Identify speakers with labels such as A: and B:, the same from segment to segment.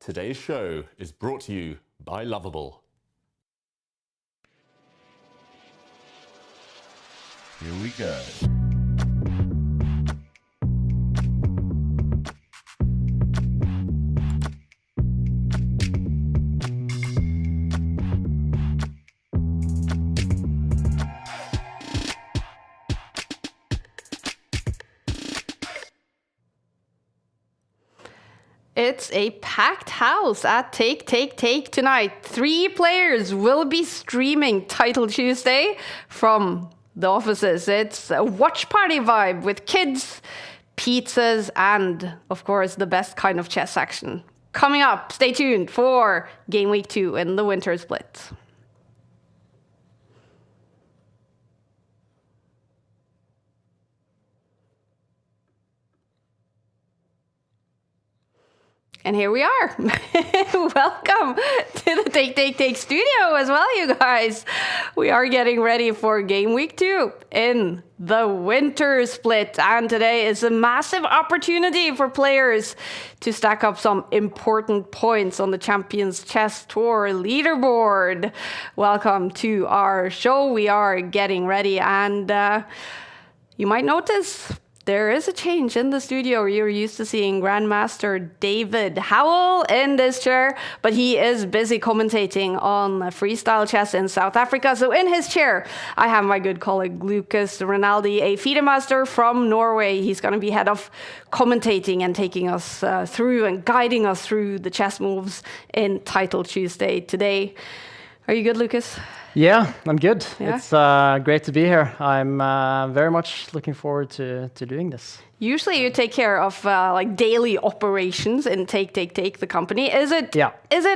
A: Today's show is brought to you by Lovable. Here we go.
B: It's a packed house at Take tonight. 3 players will be streaming Title Tuesday from the offices. It's a watch party vibe with kids, pizzas, and, of course, the best kind of chess action. Coming up, stay tuned for Game Week 2 in the Winter Split. And here we are. Welcome to the Take studio as well, you guys. We are getting ready for Game Week 2 in the Winter Split. And today is a massive opportunity for players to stack up some important points on the Champions Chess Tour leaderboard. Welcome to our show. We are getting ready, and you might notice there is a change in the studio. You're used to seeing Grandmaster David Howell in this chair, but he is busy commentating on freestyle chess in South Africa. So in his chair, I have my good colleague Lucas Ranaldi, a FIDE master from Norway. He's going to be head of commentating and taking us through and guiding us through the chess moves in Title Tuesday today. Are you good, Lucas?
C: Yeah, I'm good.
B: Yeah?
C: It's great to be here. I'm very much looking forward to doing this.
B: Usually you take care of like daily operations in Take, the company. Is it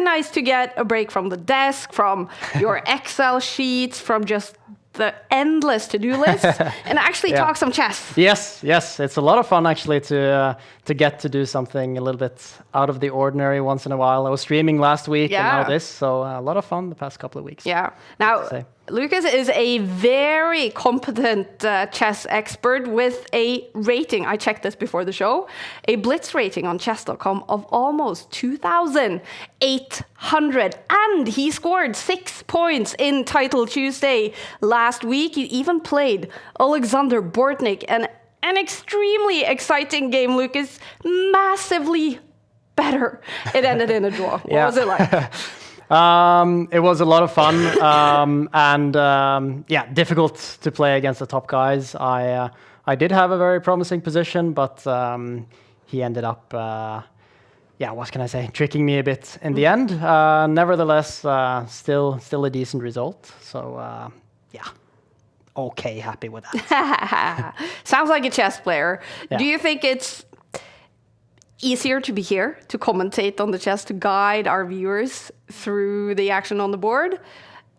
B: nice to get a break from the desk, from your Excel sheets, from just the endless to-do list, and actually talk some chess?
C: Yes. It's a lot of fun actually to get to do something a little bit out of the ordinary once in a while. I was streaming last week and now this, so a lot of fun the past couple of weeks.
B: Yeah. Now, Lucas is a very competent chess expert with a rating. I checked this before the show. A Blitz rating on chess.com of almost 2,800. And he scored 6 points in Title Tuesday last week. He even played Alexander Bortnik, and an extremely exciting game, Lucas. Massively better. It ended in a draw. What was it like?
C: It was a lot of fun, and difficult to play against the top guys. I did have a very promising position, but he ended up, what can I say, tricking me a bit in the end. Nevertheless, still a decent result. So, okay, happy with that.
B: Sounds like a chess player.
C: Yeah.
B: Do you think it's easier to be here, to commentate on the chess, to guide our viewers through the action on the board,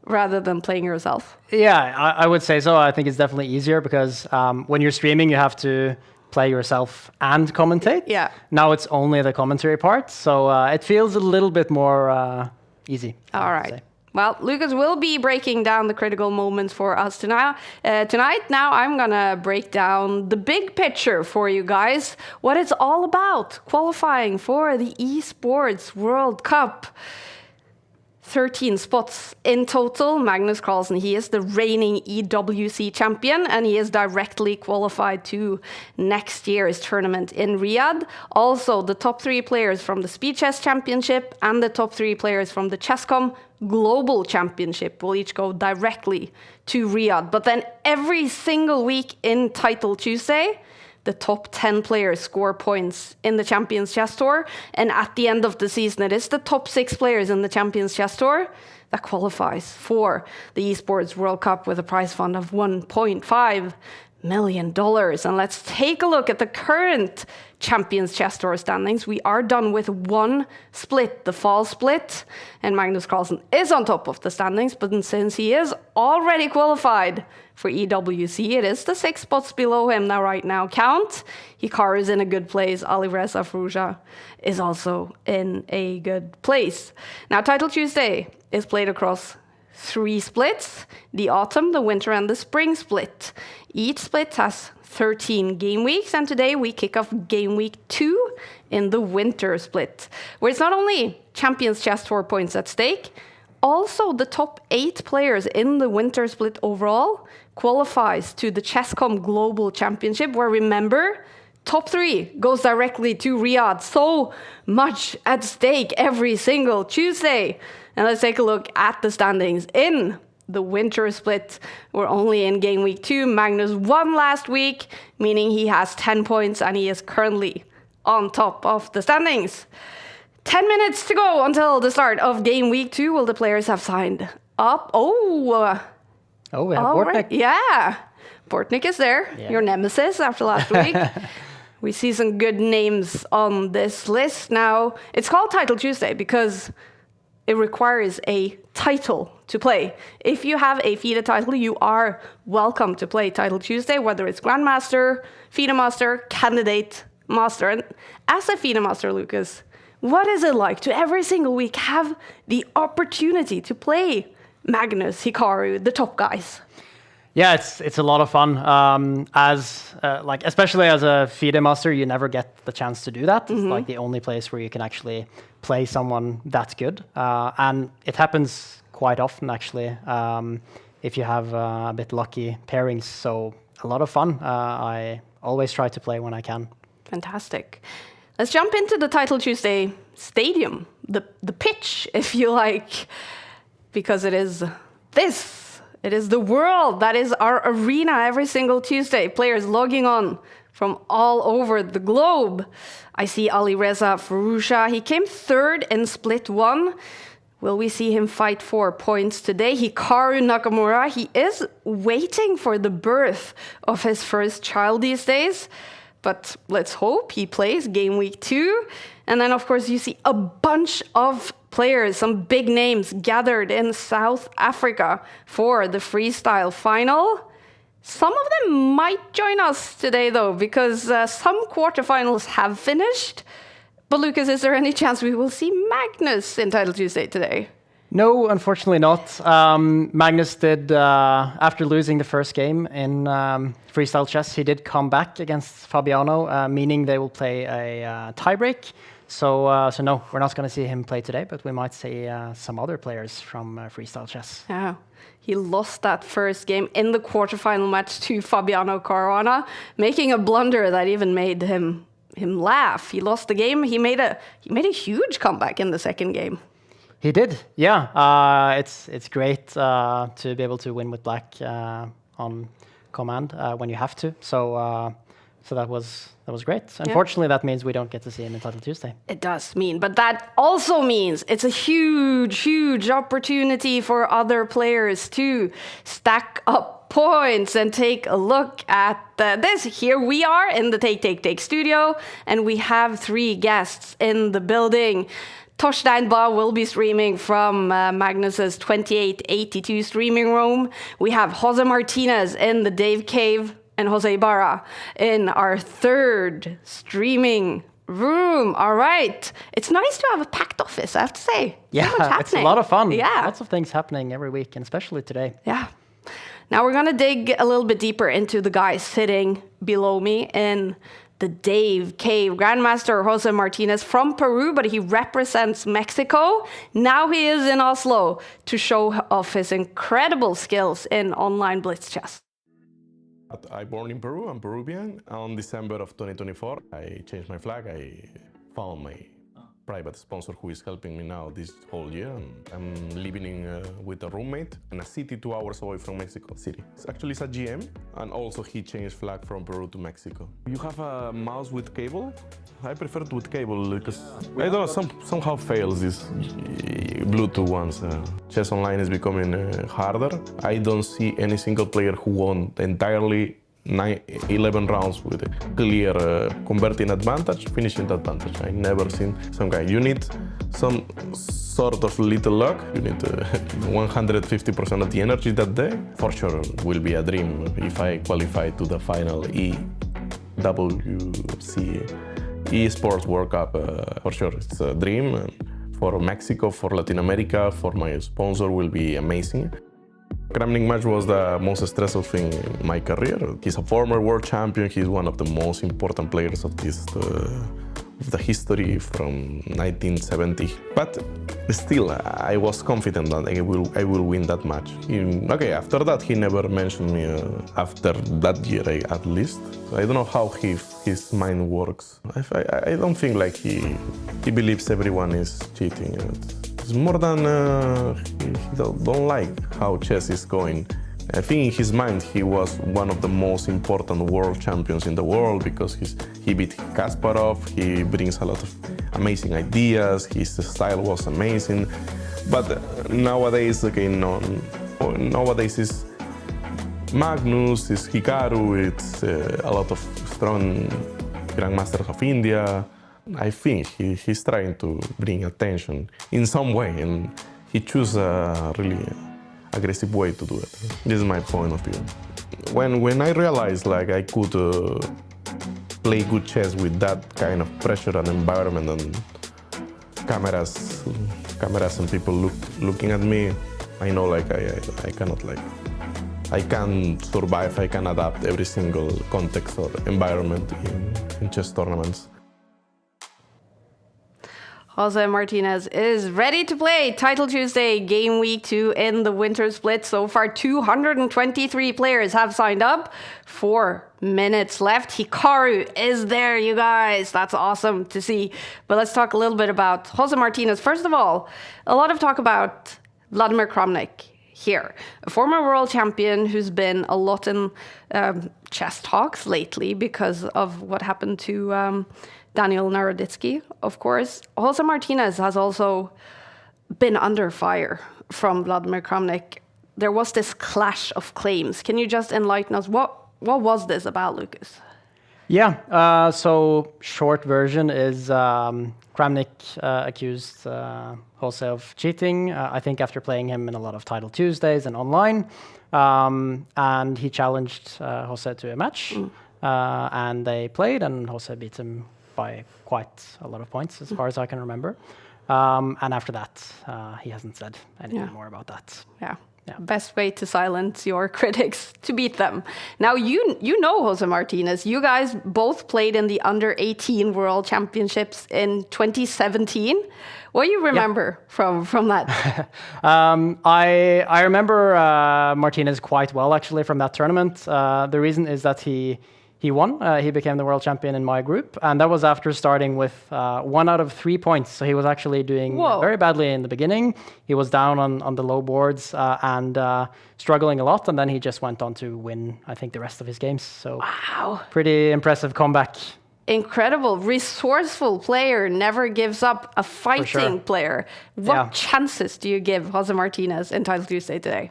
B: rather than playing yourself?
C: Yeah, I would say so. I think it's definitely easier because when you're streaming, you have to play yourself and commentate.
B: Yeah.
C: Now it's only the commentary part, so it feels a little bit more easy.
B: All right. Well, Lucas will be breaking down the critical moments for us tonight. Now I'm going to break down the big picture for you guys, what it's all about, qualifying for the Esports World Cup. 13 spots in total. Magnus Carlsen, he is the reigning EWC champion, and he is directly qualified to next year's tournament in Riyadh. Also, the top 3 players from the Speed Chess Championship and the top 3 players from the Chesscom Global Championship will each go directly to Riyadh. But then every single week in Title Tuesday, the top 10 players score points in the Champions Chess Tour. And at the end of the season, it is the top 6 players in the Champions Chess Tour that qualifies for the Esports World Cup with a prize fund of $1.5 million. And let's take a look at the current Champions Chess Tour standings. We are done with one split, the fall split, and Magnus Carlsen is on top of the standings, but since he is already qualified for EWC, it is the 6 spots below him that right now count. Hikaru is in a good place. Alireza Fruja is also in a good place. Now, Title Tuesday is played across 3 splits: the autumn, the winter, and the spring split. Each split has 13 game weeks, and today we kick off game week 2 in the winter split, where it's not only Champions Chess Tour points at stake, also the top 8 players in the winter split overall qualifies to the Chesscom Global Championship, where, remember, top 3 goes directly to Riyadh. So much at stake every single Tuesday. And let's take a look at the standings in the winter split. We're only in game week 2. Magnus won last week, meaning he has 10 points and he is currently on top of the standings. 10 minutes to go until the start of game week 2. Will the players have signed up?
C: We have Bortnik.
B: Right. Yeah, Bortnik is there, your nemesis after last week. We see some good names on this list. Now, it's called Title Tuesday because it requires a title to play. If you have a FIDE title, you are welcome to play Title Tuesday, whether it's Grandmaster, FIDE Master, Candidate Master. And as a FIDE Master, Lucas, what is it like to every single week have the opportunity to play Magnus, Hikaru, the top guys?
C: Yeah, it's a lot of fun. Especially as a FIDE master, you never get the chance to do that. It's like the only place where you can actually play someone that's good, and it happens quite often actually. If you have a bit lucky pairings, so a lot of fun. I always try to play when I can. Fantastic.
B: Let's jump into the Title Tuesday stadium, the pitch, if you like, because it is this. It is the world that is our arena every single Tuesday. Players logging on from all over the globe. I see Ali Reza Farusha. He came 3rd in split 1. Will we see him fight for points today? Hikaru Nakamura, he is waiting for the birth of his first child these days. But let's hope he plays game week 2. And then, of course, you see a bunch of players, some big names gathered in South Africa for the freestyle final. Some of them might join us today, though, because some quarterfinals have finished. But Lucas, is there any chance we will see Magnus in Title Tuesday today?
C: No, unfortunately not. Magnus did, after losing the first game in freestyle chess, he did come back against Fabiano, meaning they will play a tiebreak. So no, we're not going to see him play today, but we might see some other players from freestyle chess.
B: Yeah, he lost that first game in the quarterfinal match to Fabiano Caruana, making a blunder that even made him laugh. He lost the game. He made a huge comeback in the second game.
C: He did, yeah. It's great to be able to win with black on command when you have to. So that was great. Unfortunately, that means we don't get to see him in Title Tuesday.
B: It does mean, but that also means it's a huge opportunity for other players to stack up points and take a look at this. Here we are in the Take studio, and we have 3 guests in the building. Torstein Ba will be streaming from Magnus's 2882 streaming room. We have Jose Martinez in the Dave Cave and Jose Ibarra in our 3rd streaming room. All right. It's nice to have a packed office, I have to say.
C: Yeah, it's a lot of fun.
B: Yeah.
C: Lots of things happening every week, and especially today.
B: Yeah. Now we're going to dig a little bit deeper into the guys sitting below me in the Dave Cave. Grandmaster Jose Martinez from Peru, but he represents Mexico. Now he is in Oslo to show off his incredible skills in online blitz chess.
A: I born in Peru, I'm Peruvian. On December of 2024, I changed my flag. I found my private sponsor who is helping me now this whole year. I'm living with a roommate in a city 2 hours away from Mexico City. It's a GM, and also he changed flag from Peru to Mexico. You have a mouse with cable? I prefer it with cable because I don't know, somehow fails these Bluetooth ones. Chess online is becoming harder. I don't see any single player who won entirely 11 rounds with a clear converting advantage, finishing the advantage. I never seen some guy. You need some sort of little luck. You need 150% of the energy that day. For sure, will be a dream if I qualify to the final EWC Esports World Cup. For sure, it's a dream. for Mexico, for Latin America, for my sponsor will be amazing. Kramnik match was the most stressful thing in my career. He's a former world champion. He's one of the most important players of of the history from 1970. But still, I was confident that I will win that match. Okay, after that, he never mentioned me after that year, at least. I don't know how his mind works. I don't think like he believes everyone is cheating. It's more than he don't like how chess is going. I think in his mind he was one of the most important world champions in the world because he beat Kasparov, he brings a lot of amazing ideas, his style was amazing. But nowadays, okay, no, nowadays is Magnus, is Hikaru, it's a lot of strong Grandmasters of India. I think he's trying to bring attention in some way, and he chose a really aggressive way to do it. This is my point of view. When I realized like I could play good chess with that kind of pressure and environment and cameras and people looking at me, I know like I cannot like. I can survive, I can adapt every single context or environment in chess tournaments.
B: Jose Martinez is ready to play Title Tuesday Game Week 2 in the Winter Split. So far, 223 players have signed up. 4 minutes left. Hikaru is there, you guys. That's awesome to see. But let's talk a little bit about Jose Martinez. First of all, a lot of talk about Vladimir Kramnik here, a former world champion who's been a lot in chess talks lately because of what happened to Daniel Naroditsky, of course. Jose Martinez has also been under fire from Vladimir Kramnik. There was this clash of claims. Can you just enlighten us? What was this about, Lucas?
C: Yeah, so short version is Kramnik accused Jose of cheating, I think after playing him in a lot of Title Tuesdays and online. And he challenged Jose to a match. And they played, and Jose beat him by quite a lot of points, as far as I can remember. And after that, he hasn't said anything more about that.
B: Yeah. Best way to silence your critics, to beat them. Now, you know Jose Martinez. You guys both played in the Under-18 World Championships in 2017. What do you remember from that?
C: I remember Martinez quite well, actually, from that tournament. The reason is that he won. He became the world champion in my group, and that was after starting with 1 out of 3 points. So he was actually doing very badly in the beginning. He was down on the low boards and struggling a lot, and then he just went on to win, I think, the rest of his games. So pretty impressive comeback.
B: Incredible, resourceful player, never gives up, a fighting player. What chances do you give Jose Martinez in Title Tuesday today?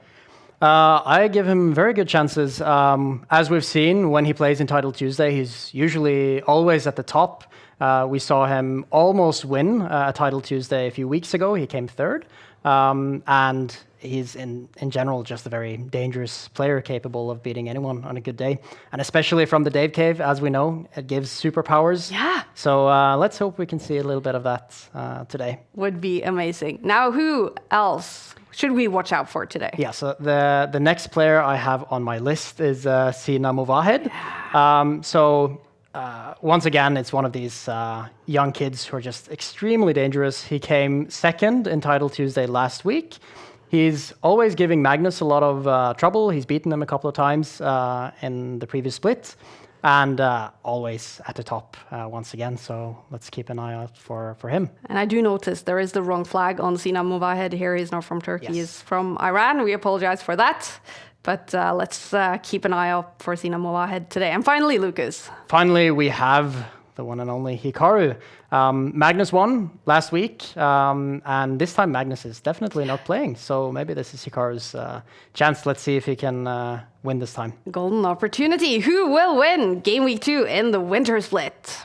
C: I give him very good chances. As we've seen, when he plays in Title Tuesday, he's usually always at the top. We saw him almost win a Title Tuesday a few weeks ago. He came third. And he's, in general, just a very dangerous player, capable of beating anyone on a good day. And especially from the Dave Cave, as we know, it gives superpowers.
B: Yeah.
C: So let's hope we can see a little bit of that today.
B: Would be amazing. Now, who else should we watch out for today?
C: Yeah, so the next player I have on my list is Sina Movahed. Once again, it's one of these young kids who are just extremely dangerous. He came second in Title Tuesday last week. He's always giving Magnus a lot of trouble. He's beaten him a couple of times in the previous split. And always at the top once again, so let's keep an eye out for him.
B: And I do notice there is the wrong flag on Sina Movahed here. He's not from Turkey, he's from Iran. We apologize for that. But let's keep an eye out for Sina Movahed today. And finally, Lucas.
C: Finally, we have the one and only Hikaru. Magnus won last week, and this time Magnus is definitely not playing. So maybe this is Hikaru's chance. Let's see if he can win this time.
B: Golden opportunity. Who will win Game Week 2 in the Winter Split?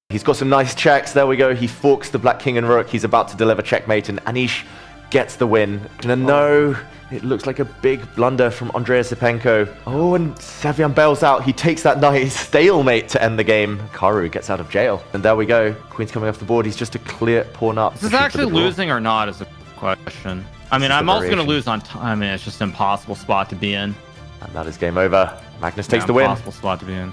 D: He's got some nice checks. There we go. He forks the Black King and Rook. He's about to deliver checkmate, and Anish gets the win. No, It looks like a big blunder from Andrea Sipenko. Oh, and Savian bails out. He takes that nice stalemate to end the game. Hikaru gets out of jail. And there we go. Queen's coming off the board. He's just a clear pawn up.
E: This is actually losing or not is a question. I mean, I'm also going to lose on time. I mean, it's just an impossible spot to be in.
D: And that is game over. Magnus takes the win.
E: Impossible spot to be in.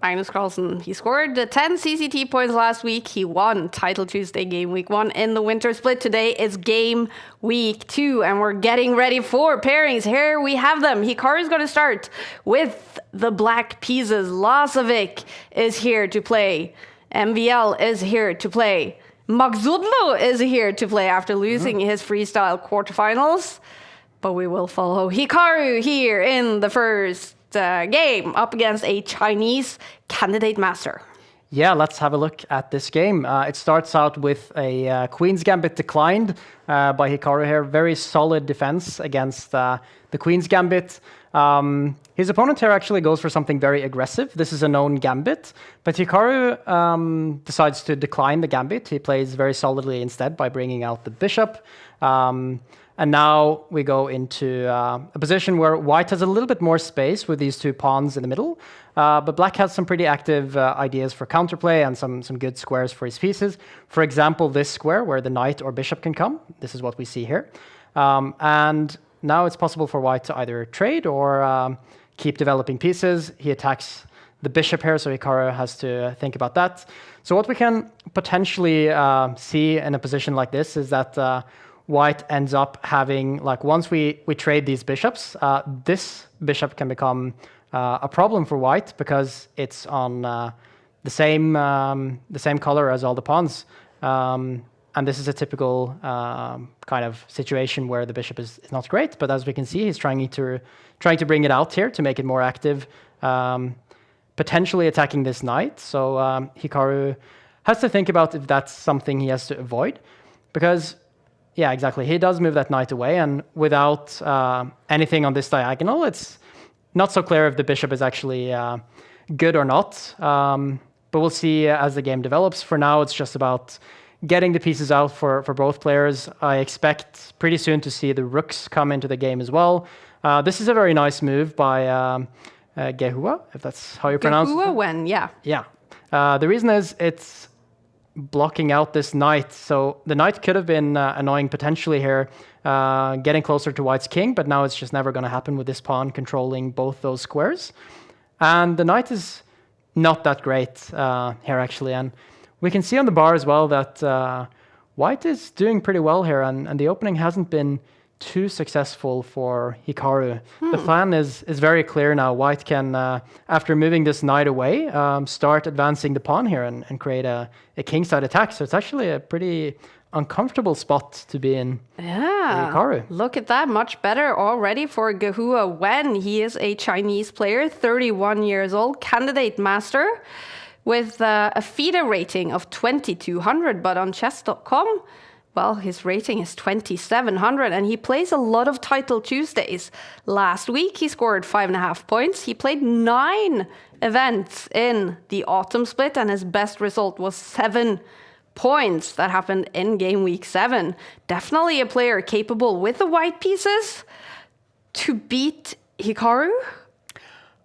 B: Magnus Carlsen, he scored 10 CCT points last week. He won Title Tuesday Game Week 1 in the winter split. Today is Game Week 2, and we're getting ready for pairings. Here we have them. Hikaru is going to start with the black pieces. Lasovic is here to play. MVL is here to play. Magzudlo is here to play after losing his freestyle quarterfinals. But we will follow Hikaru here in the first game up against a Chinese candidate master.
C: Yeah, let's have a look at this game. It starts out with a Queen's Gambit declined by Hikaru here. Very solid defense against the Queen's Gambit. His opponent here actually goes for something very aggressive. This is a known Gambit, but Hikaru decides to decline the Gambit. He plays very solidly instead by bringing out the bishop. And now we go into a position where white has a little bit more space with these two pawns in the middle. But black has some pretty active ideas for counterplay and some good squares for his pieces. For example, this square where the knight or bishop can come. This is what we see here. And now it's possible for white to either trade or keep developing pieces. He attacks the bishop here, so Hikaru has to think about that. So what we can potentially see in a position like this is that white ends up having, like, once we trade these bishops, this bishop can become a problem for white because it's on the same color as all the pawns. And this is a typical kind of situation where the bishop is not great. But as we can see, he's trying to bring it out here to make it more active, potentially attacking this knight. So Hikaru has to think about if that's something he has to avoid, because yeah, exactly. He does move that knight away, and without anything on this diagonal, it's not so clear if the bishop is actually good or not. But we'll see as the game develops. For now, it's just about getting the pieces out for both players. I expect pretty soon to see the rooks come into the game as well. This is a very nice move by Gehua, if that's how you pronounce it.
B: Gehua, yeah.
C: Yeah. The reason is it's blocking out this knight. So the knight could have been annoying potentially here, getting closer to white's king, but now it's just never going to happen with this pawn controlling both those squares. And the knight is not that great here, actually. And we can see on the bar as well that white is doing pretty well here, and the opening hasn't been too successful for Hikaru. The plan is very clear now. White can, after moving this knight away, start advancing the pawn here and create a kingside attack. So it's actually a pretty uncomfortable spot to be in.
B: Yeah,
C: Hikaru.
B: Look at that. Much better already for Gehua Wen. He is a Chinese player, 31 years old, candidate master, with a FIDE rating of 2200, but on chess.com, well, his rating is 2700, and he plays a lot of Title Tuesdays. Last week, he scored 5.5 points. He played 9 events in the autumn split, and his best result was 7 points. That happened in Game Week 7. Definitely a player capable with the white pieces to beat Hikaru.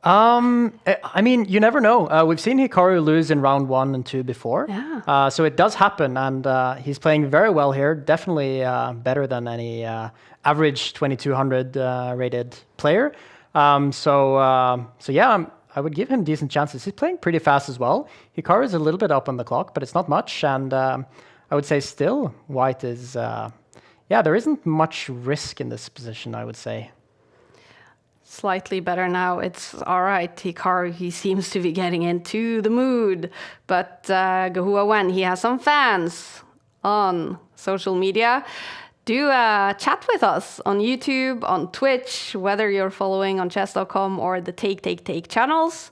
C: I mean, you never know. We've seen Hikaru lose in round 1 and 2 before.
B: Yeah.
C: So it does happen, and he's playing very well here. Definitely better than any average 2200 rated player. So yeah, I would give him decent chances. He's playing pretty fast as well. Hikaru is a little bit up on the clock, but it's not much. And I would say still, white is... yeah, there isn't much risk in this position, I would say.
B: Slightly better now. It's all right. Hikaru, he seems to be getting into the mood. But Gehua Wen, he has some fans on social media. Do chat with us on YouTube, on Twitch, whether you're following on chess.com or the Take channels.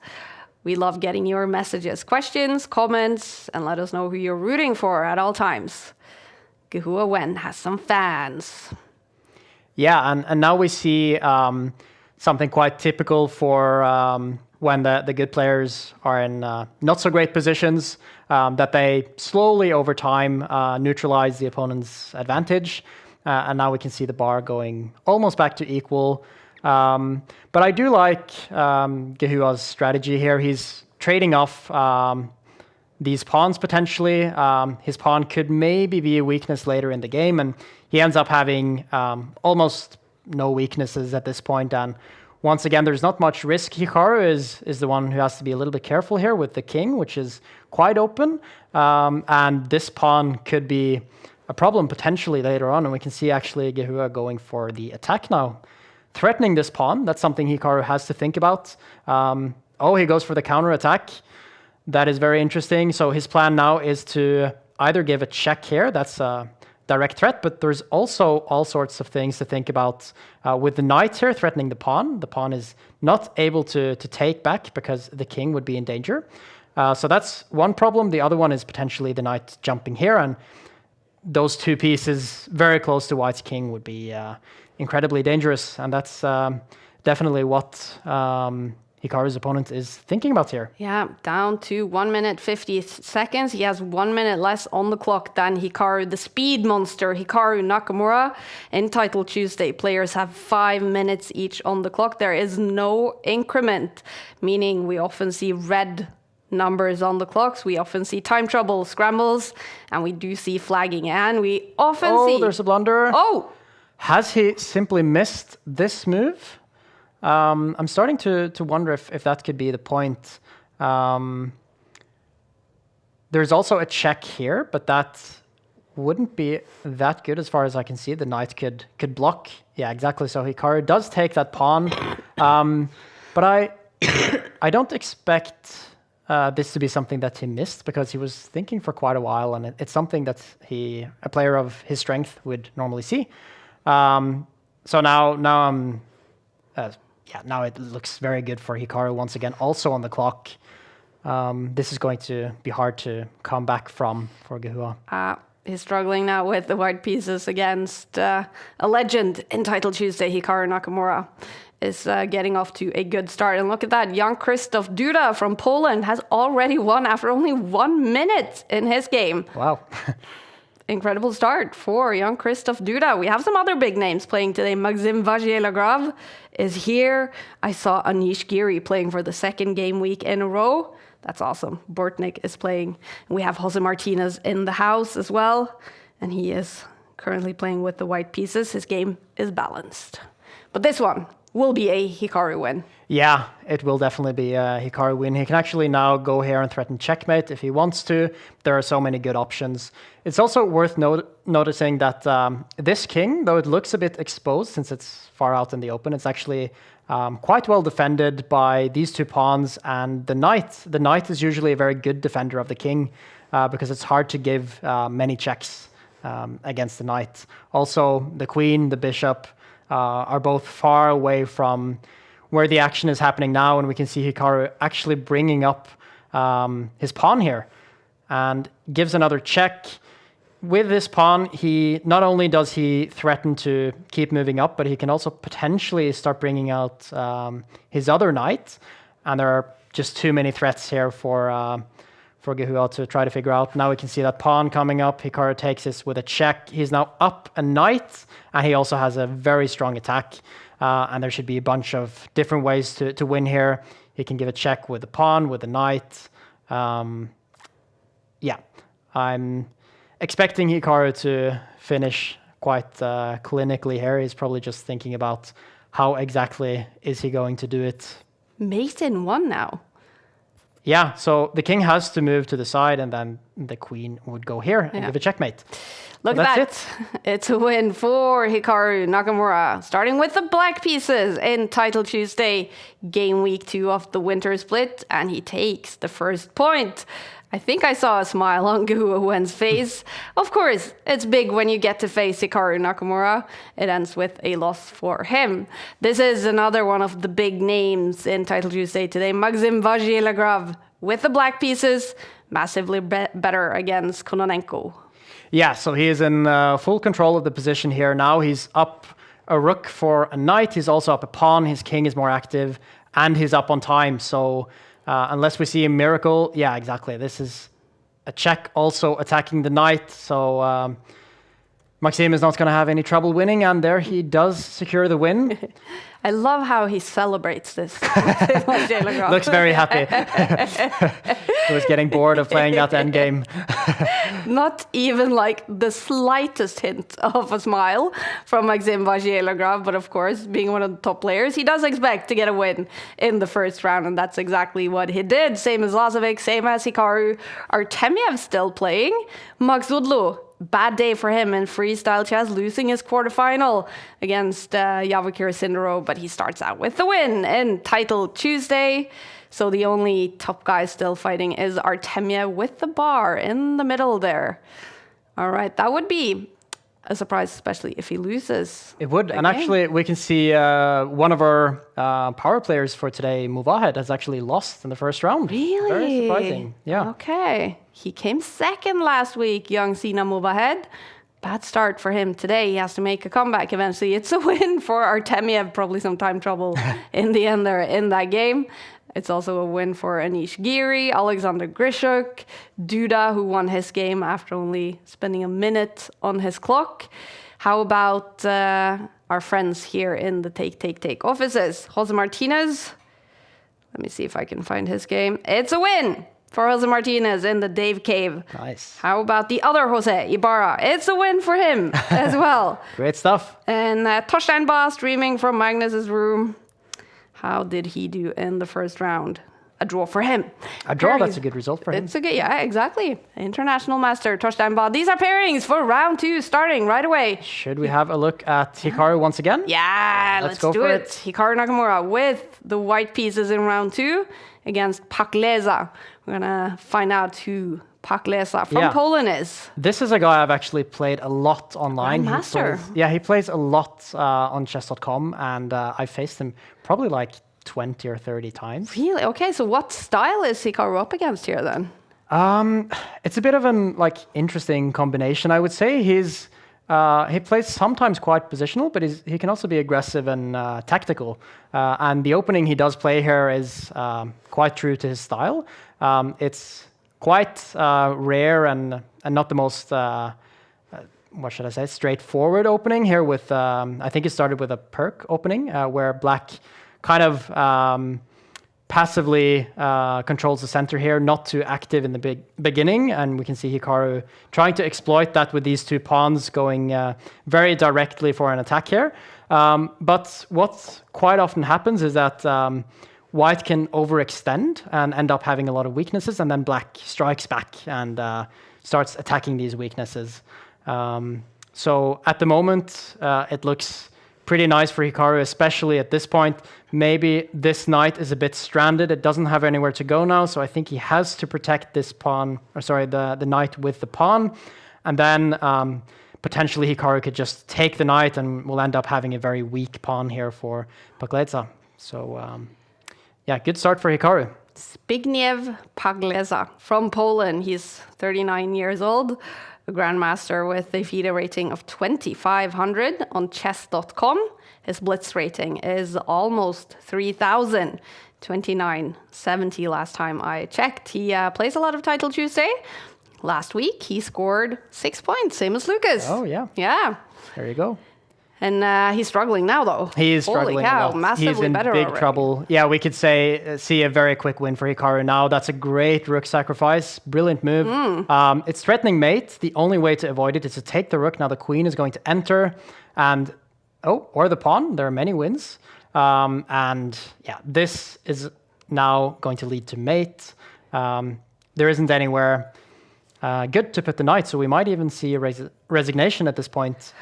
B: We love getting your messages, questions, comments, and let us know who you're rooting for at all times. Gehua Wen has some fans.
C: Yeah, and now we see something quite typical for when the good players are in not so great positions, that they slowly over time neutralize the opponent's advantage. And now we can see the bar going almost back to equal. But I do like Gehua's strategy here. He's trading off these pawns potentially. His pawn could maybe be a weakness later in the game, and he ends up having almost no weaknesses at this point. And once again, there's not much risk. Hikaru is the one who has to be a little bit careful here with the king, which is quite open. And this pawn could be a problem potentially later on. And we can see actually Gehua going for the attack now, threatening this pawn. That's something Hikaru has to think about. He goes for the counter attack. That is very interesting. So his plan now is to either give a check here. That's a direct threat, but there's also all sorts of things to think about with the knight here threatening the pawn. The pawn is not able to take back because the king would be in danger. So that's one problem. The other one is potentially the knight jumping here, and those two pieces very close to white's king would be incredibly dangerous, and that's definitely what Hikaru's opponent is thinking about here.
B: Yeah, down to 1 minute 50 seconds. He has 1 minute less on the clock than Hikaru, the speed monster, Hikaru Nakamura. In Title Tuesday, players have 5 minutes each on the clock. There is no increment, meaning we often see red numbers on the clocks. We often see time trouble, scrambles, and we do see flagging. And we often see...
C: Oh, there's a blunder.
B: Oh!
C: Has he simply missed this move? I'm starting to wonder if that could be the point. There's also a check here, but that wouldn't be that good as far as I can see. The knight could block. Yeah, exactly. So Hikaru does take that pawn. But I don't expect this to be something that he missed, because he was thinking for quite a while, and it's something that a player of his strength would normally see. So now it looks very good for Hikaru once again, also on the clock. This is going to be hard to come back from for Gehua.
B: He's struggling now with the white pieces against a legend in Title Tuesday. Hikaru Nakamura is getting off to a good start. And look at that, young Krzysztof Duda from Poland has already won after only 1 minute in his game.
C: Wow.
B: Incredible start for young Krzysztof Duda. We have some other big names playing today. Maxim Vagier-Lagrave is here. I saw Anish Giri playing for the second game week in a row. That's awesome. Bortnik is playing. We have Jose Martinez in the house as well. And he is currently playing with the white pieces. His game is balanced. But this one will be a Hikaru win.
C: Yeah, it will definitely be a Hikaru win. He can actually now go here and threaten checkmate if he wants to. There are so many good options. It's also worth noticing that this king, though it looks a bit exposed since it's far out in the open, it's actually quite well defended by these two pawns and the knight. The knight is usually a very good defender of the king because it's hard to give many checks against the knight. Also, the queen, the bishop are both far away from where the action is happening now, and we can see Hikaru actually bringing up his pawn here and gives another check. With this pawn, he not only does he threaten to keep moving up, but he can also potentially start bringing out his other knight, and there are just too many threats here for Gehua to try to figure out. Now we can see that pawn coming up. Hikaru takes this with a check. He's now up a knight, and he also has a very strong attack. And there should be a bunch of different ways to win here. He can give a check with the pawn, with the knight. I'm expecting Hikaru to finish quite clinically here. He's probably just thinking about how exactly is he going to do it.
B: Mate in one now.
C: Yeah, so the king has to move to the side, and then the queen would go here and give a checkmate.
B: Look at that. It's a win for Hikaru Nakamura. Starting with the black pieces in Title Tuesday, game week 2 of the winter split, and he takes the first point. I think I saw a smile on Gehua Wen's face. Of course, it's big when you get to face Hikaru Nakamura. It ends with a loss for him. This is another one of the big names in Title Tuesday today. Maxim Vagier-Lagrave with the black pieces, massively better against Kononenko.
C: Yeah, so he is in full control of the position here now. He's up a rook for a knight. He's also up a pawn. His king is more active, and he's up on time. So unless we see a miracle, yeah, exactly. This is a check also attacking the knight. So Maxime is not going to have any trouble winning, and there he does secure the win.
B: I love how he celebrates this.
C: Looks very happy. He was getting bored of playing that endgame.
B: Not even like the slightest hint of a smile from Maxime Vachier-Lagrave, but of course, being one of the top players, he does expect to get a win in the first round, and that's exactly what he did. Same as Lazovic, same as Hikaru. Artemiev still playing. Magsudlu, bad day for him in freestyle chess, losing his quarterfinal against Javakir Sindero, but he starts out with the win in Title Tuesday. So the only top guy still fighting is Artemiev with the bar in the middle there. All right, that would be a surprise, especially if he loses.
C: It would, and actually we can see one of our power players for today, Muvahed, has actually lost in the first round.
B: Really?
C: Very surprising, yeah.
B: Okay, he came second last week, young Sina Muvahed. Bad start for him today. He has to make a comeback eventually. It's a win for Artemiev, probably some time trouble in the end there in that game. It's also a win for Anish Giri, Alexander Grishuk, Duda, who won his game after only spending a minute on his clock. How about our friends here in the Take offices? Jose Martinez. Let me see if I can find his game. It's a win for Jose Martinez in the Dave Cave.
C: Nice.
B: How about the other Jose, Ibarra? It's a win for him as well.
C: Great stuff.
B: And Torstein Ba streaming from Magnus's room. How did he do in the first round? A draw for him.
C: A draw, that's a good result for him.
B: It's a good, yeah, exactly. International master, Torstein Ba. These are pairings for round 2, starting right away.
C: Should we have a look at Hikaru once again?
B: Yeah, let's
C: go
B: do
C: for
B: it.
C: it.
B: Hikaru Nakamura with the white pieces in round 2 against Pakleza. We're going to find out who Pakleza from Poland is.
C: This is a guy I've actually played a lot online.
B: Grandmaster.
C: He plays a lot on chess.com, and I faced him probably like 20 or 30 times.
B: Really? Okay, so what style is Hikaru up against here then?
C: It's a bit of an interesting combination, I would say. He plays sometimes quite positional, but he can also be aggressive and tactical. And the opening he does play here is quite true to his style. It's quite rare and not the most, what should I say, straightforward opening here with, I think he started with a perk opening where black kind of passively controls the center here, not too active in the beginning, and we can see Hikaru trying to exploit that with these two pawns going very directly for an attack here. But what quite often happens is that white can overextend and end up having a lot of weaknesses, and then black strikes back and starts attacking these weaknesses. So at the moment, it looks pretty nice for Hikaru, especially at this point. Maybe this knight is a bit stranded. It doesn't have anywhere to go now, so I think he has to protect this pawn, or sorry, the knight with the pawn. And then potentially Hikaru could just take the knight and we'll end up having a very weak pawn here for Pakleza. So yeah, good start for Hikaru.
B: Zbigniew Pakleza from Poland. He's 39 years old, a grandmaster with a FIDE rating of 2,500 on chess.com. His blitz rating is almost 3,000, 2970 last time I checked. He plays a lot of Title Tuesday. Last week, he scored 6 points, same as Lucas.
C: Oh, yeah.
B: Yeah.
C: There you go.
B: And he's struggling now, though.
C: He is struggling.
B: Holy cow,
C: a lot.
B: massively
C: He's in
B: better
C: big
B: already.
C: trouble. Yeah, we could see a very quick win for Hikaru now. That's a great rook sacrifice. Brilliant move. It's threatening mate. The only way to avoid it is to take the rook. Now the queen is going to enter, and or the pawn. There are many wins. And yeah, this is now going to lead to mate. There isn't anywhere good to put the knight, so we might even see a resignation at this point.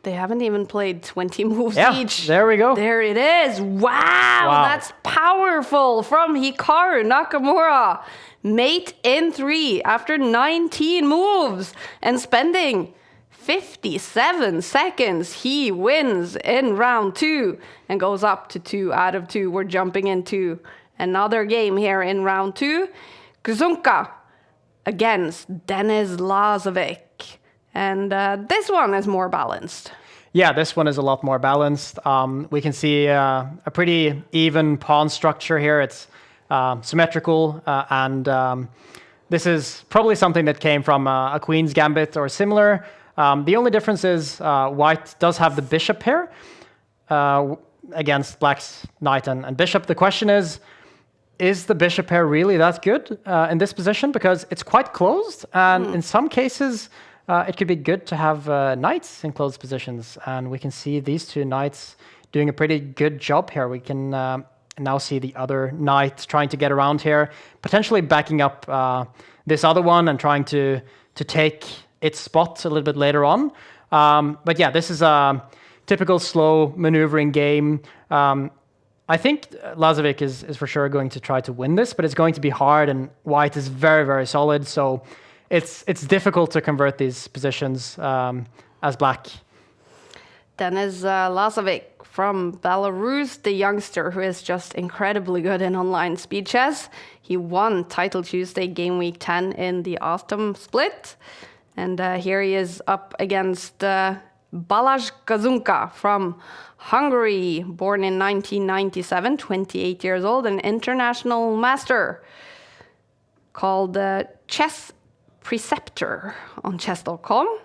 B: They haven't even played 20 moves each.
C: There we go.
B: There it is. Wow, that's powerful from Hikaru Nakamura. Mate in 3 after 19 moves and spending 57 seconds. He wins in round 2 and goes up to 2 out of 2. We're jumping into another game here in round 2. Gzunka against Denis Lazovic. And this one is more balanced.
C: Yeah, this one is a lot more balanced. We can see a pretty even pawn structure here. It's symmetrical, and this is probably something that came from a Queen's Gambit or similar. The only difference is white does have the bishop here against black's knight and bishop. The question is the bishop pair really that good in this position? Because it's quite closed, and in some cases, it could be good to have knights in closed positions. And we can see these two knights doing a pretty good job here. We can now see the other knight trying to get around here, potentially backing up this other one and trying to take its spot a little bit later on. But yeah, this is a typical slow maneuvering game. I think Lazovic is for sure going to try to win this, but it's going to be hard, and white is very, very solid. So it's difficult to convert these positions as black.
B: Denis Lazovic from Belarus, the youngster who is just incredibly good in online speed chess. He won Title Tuesday Game Week 10 in the autumn split. And here he is up against Balázs Gazunka from Hungary, born in 1997, 28 years old, an international master called Chess Preceptor on chess.com.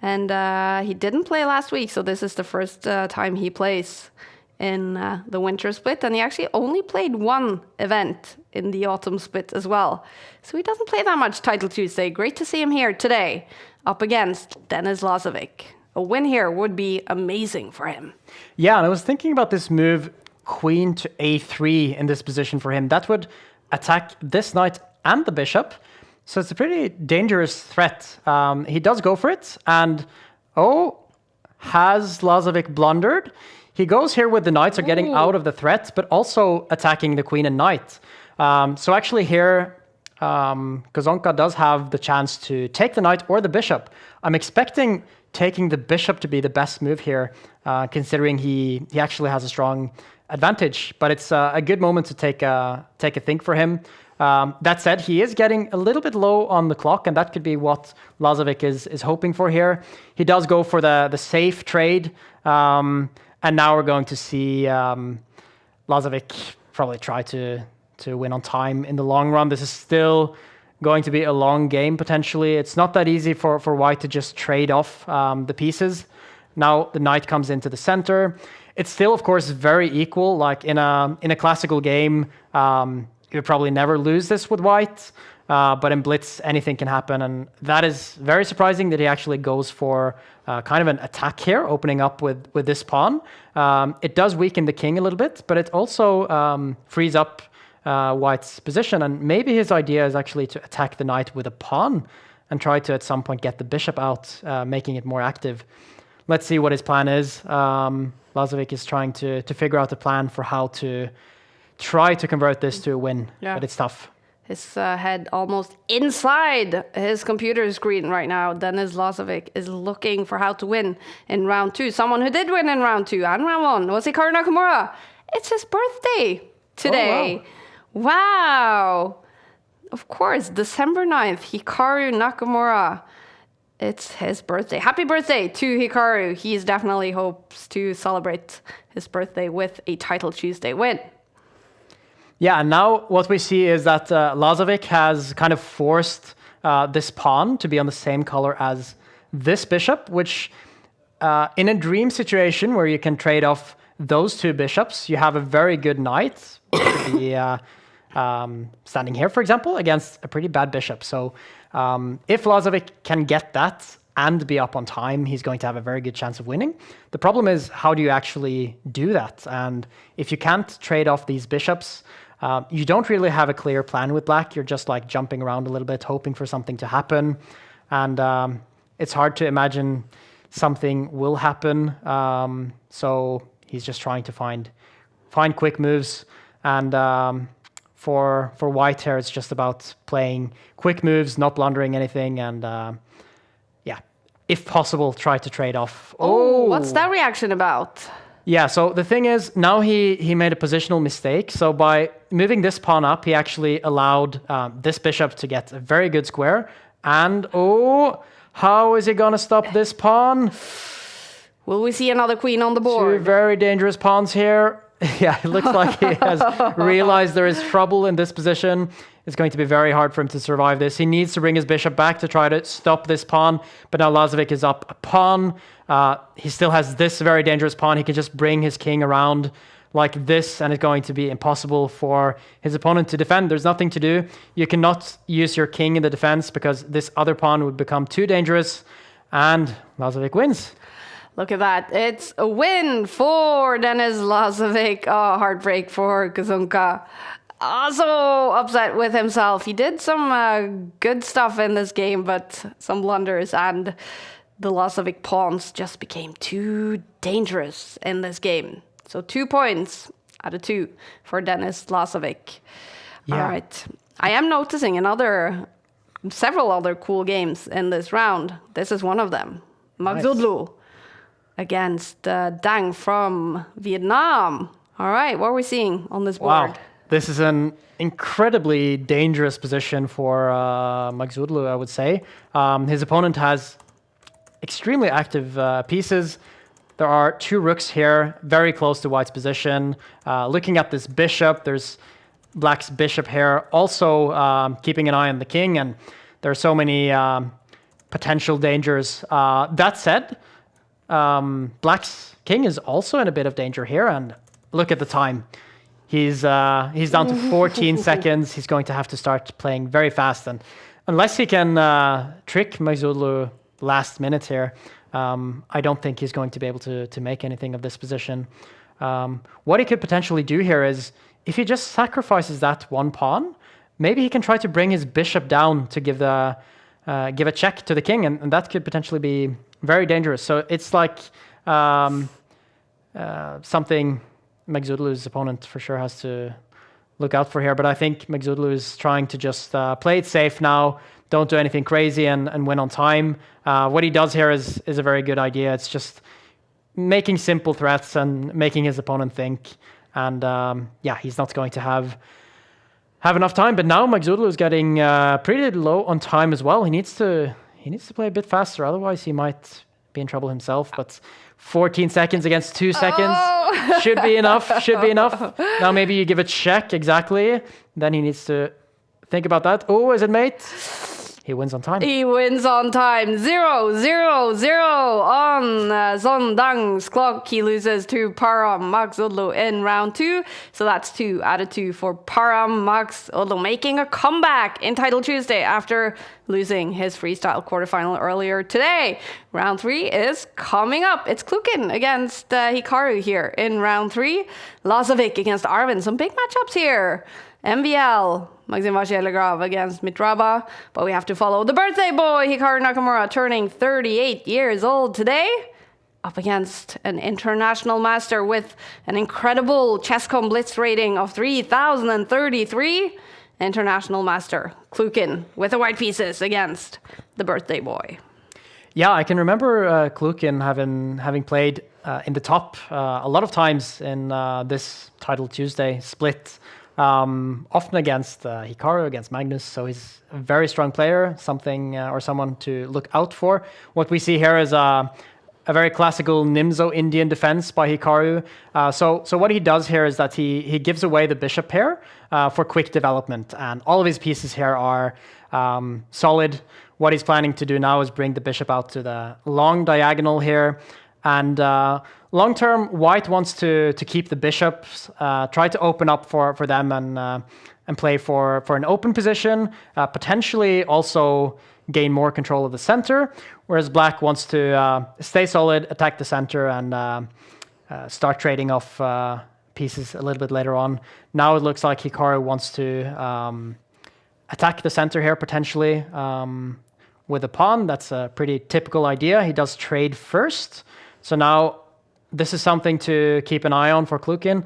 B: And he didn't play last week, so this is the first time he plays in the winter split. And he actually only played one event in the autumn split as well. So he doesn't play that much Title Tuesday. Great to see him here today, up against Denis Lazovic. A win here would be amazing for him.
C: Yeah, and I was thinking about this move, queen to a3 in this position for him. That would attack this knight and the bishop. So it's a pretty dangerous threat. He does go for it, and has Lazovic blundered? He goes here with the knight, so getting out of the threat, but also attacking the queen and knight. So actually here, Gazonka does have the chance to take the knight or the bishop. I'm expecting taking the bishop to be the best move here, considering he actually has a strong advantage. But it's a good moment to take a think for him. That said, he is getting a little bit low on the clock, and that could be what Lazovic is hoping for here. He does go for the safe trade, and now we're going to see Lazovic probably try to win on time in the long run. This is still going to be a long game, potentially. It's not that easy for white to just trade off the pieces. Now the knight comes into the center. It's still, of course, very equal. Like in a classical game, you would probably never lose this with white, but in blitz, anything can happen. And that is very surprising that he actually goes for kind of an attack here, opening up with this pawn. It does weaken the king a little bit, but it also frees up white's position. And maybe his idea is actually to attack the knight with a pawn and try to, at some point, get the bishop out, making it more active. Let's see what his plan is. Lazovic is trying to figure out a plan for how to try to convert this to a win, but it's tough.
B: His head almost inside his computer screen right now. Denis Lazovic is looking for how to win in round 2. Someone who did win in round 2 and round 1 was Hikaru Nakamura. It's his birthday today.
C: Oh,
B: wow. Of course, December 9th, Hikaru Nakamura. It's his birthday. Happy birthday to Hikaru. He definitely hopes to celebrate his birthday with a Title Tuesday win.
C: Yeah, and now what we see is that Lazovic has kind of forced this pawn to be on the same color as this bishop, which in a dream situation where you can trade off those two bishops, you have a very good knight, the, standing here, for example, against a pretty bad bishop. So if Lazovic can get that and be up on time, he's going to have a very good chance of winning. The problem is, how do you actually do that? And if you can't trade off these bishops, you don't really have a clear plan with black. You're just like jumping around a little bit, hoping for something to happen. And it's hard to imagine something will happen. So he's just trying to find quick moves. And for white here, it's just about playing quick moves, not blundering anything. And yeah, if possible, try to trade off.
B: Oh, what's that reaction about?
C: Yeah, so the thing is, now he made a positional mistake. So by moving this pawn up, he actually allowed this bishop to get a very good square. And, how is he going to stop this pawn?
B: Will we see another queen on the board?
C: Two very dangerous pawns here. Yeah, it looks like he has realized there is trouble in this position. It's going to be very hard for him to survive this. He needs to bring his bishop back to try to stop this pawn, but now Lazovic is up a pawn. He still has this very dangerous pawn. He can just bring his king around like this, and it's going to be impossible for his opponent to defend. There's nothing to do. You cannot use your king in the defense because this other pawn would become too dangerous, and Lazovic wins.
B: Look at that. It's a win for Denis Lazovic. Oh, heartbreak for Kazunka. Also upset with himself. He did some good stuff in this game, but some blunders, and the Lazovic pawns just became too dangerous in this game. So 2 points out of 2 for Denis Lazovic.
C: Yeah.
B: All right. I am noticing several other cool games in this round. This is one of them. Magsudlu against Dang from Vietnam. All right, what are we seeing on this board?
C: Wow, this is an incredibly dangerous position for Magsudlu, I would say. His opponent has extremely active pieces. There are 2 rooks here, very close to White's position. Looking at this bishop, there's Black's bishop here, also keeping an eye on the king, and there are so many potential dangers. That said, Black's king is also in a bit of danger here, and look at the time. He's down to 14 seconds. He's going to have to start playing very fast, and unless he can trick Magsudlu last minute here, I don't think he's going to be able to make anything of this position. What he could potentially do here is, if he just sacrifices that one pawn, maybe he can try to bring his bishop down to give a check to the king, and that could potentially be very dangerous. So it's like something Magsudlu's opponent for sure has to look out for here. But I think Magsudlu is trying to just play it safe now, don't do anything crazy, and win on time. What he does here is a very good idea. It's just making simple threats and making his opponent think. And yeah, he's not going to have enough time. But now Magsudlu is getting pretty low on time as well. He needs to play a bit faster, otherwise he might be in trouble himself. But 14 seconds against 2 seconds should be enough. Should be enough. Now maybe you give a check exactly. Then he needs to think about that. Oh, is it mate? He wins on time.
B: He wins on time. 0-0-0 on Zondang's clock. He loses to Param Magsudlu in round 2. So that's 2 out of 2 for Param Magsudlu, making a comeback in Title Tuesday after losing his freestyle quarterfinal earlier today. Round 3 is coming up. It's Klukin against Hikaru here in round 3. Lazovic against Arvin. Some big matchups here. MVL, Maxim Vachier-Legrave against Mitraba. But we have to follow the birthday boy, Hikaru Nakamura, turning 38 years old today. Up against an international master with an incredible Chesscom Blitz rating of 3,033. International master, Klukin, with the white pieces against the birthday boy.
C: Yeah, I can remember Klukin having played in the top a lot of times in this Title Tuesday split. Often against Hikaru, against Magnus, so he's a very strong player, someone to look out for. What we see here is a very classical Nimzo Indian defense by Hikaru. So what he does here is that he gives away the bishop pair for quick development, and all of his pieces here are solid. What he's planning to do now is bring the bishop out to the long diagonal here. And long term, White wants to keep the bishops, try to open up for them and play for an open position, potentially also gain more control of the center, whereas Black wants to stay solid, attack the center, and start trading off pieces a little bit later on. Now it looks like Hikaru wants to attack the center here potentially with a pawn. That's a pretty typical idea. He does trade first. So now this is something to keep an eye on for Klukin.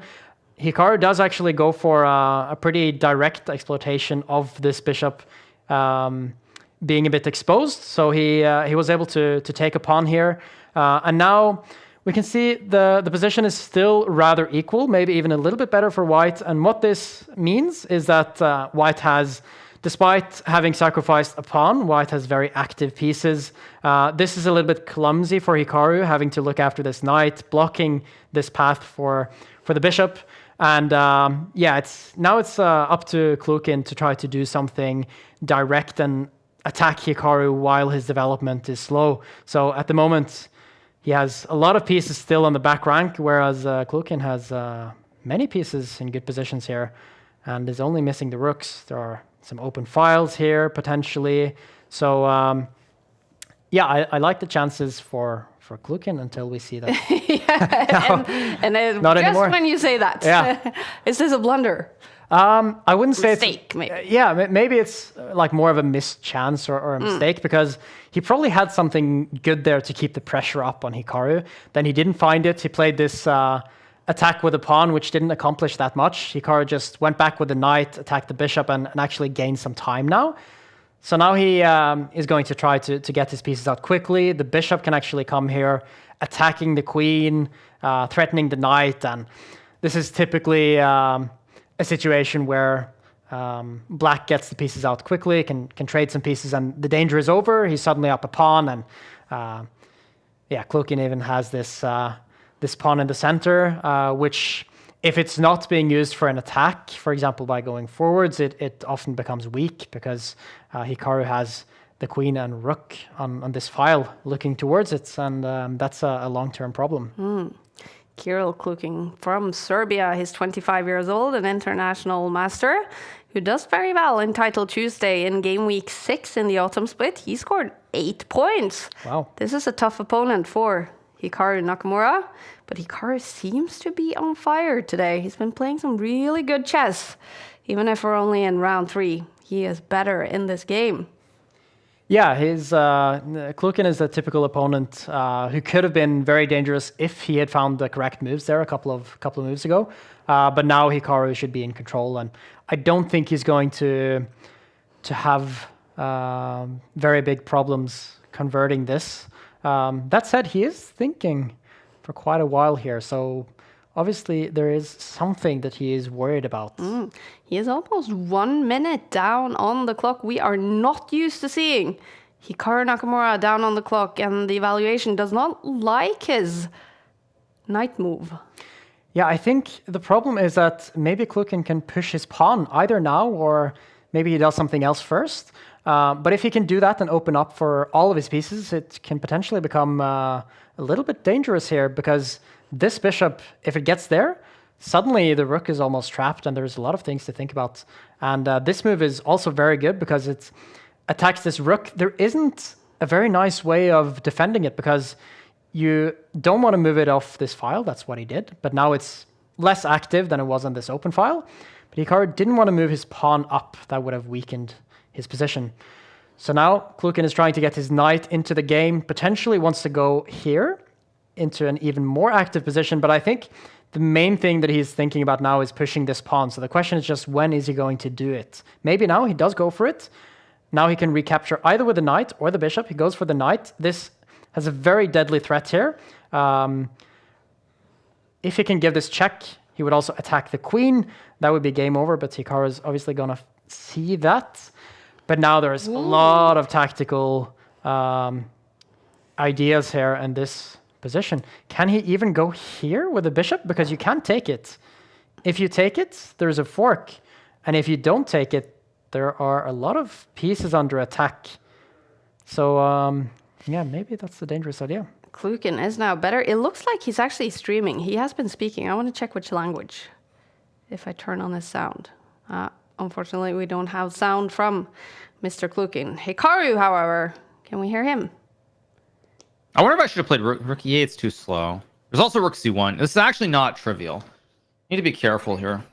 C: Hikaru does actually go for a pretty direct exploitation of this bishop being a bit exposed. So he was able to take a pawn here. And now we can see the position is still rather equal, maybe even a little bit better for White. And what this means is that White has despite having sacrificed a pawn, white has very active pieces. This is a little bit clumsy for Hikaru, having to look after this knight, blocking this path for the bishop. And it's up to Klukin to try to do something direct and attack Hikaru while his development is slow. So at the moment, he has a lot of pieces still on the back rank, whereas Klukin has many pieces in good positions here and is only missing the rooks. There are some open files here, potentially. So, I like the chances for Klukin until we see that.
B: and
C: not
B: just
C: anymore.
B: When you say that, is this a blunder?
C: I wouldn't say
B: mistake, maybe.
C: Maybe it's like more of a missed chance or a mistake, because he probably had something good there to keep the pressure up on Hikaru. Then he didn't find it. He played this attack with a pawn, which didn't accomplish that much. Hikaru just went back with the knight, attacked the bishop, and actually gained some time now. So now he is going to try to get his pieces out quickly. The bishop can actually come here, attacking the queen, threatening the knight. And this is typically a situation where black gets the pieces out quickly, can trade some pieces, and the danger is over. He's suddenly up a pawn, and Klukin even has this pawn in the center, which, if it's not being used for an attack, for example, by going forwards, it often becomes weak, because Hikaru has the queen and rook on this file looking towards it, and that's a long-term problem.
B: Kirill Klukin from Serbia. He's 25 years old, an international master who does very well in Title Tuesday. In Game Week 6 in the autumn split, he scored 8 points.
C: Wow.
B: This is a tough opponent for Hikaru Nakamura, but Hikaru seems to be on fire today. He's been playing some really good chess. Even if we're only in round 3, he is better in this game.
C: Yeah, Klukin is a typical opponent who could have been very dangerous if he had found the correct moves there a couple of moves ago. But now Hikaru should be in control, and I don't think he's going to have very big problems converting this. That said, he is thinking for quite a while here, so obviously there is something that he is worried about.
B: He is almost 1 minute down on the clock. We are not used to seeing Hikaru Nakamura down on the clock, and the evaluation does not like his knight move.
C: Yeah, I think the problem is that maybe Klukin can push his pawn either now, or maybe he does something else first. But if he can do that and open up for all of his pieces, it can potentially become a little bit dangerous here, because this bishop, if it gets there, suddenly the rook is almost trapped, and there's a lot of things to think about. And this move is also very good because it attacks this rook. There isn't a very nice way of defending it, because you don't want to move it off this file. That's what he did. But now it's less active than it was on this open file. But Hikaru didn't want to move his pawn up. That would have weakened his position. So now Klukin is trying to get his knight into the game, potentially wants to go here into an even more active position. But I think the main thing that he's thinking about now is pushing this pawn. So the question is just, when is he going to do it? Maybe now he does go for it. Now he can recapture either with the knight or the bishop. He goes for the knight. This has a very deadly threat here. If he can give this check, he would also attack the queen. That would be game over, but Hikaru is obviously going to see that. But now there's a lot of tactical ideas here in this position. Can he even go here with the bishop? Because you can't take it. If you take it, there's a fork. And if you don't take it, there are a lot of pieces under attack. So, yeah, maybe that's a dangerous idea.
B: Klukin is now better. It looks like he's actually streaming. He has been speaking. I want to check which language, if I turn on his sound. Unfortunately, we don't have sound from Mr. Klukin. Hikaru, however, can we hear him?
E: I wonder if I should have played Rook E8. It's too slow. There's also Rook C1. This is actually not trivial. Need to be careful here.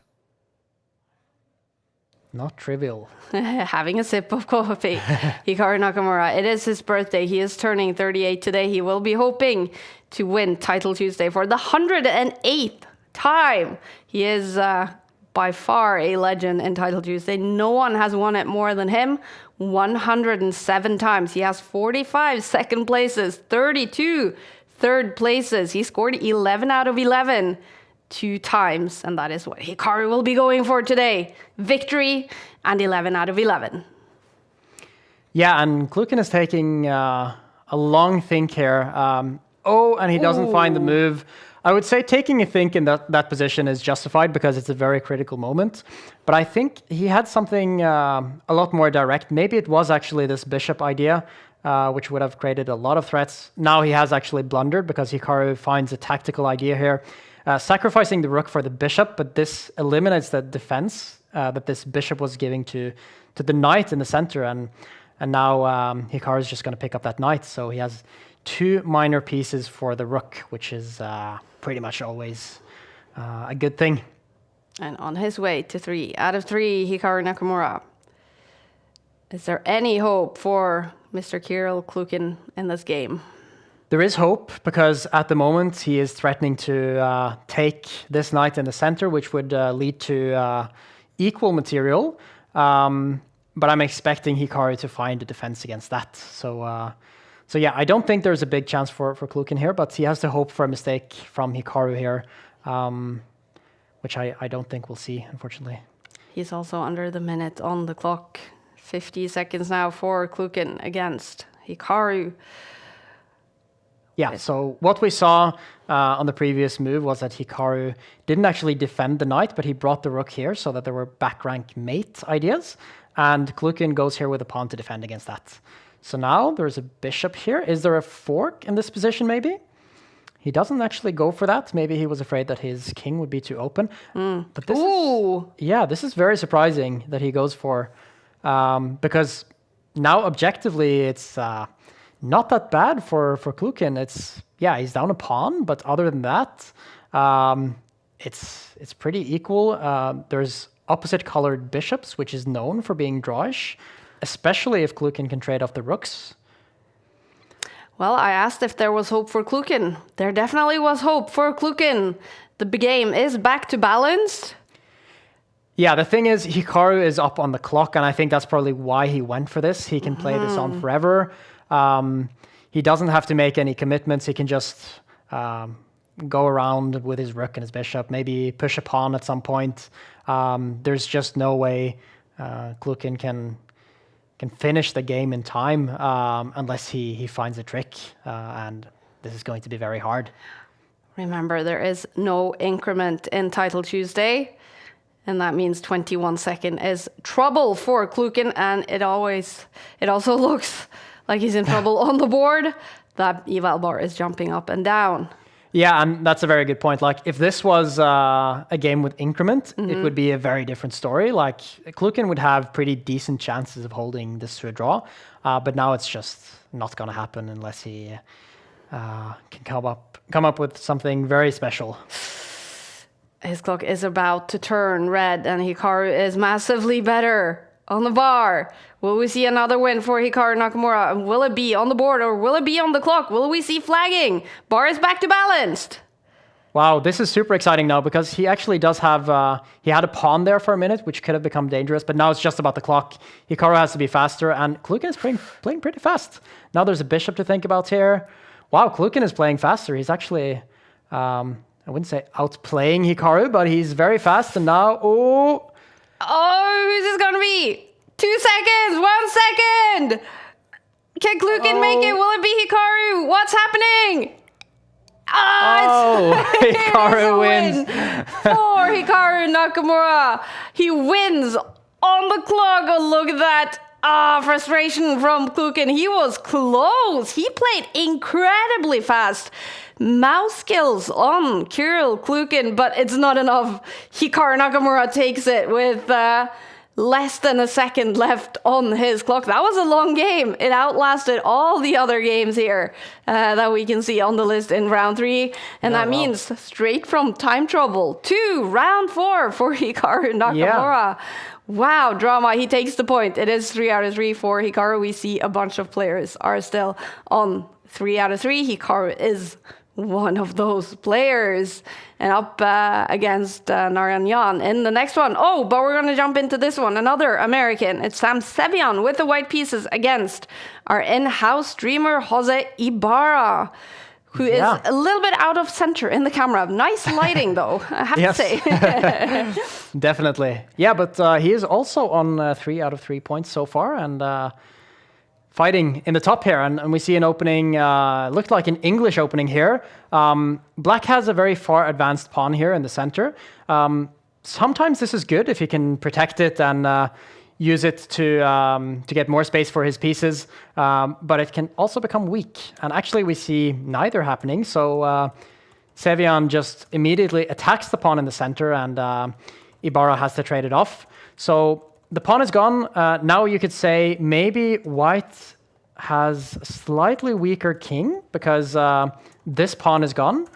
C: Not trivial.
B: Having a sip of coffee. Hikaru Nakamura, it is his birthday. He is turning 38 today. He will be hoping to win Title Tuesday for the 108th time. He is by far a legend in Title Tuesday. No one has won it more than him. 107 times. He has 45 second places, 32 third places. He scored 11 out of 11 2 times, and that is what Hikaru will be going for today. Victory and 11 out of 11.
C: Yeah, and Klukin is taking a long think here. And he doesn't find the move. I would say taking a think in that position is justified because it's a very critical moment. But I think he had something a lot more direct. Maybe it was actually this bishop idea, which would have created a lot of threats. Now he has actually blundered because Hikaru finds a tactical idea here. Sacrificing the rook for the bishop, but this eliminates the defense that this bishop was giving to the knight in the center. And now Hikaru is just going to pick up that knight. So he has 2 minor pieces for the rook, which is pretty much always a good thing.
B: And on his way to 3 out of 3, Hikaru Nakamura. Is there any hope for Mr. Kirill Klukin in this game?
C: There is hope because at the moment he is threatening to take this knight in the center, which would lead to equal material. But I'm expecting Hikaru to find a defense against that. So yeah, I don't think there's a big chance for Klukin here, but he has to hope for a mistake from Hikaru here, which I don't think we'll see, unfortunately.
B: He's also under the minute on the clock. 50 seconds now for Klukin against Hikaru.
C: Yeah, so what we saw on the previous move was that Hikaru didn't actually defend the knight, but he brought the rook here so that there were back rank mate ideas. And Klukin goes here with a pawn to defend against that. So now there's a bishop here. Is there a fork in this position maybe? He doesn't actually go for that. Maybe he was afraid that his king would be too open. But this this is very surprising that he goes for, because now objectively it's not that bad for Klukin. He's down a pawn, but other than that, it's pretty equal. There's opposite colored bishops, which is known for being drawish, especially if Klukin can trade off the rooks.
B: Well, I asked if there was hope for Klukin. There definitely was hope for Klukin. The game is back to balanced.
C: Yeah, the thing is, Hikaru is up on the clock, and I think that's probably why he went for this. He can play this on forever. He doesn't have to make any commitments. He can just go around with his rook and his bishop, maybe push a pawn at some point. There's just no way Klukin can finish the game in time unless he finds a trick, and this is going to be very hard.
B: Remember, there is no increment in Title Tuesday, and that means 21 second is trouble for Klukin, and it also looks like he's in trouble on the board. That eval bar is jumping up and down.
C: Yeah, and that's a very good point. Like, if this was a game with increment, it would be a very different story. Like, Klukin would have pretty decent chances of holding this to a draw, but now it's just not going to happen unless he can come up with something very special.
B: His clock is about to turn red, and Hikaru is massively better on the bar. Will we see another win for Hikaru Nakamura? Will it be on the board or will it be on the clock? Will we see flagging? Bar is back to balanced.
C: Wow, this is super exciting now because he actually does have... he had a pawn there for a minute, which could have become dangerous, but now it's just about the clock. Hikaru has to be faster, and Klukin is playing pretty fast. Now there's a bishop to think about here. Wow, Klukin is playing faster. He's actually... I wouldn't say outplaying Hikaru, but he's very fast, and now... Oh,
B: who's this going to be? 2 seconds, 1 second. Can Klukin make it? Will it be Hikaru? What's happening?
C: Hikaru wins.
B: For Hikaru Nakamura. He wins on the clock. Oh, look at that. Frustration from Klukin. He was close. He played incredibly fast. Mouse skills on Kirill Klukin, but it's not enough. Hikaru Nakamura takes it with less than a second left on his clock. That was a long game. It outlasted all the other games here that we can see on the list in round 3. And that means straight from time trouble to round 4 for Hikaru Nakamura. Yeah. Wow, drama. He takes the point. It is 3 out of 3 for Hikaru. We see a bunch of players are still on 3 out of 3. Hikaru is one of those players, and up against Narayan in the next one. But we're going to jump into this one. Another American. It's Sam Sevian with the white pieces against our in-house streamer, Jose Ibarra. who is a little bit out of center in the camera. Nice lighting, though, I have to say.
C: Definitely. Yeah, but he is also on 3 out of 3 points so far, and fighting in the top here. And we see an opening, looked like an English opening here. Black has a very far advanced pawn here in the center. Sometimes this is good if he can protect it and use it to get more space for his pieces, but it can also become weak. And actually we see neither happening, so Sevian just immediately attacks the pawn in the center, and Ibarra has to trade it off. So the pawn is gone. Now you could say maybe white has a slightly weaker king because this pawn is gone,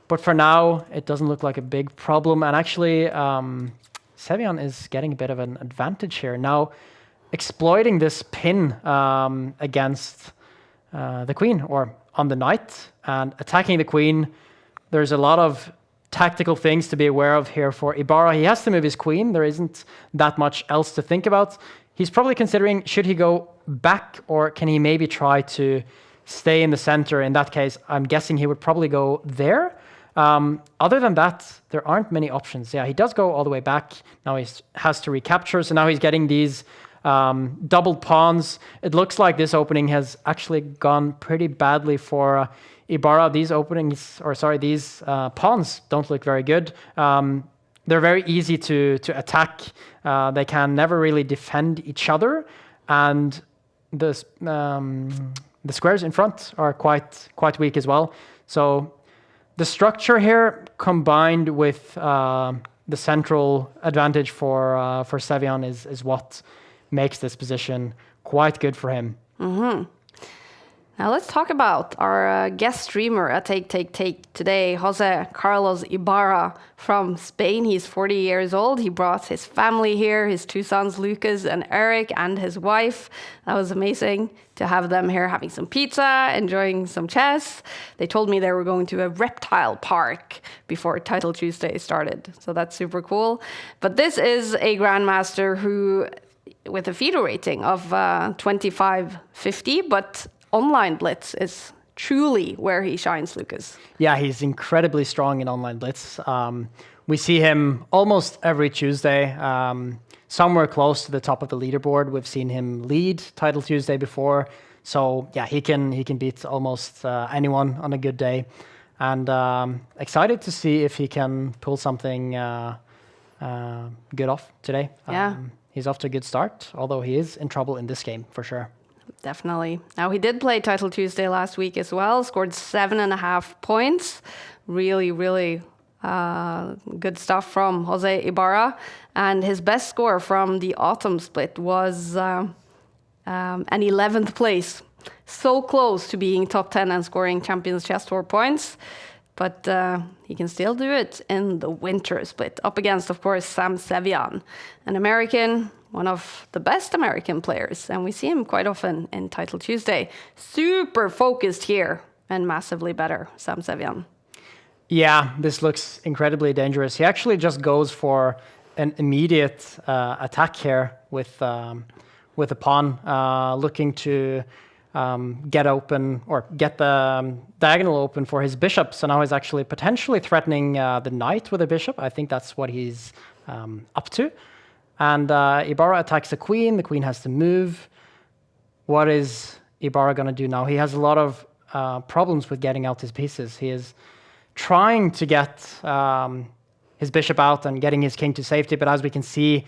C: but for now it doesn't look like a big problem. And actually Sevian is getting a bit of an advantage here. Now, exploiting this pin against the queen, or on the knight, and attacking the queen. There's a lot of tactical things to be aware of here for Ibarra. He has to move his queen. There isn't that much else to think about. He's probably considering, should he go back, or can he maybe try to stay in the center? In that case, I'm guessing he would probably go there. Other than that, there aren't many options. Yeah, he does go all the way back. Now he has to recapture. So now he's getting these doubled pawns. It looks like this opening has actually gone pretty badly for Ibarra. These openings, or sorry, these pawns don't look very good. They're very easy to attack. They can never really defend each other. And the squares in front are quite weak as well. So the structure here, combined with the central advantage for Sevian, is what makes this position quite good for him.
B: Mm-hmm. Now let's talk about our guest streamer at Take today, Jose Carlos Ibarra from Spain. He's 40 years old. He brought his family here, his 2 sons, Lucas and Eric, and his wife. That was amazing to have them here having some pizza, enjoying some chess. They told me they were going to a reptile park before Title Tuesday started. So that's super cool. But this is a Grandmaster who, with a FIDE rating of 2550, but online blitz is truly where he shines, Lucas.
C: Yeah, he's incredibly strong in online blitz. We see him almost every Tuesday, somewhere close to the top of the leaderboard. We've seen him lead Title Tuesday before. So yeah, he can beat almost anyone on a good day. And excited to see if he can pull something good off today.
B: Yeah.
C: He's off to a good start, although he is in trouble in this game for sure.
B: Definitely. Now, he did play Title Tuesday last week as well, scored 7.5 points. Really, really good stuff from Jose Ibarra. And his best score from the autumn split was an 11th place. So close to being top 10 and scoring Champions Chess Tour points. But he can still do it in the winter split, up against, of course, Sam Sevian, an American, one of the best American players, and we see him quite often in Title Tuesday. Super focused here and massively better, Sam Sevian. Yeah, this looks incredibly dangerous. He actually just goes for an immediate attack here with a pawn, looking to get open, or get the diagonal open for his bishop. So now he's actually potentially threatening the knight with a bishop. I think that's what he's up to. And Ibarra attacks the queen. The queen has to move. What is Ibarra going to do now? He has a lot of problems with getting out his pieces. He is trying to get his bishop out and getting his king to safety. But as we can see,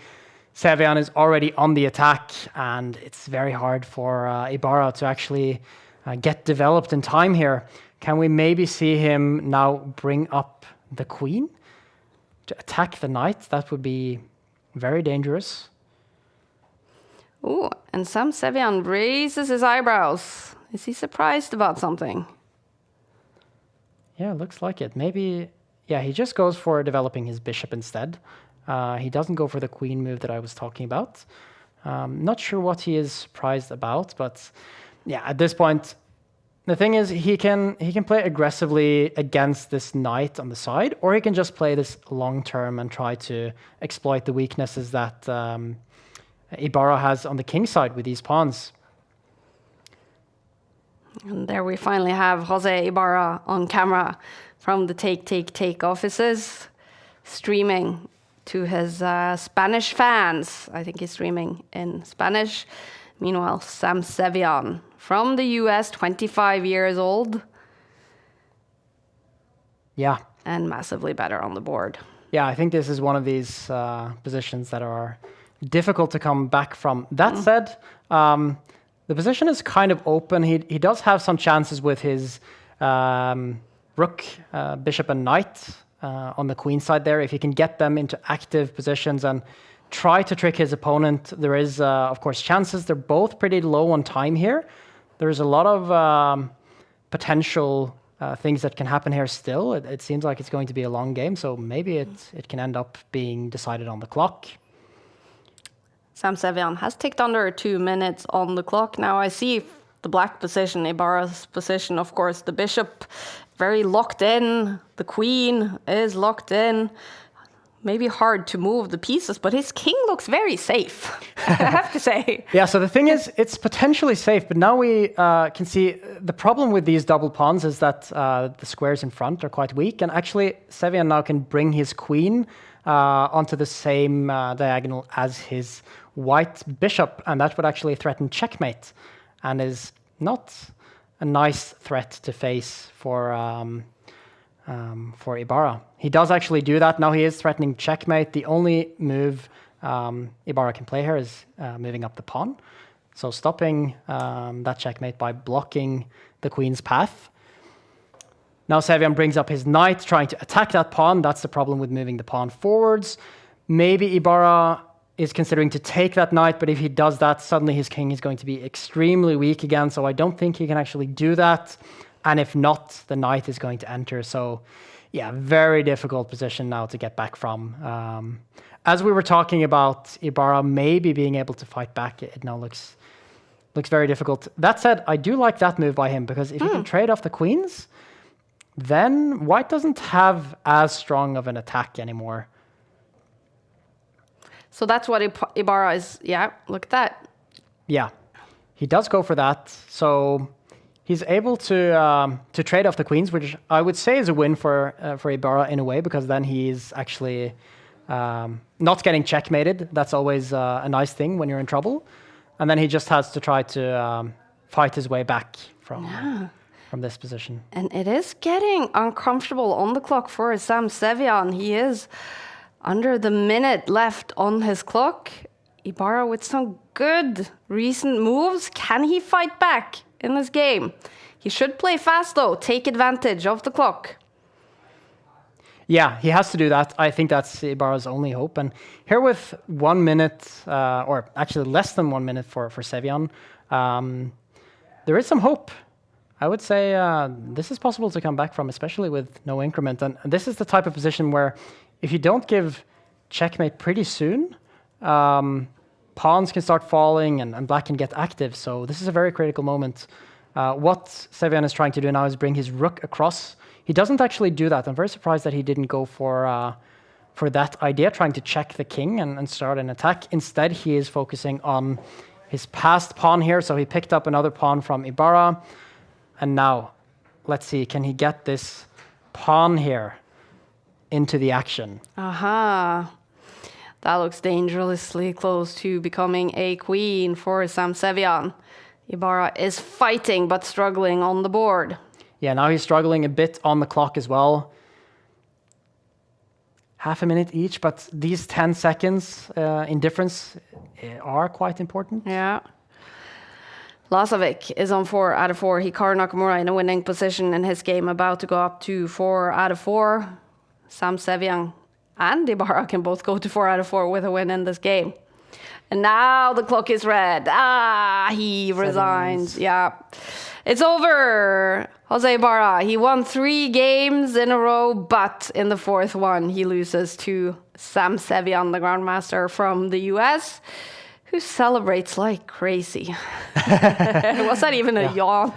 B: Sevian is already on the attack, and it's very hard for Ibarra to actually get developed in time here. Can we maybe see him now bring up the queen to attack the knight? That would be very dangerous. Oh, and Sam Sevian raises his eyebrows. Is he surprised about something? Yeah, looks like it. Maybe, yeah, he just goes for developing his bishop instead. He doesn't go for the queen move that I was talking about. Not sure what he is surprised about, but yeah, at this point, the thing is, he can play aggressively against this knight on the side, or he can just play this long term and try to exploit the weaknesses that Ibarra has on the king side with these pawns. And there we finally have Jose Ibarra on camera from the Take offices, streaming to his Spanish fans. I think he's streaming in Spanish. Meanwhile, Sam Sevian from the US, 25 years old.
C: Yeah.
B: And massively better on the board.
C: Yeah, I think this is one of these positions that are difficult to come back from. That said, the position is kind of open. He does have some chances with his rook, bishop, and knight on the queen side there. If he can get them into active positions and try to trick his opponent, there is, of course, chances. They're both pretty low on time here. There's a lot of potential things that can happen here still. It seems like it's going to be a long game, so maybe it can end up being decided on the clock.
B: Sam Sevian has ticked under 2 minutes on the clock. Now I see the black position, Ibarra's position, of course, the bishop very locked in, the queen is locked in. Maybe hard to move the pieces, but his king looks very safe, I have to say.
C: Yeah, so the thing is, it's potentially safe, but now we can see the problem with these double pawns is that the squares in front are quite weak, and actually Sevian now can bring his queen onto the same diagonal as his white bishop, and that would actually threaten checkmate, and is not a nice threat to face for Ibarra. He does actually do that. Now he is threatening checkmate. The only move Ibarra can play here is moving up the pawn. So stopping that checkmate by blocking the queen's path. Now Sevian brings up his knight, trying to attack that pawn. That's the problem with moving the pawn forwards. Maybe Ibarra is considering to take that knight, but if he does that, suddenly his king is going to be extremely weak again. So I don't think he can actually do that. And if not, the knight is going to enter. So yeah, very difficult position now to get back from. As we were talking about Ibarra maybe being able to fight back, it now looks very difficult. That said, I do like that move by him, because if he can trade off the queens, then white doesn't have as strong of an attack anymore.
B: So that's what Ibarra is, yeah, look at that.
C: Yeah, he does go for that. So he's able to trade off the queens, which I would say is a win for Ibarra in a way, because then he's actually not getting checkmated. That's always a nice thing when you're in trouble. And then he just has to try to fight his way back from this position.
B: And it is getting uncomfortable on the clock for Sam Sevian. He is under the minute left on his clock. Ibarra with some good recent moves. Can he fight back in this game? He should play fast though, take advantage of the clock.
C: Yeah, he has to do that. I think that's Ibarra's only hope. And here with 1 minute, or actually less than 1 minute for Sevian, there is some hope. I would say this is possible to come back from, especially with no increment. And this is the type of position where if you don't give checkmate pretty soon, pawns can start falling and black can get active. So this is a very critical moment. What Sevian is trying to do now is bring his rook across. He doesn't actually do that. I'm very surprised that he didn't go for that idea, trying to check the king and start an attack. Instead, he is focusing on his passed pawn here. So he picked up another pawn from Ibarra. And now, let's see, can he get this pawn here into the action?
B: Aha. That looks dangerously close to becoming a queen for Sam Sevian. Ibarra is fighting but struggling on the board.
C: Yeah, now he's struggling a bit on the clock as well. Half a minute each, but these 10 seconds in difference are quite important.
B: Yeah. Lasovic is on 4 out of 4. Hikaru Nakamura in a winning position in his game, about to go up to 4 out of 4. Sam Sevian and Ibarra can both go to 4 out of 4 with a win in this game. And now the clock is red. He resigns. Yeah. It's over. Jose Ibarra, he won 3 games in a row, but in the 4th one, he loses to Sam Sevian, the Grandmaster from the US, who celebrates like crazy. Was that even a yawn?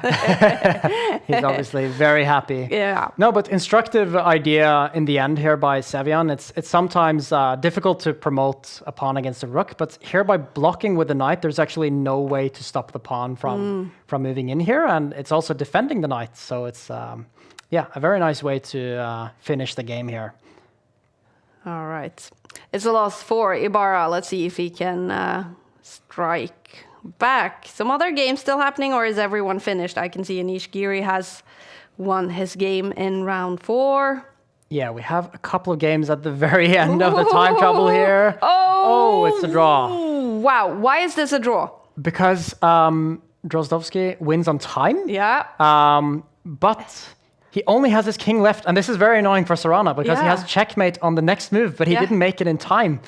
C: He's obviously very happy.
B: Yeah.
C: No, but instructive idea in the end here by Sevian. It's sometimes difficult to promote a pawn against a rook, but here by blocking with the knight, there's actually no way to stop the pawn from moving in here, and it's also defending the knight. So it's a very nice way to finish the game here.
B: All right. It's a loss for Ibarra. Let's see if he can strike back. Some other games still happening, or is everyone finished? I can see Anish Giri has won his game in round 4.
C: Yeah, we have a couple of games at the very end of the time trouble here. Oh, it's a draw.
B: Wow. Why is this a draw?
C: Because Drozdovsky wins on time.
B: Yeah.
C: But he only has his king left, and this is very annoying for Sarana because he has checkmate on the next move, but he didn't make it in time.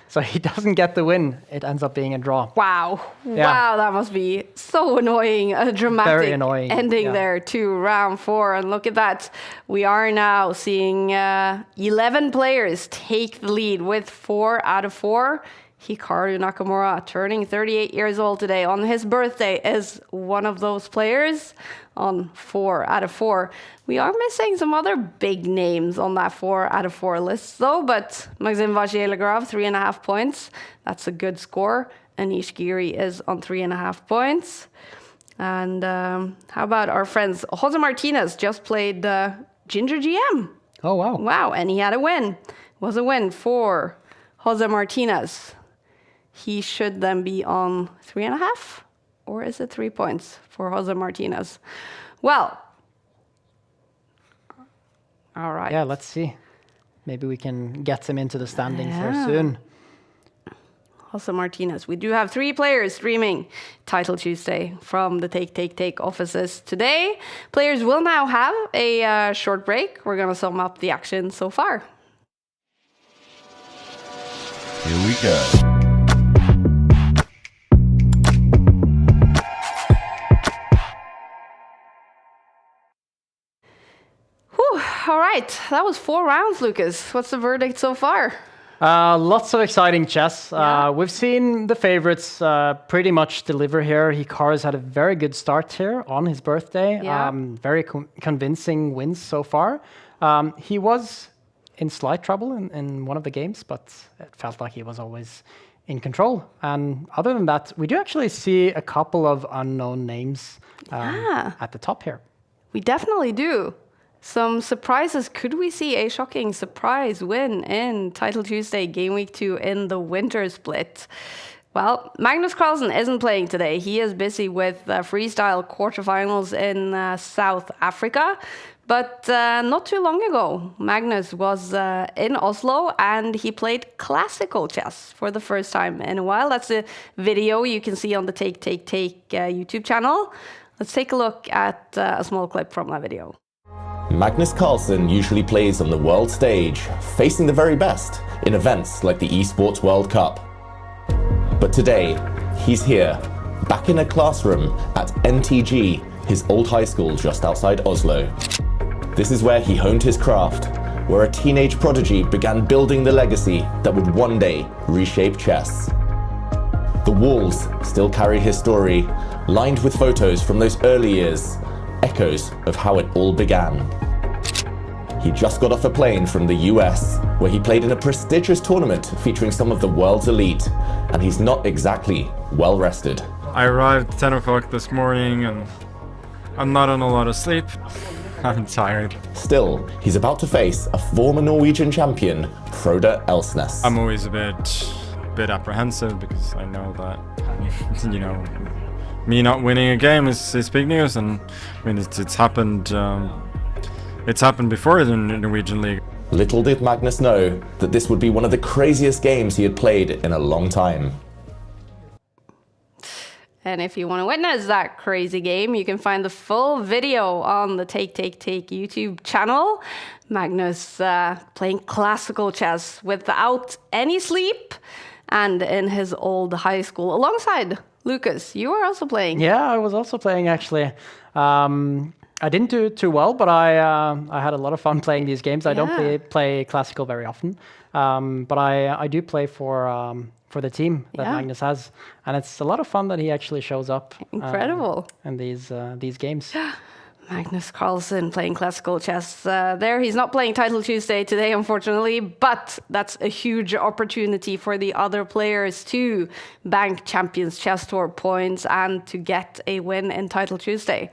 C: So he doesn't get the win. It ends up being a draw.
B: Wow.
C: Yeah.
B: Wow, that must be so annoying. A dramatic
C: Very annoying.
B: ending there to round 4. And look at that. We are now seeing 11 players take the lead with 4 out of 4. Hikaru Nakamura, turning 38 years old today on his birthday, is one of those players on 4 out of 4. We are missing some other big names on that 4 out of 4 list, though, but Maxim Vachier-Lagrave, 3.5 points. That's a good score. Anish Giri is on 3.5 points. And how about our friends? Jose Martinez just played Ginger GM.
C: Oh, wow.
B: Wow, and he had a win. It was a win for Jose Martinez. He should then be on 3.5, or is it 3 points for Jose Martinez? Well, all right.
C: Yeah, let's see. Maybe we can get him into the standings here soon.
B: Jose Martinez. We do have 3 players streaming Title Tuesday from the Take offices today. Players will now have a short break. We're going to sum up the action so far.
F: Here we go.
B: All right, that was 4 rounds, Lucas. What's the verdict so far?
C: Lots of exciting chess. We've seen the favorites pretty much deliver here. Hikaru's had a very good start here on his birthday. Very convincing wins so far. He was in slight trouble in one of the games, but it felt like he was always in control. And other than that, we do actually see a couple of unknown names at the top here.
B: We definitely do. Some surprises. Could we see a shocking surprise win in Title Tuesday Game Week 2 in the winter split? Well, Magnus Carlsen isn't playing today. He is busy with freestyle quarterfinals in South Africa. But not too long ago, Magnus was in Oslo and he played classical chess for the first time in a while. That's a video you can see on the Take YouTube channel. Let's take a look at a small clip from that video.
G: Magnus Carlsen usually plays on the world stage, facing the very best in events like the Esports World Cup. But today, he's here, back in a classroom at NTG, his old high school just outside Oslo. This is where he honed his craft, where a teenage prodigy began building the legacy that would one day reshape chess. The walls still carry his story, lined with photos from those early years, echoes of how it all began. He just got off a plane from the US, where he played in a prestigious tournament featuring some of the world's elite, and he's not exactly well rested.
H: I arrived at 10 o'clock this morning and I'm not on a lot of sleep. I'm tired.
G: Still, he's about to face a former Norwegian champion, Frode Elsnes.
H: I'm always a bit apprehensive because I know that, you know, me not winning a game is big news, and I mean it's happened. It's happened before in the Norwegian league.
G: Little did Magnus know that this would be one of the craziest games he had played in a long time.
B: And if you want to witness that crazy game, you can find the full video on the Take YouTube channel. Magnus playing classical chess without any sleep and in his old high school alongside Lucas. You were also playing.
C: Yeah, I was also playing actually. I didn't do too well, but I had a lot of fun playing these games. I don't play classical very often, but I do play for for the team that Magnus has, and it's a lot of fun that he actually shows up.
B: Incredible.
C: In these games.
B: Magnus Carlsen playing classical chess there. He's not playing Title Tuesday today, unfortunately, but that's a huge opportunity for the other players to bank Champions Chess Tour points and to get a win in Title Tuesday.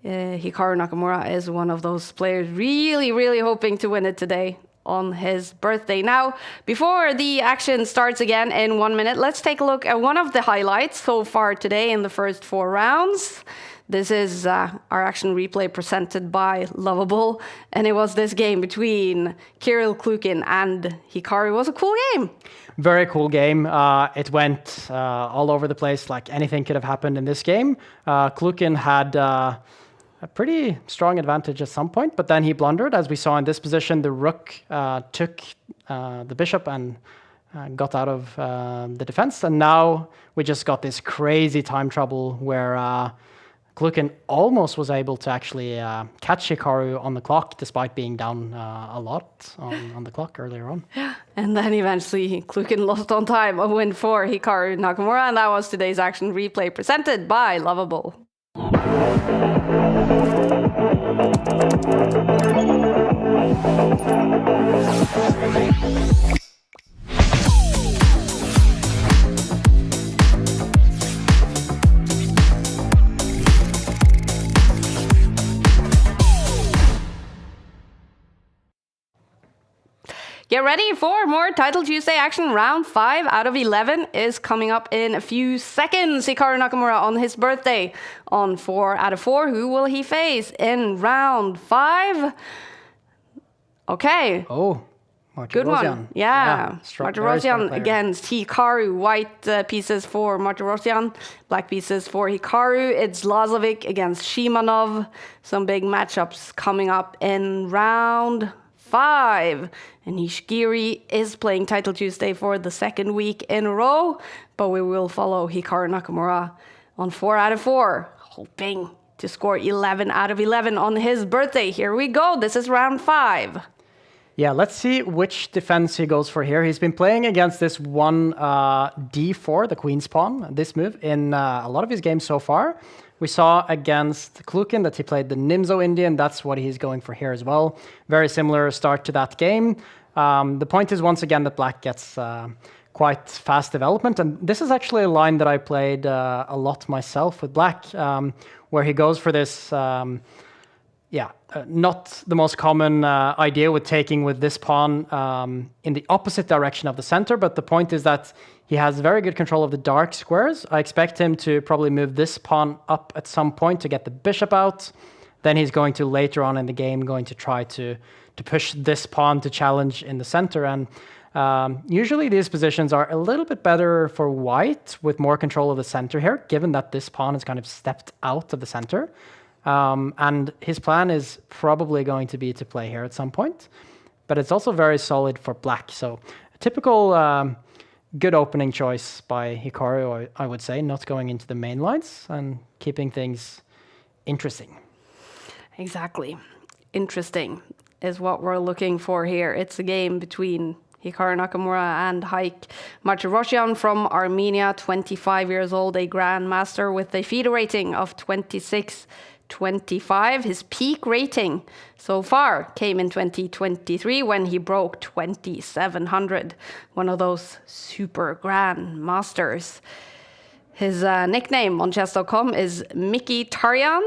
B: Hikaru Nakamura is one of those players really, really hoping to win it today on his birthday. Now, before the action starts again in 1 minute, let's take a look at one of the highlights so far today in the first 4 rounds. This is our action replay presented by Lovable, and it was this game between Kirill Klukin and Hikaru. It was a cool game.
C: Very cool game. It went all over the place, like anything could have happened in this game. Klukin had a pretty strong advantage at some point, but then he blundered. As we saw in this position, the rook took the bishop and got out of the defense, and now we just got this crazy time trouble where Klukin almost was able to actually catch Hikaru on the clock, despite being down a lot on the clock earlier on.
B: And then eventually Klukin lost on time, a win for Hikaru Nakamura, and that was today's action replay presented by Lovable. Get ready for more Title Tuesday action. Round 5 out of 11 is coming up in a few seconds. Hikaru Nakamura on his birthday on 4 out of 4. Who will he face in round 5? Okay.
C: Oh,
B: good one. Yeah.
C: Martirosyan
B: against Hikaru. White pieces for Martirosyan, black pieces for Hikaru. It's Lazovic against Shimanov. Some big matchups coming up in round 5. And Nishikiri is playing Title Tuesday for the 2nd week in a row, but we will follow Hikaru Nakamura on 4 out of 4, hoping to score 11 out of 11 on his birthday. Here we go. This is round 5.
C: Yeah, let's see which defense he goes for here. He's been playing against this one d4, the queen's pawn, this move, in a lot of his games so far. We saw against Klukin that he played the Nimzo Indian. That's what he's going for here as well. Very similar start to that game. The point is, once again, that black gets quite fast development. And this is actually a line that I played a lot myself with black, where he goes for this, not the most common idea with taking with this pawn in the opposite direction of the center. But the point is that he has very good control of the dark squares. I expect him to probably move this pawn up at some point to get the bishop out. Then he's going to, later on in the game, going to try to push this pawn to challenge in the center. And usually these positions are a little bit better for white with more control of the center here, given that this pawn is kind of stepped out of the center. And his plan is probably going to be to play here at some point. But it's also very solid for black. So a typical good opening choice by Hikaru, I would say, not going into the main lines and keeping things interesting.
B: Exactly. Interesting is what we're looking for here. It's a game between Hikaru Nakamura and Haik Martirosyan from Armenia, 25 years old, a Grandmaster with a FIDE rating of 26-25. His peak rating so far came in 2023 when he broke 2700, one of those super Grandmasters. His nickname on chess.com is Mickey Tarjan,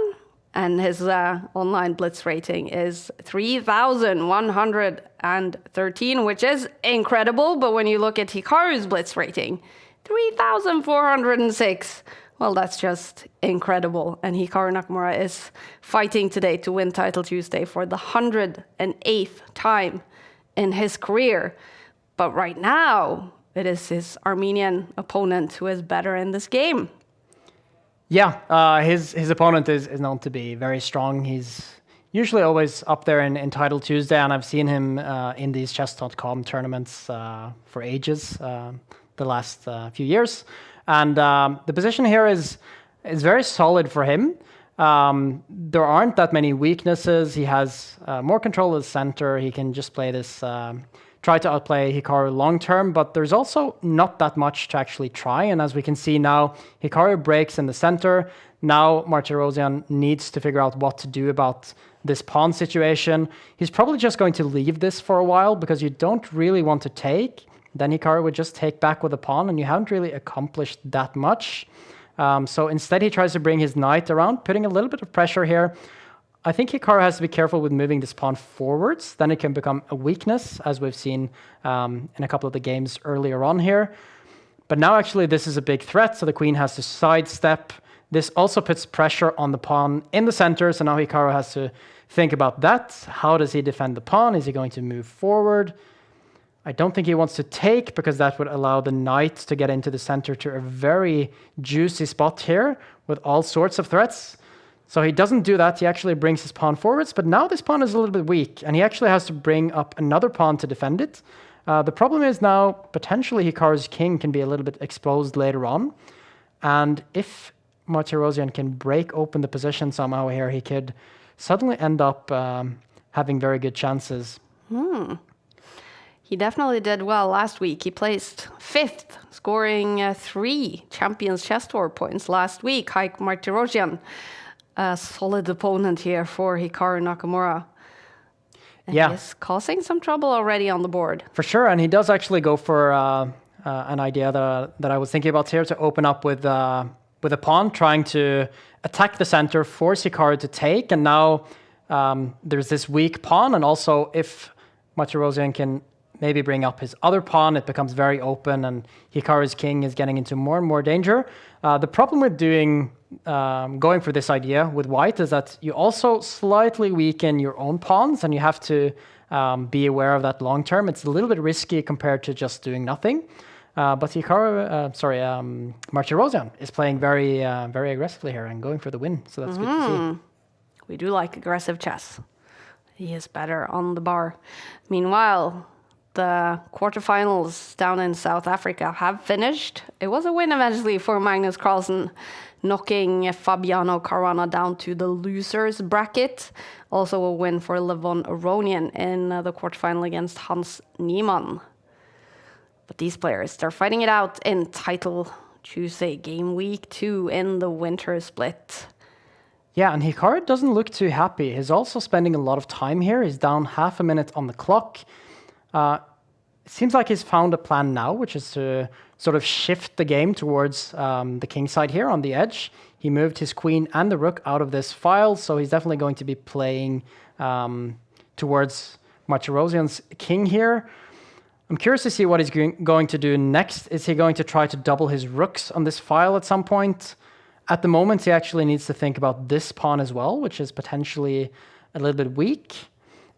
B: and his online blitz rating is 3,113, which is incredible. But when you look at Hikaru's blitz rating, 3,406. Well, that's just incredible. And Hikaru Nakamura is fighting today to win Title Tuesday for the 108th time in his career. But right now, it is his Armenian opponent who is better in this game.
C: Yeah, his opponent is known to be very strong. He's usually always up there in Title Tuesday, and I've seen him in these chess.com tournaments for ages, the last few years. And the position here is very solid for him. There aren't that many weaknesses. He has more control of the center. He can just play this try to outplay Hikaru long term, but there's also not that much to actually try. And as we can see now, Hikaru breaks in the center. Now Martirosyan needs to figure out what to do about this pawn situation. He's probably just going to leave this for a while because you don't really want to take. Then Hikaru would just take back with a pawn, and you haven't really accomplished that much. So instead he tries to bring his knight around, putting a little bit of pressure here. I think Hikaru has to be careful with moving this pawn forwards. Then it can become a weakness, as we've seen in a couple of the games earlier on here. But now actually this is a big threat, so the queen has to sidestep. This also puts pressure on the pawn in the center, so now Hikaru has to think about that. How does he defend the pawn? Is he going to move forward? I don't think he wants to take, because that would allow the knight to get into the center to a very juicy spot here with all sorts of threats. So he doesn't do that. He actually brings his pawn forwards, but now this pawn is a little bit weak, and he actually has to bring up another pawn to defend it. The problem is now potentially Hikaru's king can be a little bit exposed later on, and if Martirosyan can break open the position somehow here, he could suddenly end up having very good chances.
B: He definitely did well last week. He placed 5th, scoring 3 Champions Chess Tour points last week. Haik Martirosyan, a solid opponent here for Hikaru Nakamura. And he's causing some trouble already on the board.
C: For sure, and he does actually go for an idea that I was thinking about here, to open up with a pawn, trying to attack the center, force Hikaru to take, and now there's this weak pawn, and also if Martirosyan can maybe bring up his other pawn, it becomes very open, and Hikaru's king is getting into more and more danger. The problem with going for this idea with white is that you also slightly weaken your own pawns, and you have to be aware of that long term. It's a little bit risky compared to just doing nothing. But Martirosyan is playing very aggressively here and going for the win, so that's good to see.
B: We do like aggressive chess. He is better on the bar. Meanwhile, the quarterfinals down in South Africa have finished. It was a win eventually for Magnus Carlsen, knocking Fabiano Caruana down to the losers bracket. Also a win for Levon Aronian in the quarterfinal against Hans Niemann. But these players, they're fighting it out in title Tuesday, game week 2 in the winter split.
C: Yeah, and Hikaru doesn't look too happy. He's also spending a lot of time here. He's down half a minute on the clock. It seems like he's found a plan now, which is to sort of shift the game towards the king side here on the edge. He moved his queen and the rook out of this file, so he's definitely going to be playing towards Martirosyan's king here. I'm curious to see what he's going to do next. Is he going to try to double his rooks on this file at some point? At the moment, he actually needs to think about this pawn as well, which is potentially a little bit weak.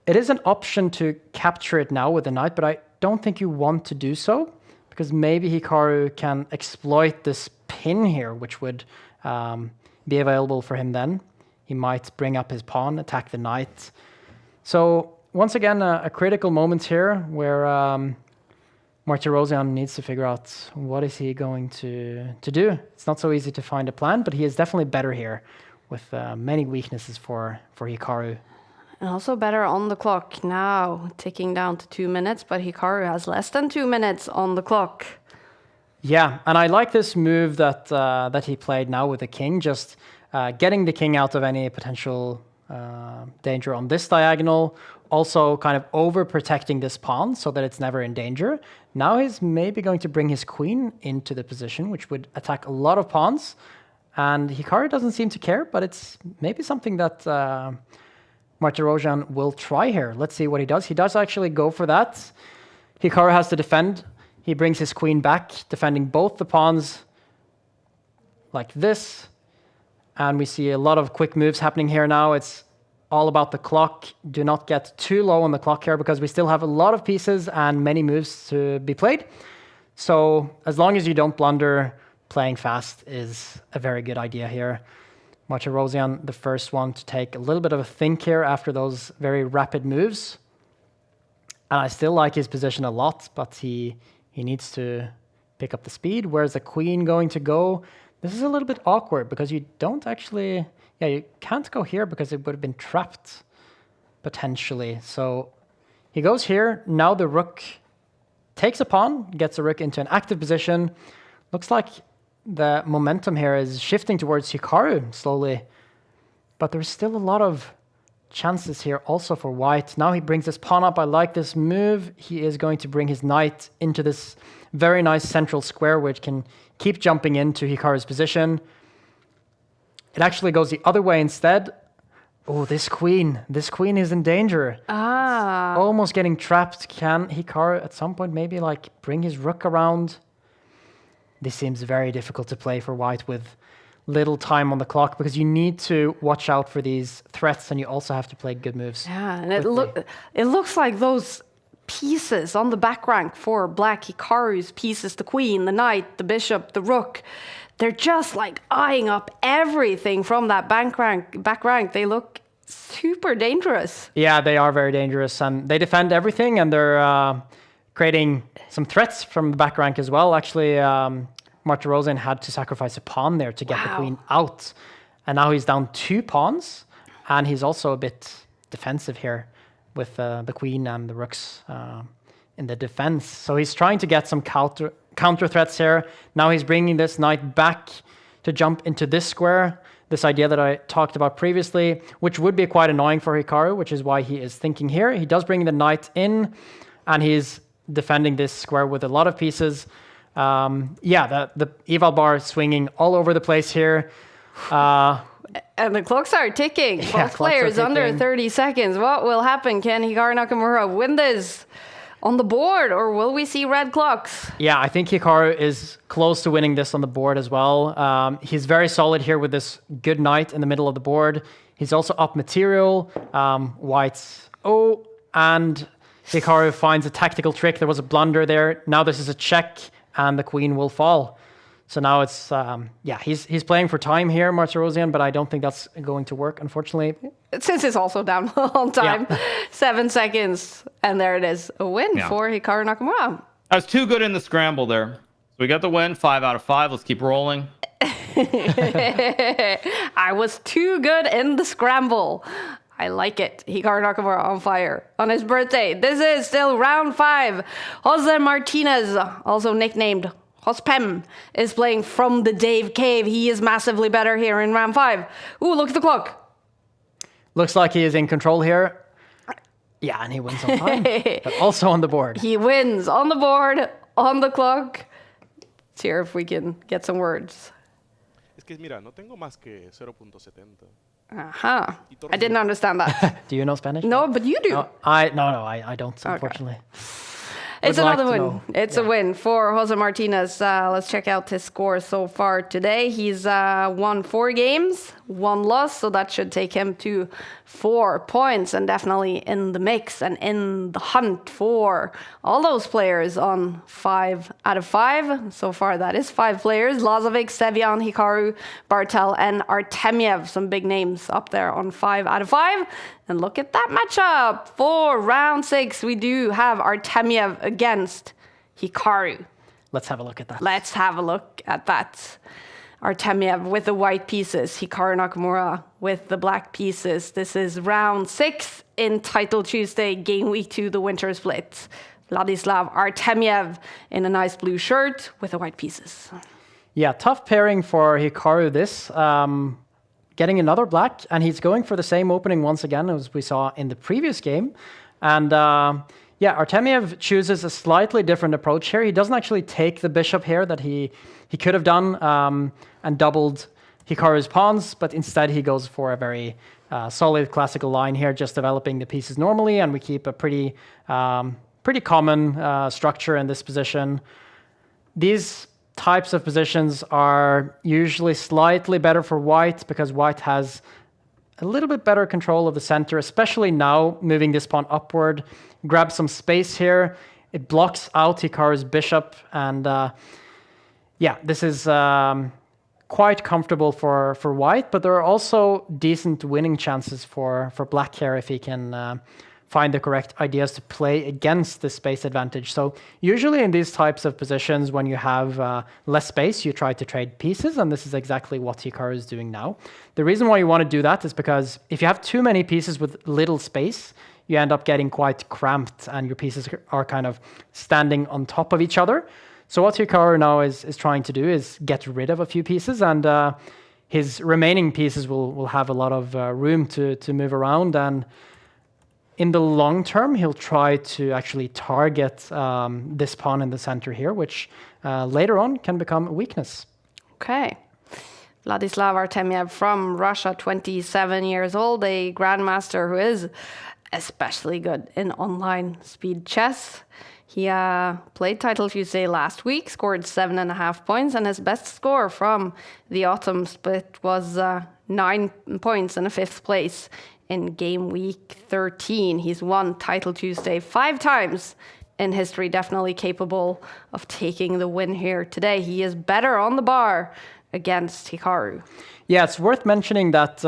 C: It is an option to capture it now with the knight, but I don't think you want to do so, because maybe Hikaru can exploit this pin here, which would be available for him then. He might bring up his pawn, attack the knight. So once again, a critical moment here where Martirosyan needs to figure out what is he going to do. It's not so easy to find a plan, but he is definitely better here with many weaknesses for Hikaru.
B: And also better on the clock now, ticking down to 2 minutes, but Hikaru has less than 2 minutes on the clock.
C: Yeah, and I like this move that he played now with the king, just getting the king out of any potential danger on this diagonal, also kind of overprotecting this pawn so that it's never in danger. Now he's maybe going to bring his queen into the position, which would attack a lot of pawns, and Hikaru doesn't seem to care, but it's maybe something that Martirosyan will try here. Let's see what he does. He does actually go for that. Hikaru has to defend. He brings his queen back, defending both the pawns like this. And we see a lot of quick moves happening here now. It's all about the clock. Do not get too low on the clock here, because we still have a lot of pieces and many moves to be played. So as long as you don't blunder, playing fast is a very good idea here. Martirosyan, the first one to take a little bit of a think here after those very rapid moves. And I still like his position a lot, but he needs to pick up the speed. Where's the queen going to go? This is a little bit awkward because you don't actually... Yeah, you can't go here because it would have been trapped, potentially. So He goes here. Now the rook takes a pawn, gets the rook into an active position. Looks like the momentum here is shifting towards Hikaru slowly. But there's still a lot of chances here also for white. Now he brings his pawn up. I like this move. He is going to bring his knight into this very nice central square, which can keep jumping into Hikaru's position. It actually goes the other way instead. Oh, this queen is in danger.
B: Ah.
C: Almost getting trapped. Can Hikaru at some point maybe like bring his rook around? This seems very difficult to play for white with little time on the clock, because you need to watch out for these threats, and you also have to play good moves.
B: Yeah, and it looks like those pieces on the back rank for black, Hikaru's pieces, the queen, the knight, the bishop, the rook, they're just like eyeing up everything from that back rank. They look super dangerous.
C: Yeah, they are very dangerous, and they defend everything, and they're creating some threats from the back rank as well. Actually, Martirosian had to sacrifice a pawn there to get the queen out. And now he's down 2 pawns. And he's also a bit defensive here with the queen and the rooks in the defense. So he's trying to get some counter threats here. Now he's bringing this knight back to jump into this square. This idea that I talked about previously, which would be quite annoying for Hikaru, which is why he is thinking here. He does bring the knight in, and he's defending this square with a lot of pieces. The eval bar is swinging all over the place here.
B: And the clocks are ticking. Both players under 30 seconds. What will happen? Can Hikaru Nakamura win this on the board, or will we see red clocks?
C: Yeah, I think Hikaru is close to winning this on the board as well. He's very solid here with this good knight in the middle of the board. He's also up material. White's and Hikaru finds a tactical trick. There was a blunder there. Now this is a check, and the queen will fall. So now it's, he's playing for time here, Martirosian, but I don't think that's going to work, unfortunately.
B: Since it's also down on time. Yeah. 7 seconds, and there it is. A win for Hikaru Nakamura.
E: I was too good in the scramble there. So we got the win, 5 out of 5. Let's keep rolling.
B: I was too good in the scramble. I like it. Hikaru Nakamura on fire on his birthday. This is still round 5. Jose Martinez, also nicknamed Hospem, is playing from the Dave Cave. He is massively better here in round 5. Ooh, look at the clock.
C: Looks like he is in control here. Yeah, and he wins on time, but also on the board.
B: He wins on the board, on the clock. Let's hear if we can get some words.
A: Es que mira, no tengo más que 0.70.
B: I didn't understand that.
C: Do you know Spanish?
B: No, but you do.
C: No, I don't, unfortunately.
B: It's another win. It's a win for Jose Martinez. Let's check out his score so far today. He's won 4 games, 1 loss, so that should take him to 4 points, and definitely in the mix and in the hunt for all those players on 5 out of 5. So far, that is 5 players. Lazovic, Sevian, Hikaru, Bartel, and Artemiev. Some big names up there on 5 out of 5. And look at that matchup. For round 6, we do have Artemiev against Hikaru.
C: Let's have a look at that.
B: Let's have a look at that. Artemiev with the white pieces, Hikaru Nakamura with the black pieces. This is round 6 in Title Tuesday, Game Week 2, the winter split. Vladislav Artemiev in a nice blue shirt with the white pieces.
C: Yeah, tough pairing for Hikaru this. Getting another black, and he's going for the same opening once again as we saw in the previous game. And Artemiev chooses a slightly different approach here. He doesn't actually take the bishop here that he could have done and doubled Hikaru's pawns, but instead he goes for a very solid classical line here, just developing the pieces normally, and we keep a pretty common structure in this position. These types of positions are usually slightly better for white because white has a little bit better control of the center, especially now moving this pawn upward. Grab some space here. It blocks out Hikaru's bishop, and this is quite comfortable for white, but there are also decent winning chances for black here if he can find the correct ideas to play against the space advantage. So usually in these types of positions, when you have less space, you try to trade pieces, and this is exactly what Hikaru is doing now. The reason why you want to do that is because if you have too many pieces with little space, you end up getting quite cramped and your pieces are kind of standing on top of each other. So what Hikaru now is trying to do is get rid of a few pieces, and his remaining pieces will have a lot of room to move around. And in the long term, he'll try to actually target this pawn in the center here, which later on can become a weakness.
B: Okay. Vladislav Artemiev from Russia, 27 years old, a grandmaster who is especially good in online speed chess. He played Title Tuesday last week, scored 7.5 points, and his best score from the autumn split was 9 points and a 5th place in Game Week 13. He's won Title Tuesday 5 times in history, definitely capable of taking the win here today. He is better on the bar against Hikaru.
C: Yeah, it's worth mentioning that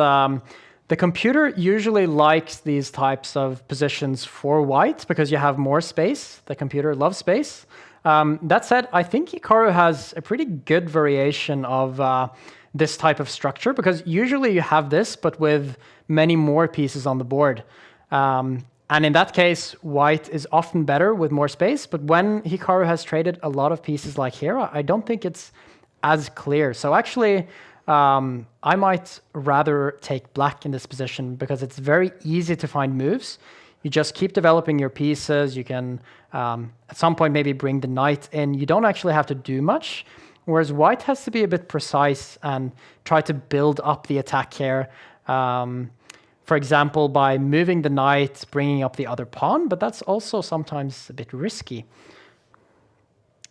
C: the computer usually likes these types of positions for white because you have more space. The computer loves space. That said, I think Hikaru has a pretty good variation of this type of structure, because usually you have this, but with many more pieces on the board. And in that case, white is often better with more space. But when Hikaru has traded a lot of pieces like here, I don't think it's as clear. So actually, I might rather take black in this position because it's very easy to find moves. You just keep developing your pieces. You can, at some point, maybe bring the knight in. You don't actually have to do much, whereas white has to be a bit precise and try to build up the attack here. For example, by moving the knight, bringing up the other pawn, but that's also sometimes a bit risky.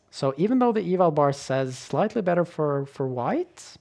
C: So even though the eval bar says slightly better for white,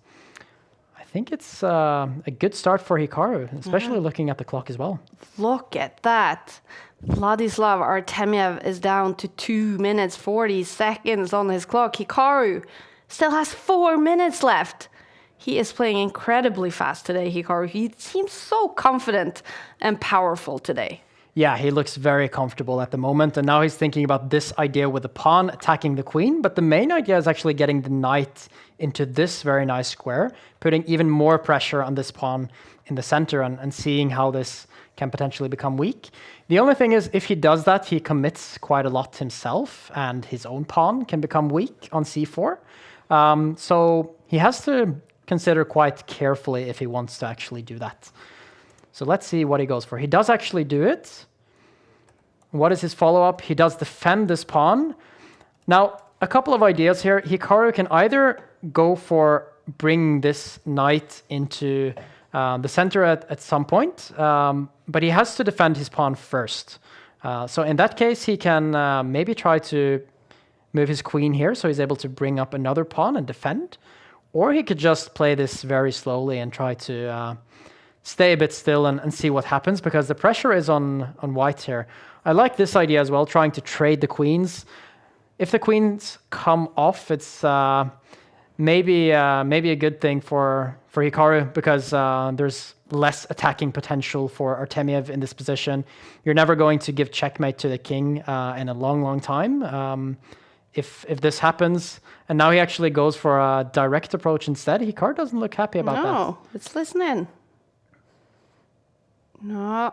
C: I think it's a good start for Hikaru, especially looking at the clock as well.
B: Look at that. Vladislav Artemiev is down to 2 minutes 40 seconds on his clock. Hikaru still has 4 minutes left. He is playing incredibly fast today, Hikaru. He seems so confident and powerful today.
C: Yeah, he looks very comfortable at the moment, and now he's thinking about this idea with the pawn attacking the queen, but the main idea is actually getting the knight into this very nice square, putting even more pressure on this pawn in the center and seeing how this can potentially become weak. The only thing is, if he does that, he commits quite a lot himself, and his own pawn can become weak on c4. So he has to consider quite carefully if he wants to actually do that. So let's see what he goes for. He does actually do it. What is his follow-up? He does defend this pawn. Now, a couple of ideas here. Hikaru can either go for bringing this knight into the center at some point, but he has to defend his pawn first. So in that case, he can maybe try to move his queen here, so he's able to bring up another pawn and defend. Or he could just play this very slowly and try to stay a bit still and see what happens, because the pressure is on white here. I like this idea as well, trying to trade the queens. If the queens come off, it's maybe a good thing for Hikaru, because there's less attacking potential for Artemiev in this position. You're never going to give checkmate to the king in a long time. If this happens, and now he actually goes for a direct approach instead, Hikaru doesn't look happy about that.
B: No, let's listen in. No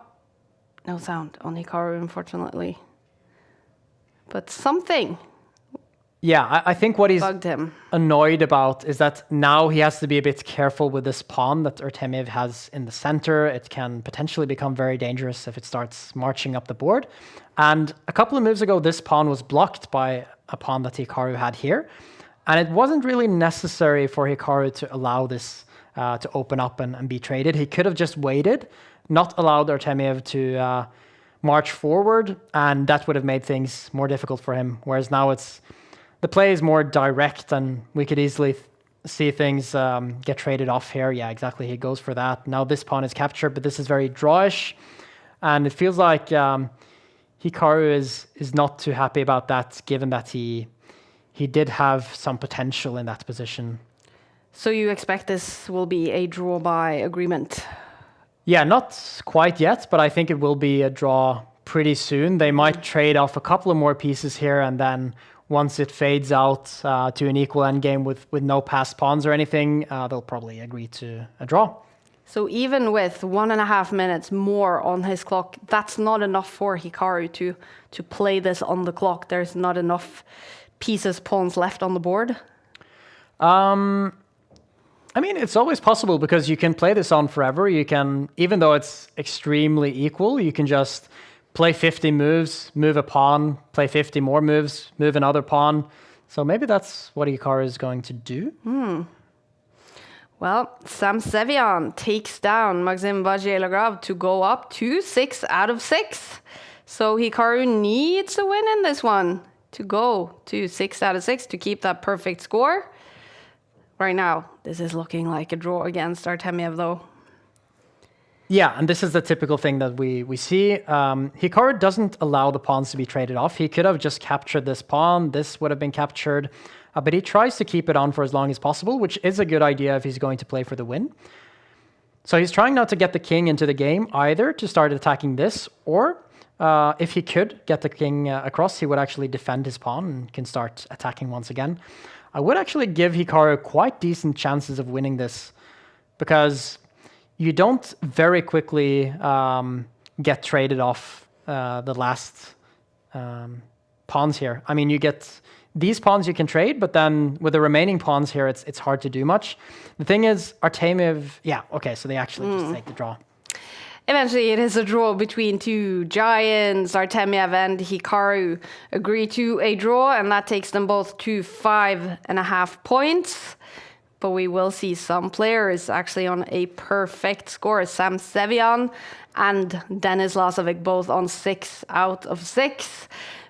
B: sound on Hikaru, unfortunately. But something.
C: Yeah, I think what he's
B: bugged him.
C: Annoyed about is that now he has to be a bit careful with this pawn that Artemiev has in the center. It can potentially become very dangerous if it starts marching up the board. And a couple of moves ago, this pawn was blocked by a pawn that Hikaru had here. And it wasn't really necessary for Hikaru to allow this to open up and be traded. He could have just waited, not allowed Artemiev to march forward, and that would have made things more difficult for him. Whereas now the play is more direct, and we could easily see things get traded off here. Yeah, exactly. He goes for that. Now this pawn is captured, but this is very drawish, and it feels like Hikaru is not too happy about that, given that he did have some potential in that position.
B: So you expect this will be a draw by agreement?
C: Yeah, not quite yet, but I think it will be a draw pretty soon. They might trade off a couple of more pieces here, and then once it fades out to an equal endgame with no passed pawns or anything, they'll probably agree to a draw.
B: So even with 1.5 minutes more on his clock, that's not enough for Hikaru to play this on the clock. There's not enough pieces, pawns left on the board.
C: I mean, it's always possible because you can play this on forever. You can, even though it's extremely equal, you can just play 50 moves, move a pawn, play 50 more moves, move another pawn. So maybe that's what Hikaru is going to do.
B: Well, Sam Sevian takes down Maxime Vagier-Lagrave to go up to 6 out of 6. So Hikaru needs a win in this one to go to 6 out of 6 to keep that perfect score. Right now, this is looking like a draw against Artemiev, though.
C: Yeah, and this is the typical thing that we see. Hikaru doesn't allow the pawns to be traded off. He could have just captured this pawn. This would have been captured. But he tries to keep it on for as long as possible, which is a good idea if he's going to play for the win. So he's trying not to get the king into the game, either to start attacking this, or if he could get the king across, he would actually defend his pawn and can start attacking once again. I would actually give Hikaru quite decent chances of winning this, because you don't very quickly get traded off the last pawns here. I mean, you get these pawns you can trade, but then with the remaining pawns here, it's hard to do much. The thing is, Artemiev, yeah, okay, so they actually just take the draw.
B: Eventually, it is a draw between two giants. Artemiev and Hikaru agree to a draw, and that takes them both to 5.5 points. But we will see some players actually on a perfect score. Sam Sevian and Denis Lazovic both on 6 out of 6.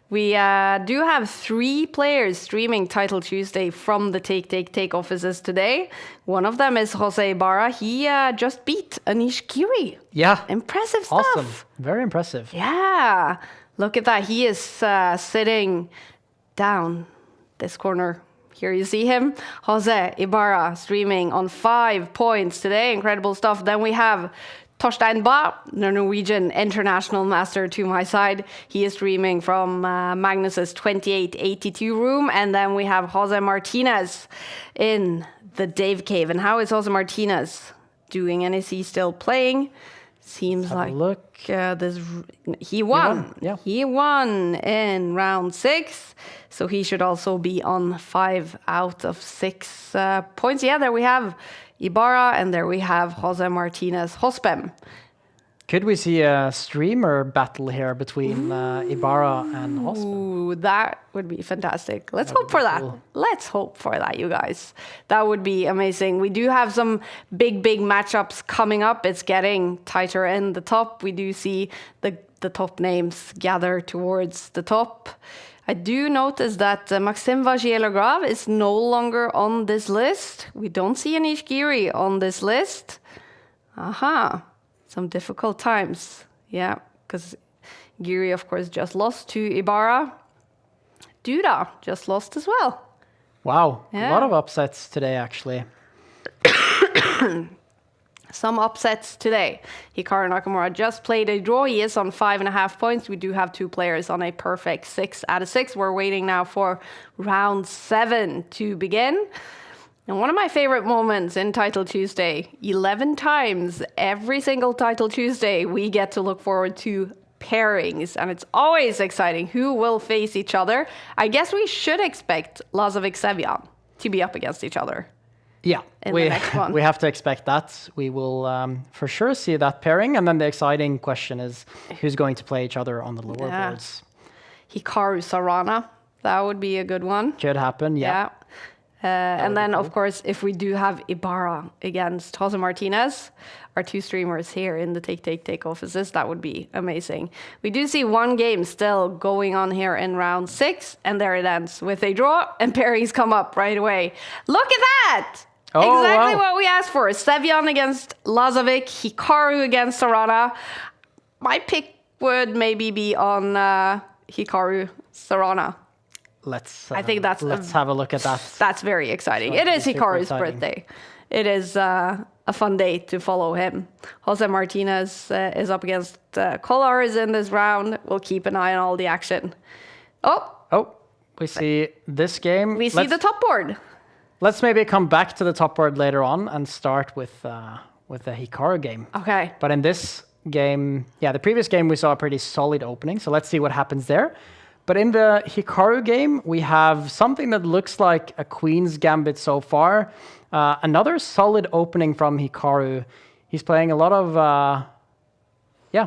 B: We do have 3 players streaming Title Tuesday from the Take offices today. One of them is Jose Ibarra. He just beat Anish Giri.
C: Yeah.
B: Impressive stuff.
C: Awesome. Very impressive.
B: Yeah. Look at that. He is sitting down this corner. Here you see him. Jose Ibarra streaming on 5 points today. Incredible stuff. Then we have Torstein Ba, the Norwegian international master, to my side. He is streaming from Magnus's 2882 room. And then we have Jose Martinez in the Dave Cave. And how is Jose Martinez doing? And is he still playing? Seems like
C: look.
B: He won.
C: Yeah.
B: He won in round 6. So he should also be on 5 out of 6 points. Yeah, there we have Ibarra, and there we have Jose Martinez Hospem.
C: Could we see a streamer battle here between Ibarra and Hospem?
B: Ooh, that would be fantastic. Let's hope for that.
C: Cool.
B: Let's hope for that, you guys. That would be amazing. We do have some big matchups coming up. It's getting tighter in the top. We do see the top names gather towards the top. I do notice that Maxime Vagier-Lagrave is no longer on this list. We don't see Anish Giri on this list. Aha. Some difficult times. Yeah, because Giri, of course, just lost to Ibarra. Duda just lost as well.
C: Wow.
B: Yeah.
C: A lot of upsets today, actually.
B: Some upsets today. Hikaru Nakamura just played a draw. He is on 5.5 points. We do have 2 players on a perfect 6 out of 6. We're waiting now for round 7 to begin. And one of my favorite moments in Title Tuesday, 11 times every single Title Tuesday, we get to look forward to pairings. And it's always exciting who will face each other. I guess we should expect Lazovic Sevian to be up against each other.
C: Yeah,
B: in the next one.
C: We have to expect that. We will for sure see that pairing. And then the exciting question is who's going to play each other on the lower boards.
B: Hikaru Sarana, that would be a good one.
C: Could happen, yeah.
B: And then, of course, if we do have Ibarra against Jose Martinez, our 2 streamers here in the Take offices, that would be amazing. We do see 1 game still going on here in round 6, and there it ends with a draw, and pairings come up right away. Look at that!
C: Oh,
B: exactly
C: wow.
B: what we asked for. Sevian against Lazovic, Hikaru against Sarana. My pick would maybe be on Hikaru Sarana.
C: I think let's have a look at that.
B: That's very exciting. It is Hikaru's birthday. It is a fun day to follow him. Jose Martinez is up against Kollars in this round. We'll keep an eye on all the action. Oh,
C: we see this game.
B: We see the top board.
C: Let's maybe come back to the top board later on and start with with the Hikaru game.
B: Okay.
C: But in this game, the previous game we saw a pretty solid opening, so let's see what happens there. But in the Hikaru game, we have something that looks like a queen's gambit so far. Another solid opening from Hikaru. He's playing a lot of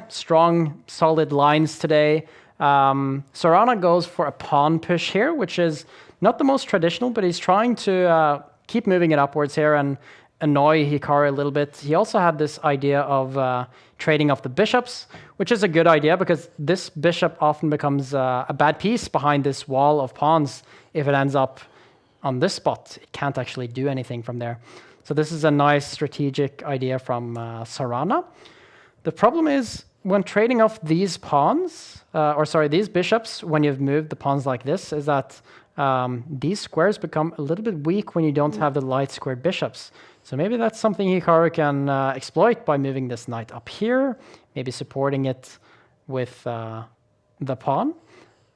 C: strong, solid lines today. Sarana goes for a pawn push here, which is not the most traditional, but he's trying to keep moving it upwards here and annoy Hikaru a little bit. He also had this idea of trading off the bishops, which is a good idea because this bishop often becomes a bad piece behind this wall of pawns if it ends up on this spot. It can't actually do anything from there. So this is a nice strategic idea from Sarana. The problem is when trading off these pawns, these bishops, when you've moved the pawns like this, is that these squares become a little bit weak when you don't have the light squared bishops. So maybe that's something Hikaru can exploit by moving this knight up here, maybe supporting it with the pawn,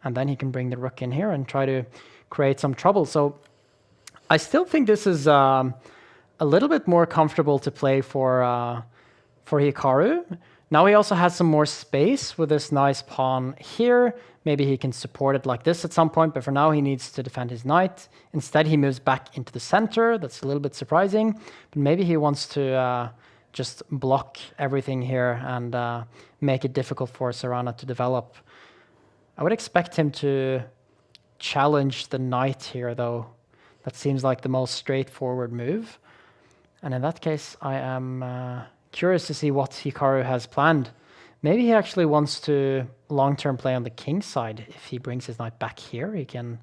C: and then he can bring the rook in here and try to create some trouble. So I still think this is a little bit more comfortable to play for Hikaru. Now he also has some more space with this nice pawn here. Maybe he can support it like this at some point, but for now he needs to defend his knight. Instead, he moves back into the center. That's a little bit surprising, but maybe he wants to just block everything here and make it difficult for Sarana to develop. I would expect him to challenge the knight here, though. That seems like the most straightforward move. And in that case, I am curious to see what Hikaru has planned. Maybe he actually wants to long-term play on the king side. If he brings his knight back here, he can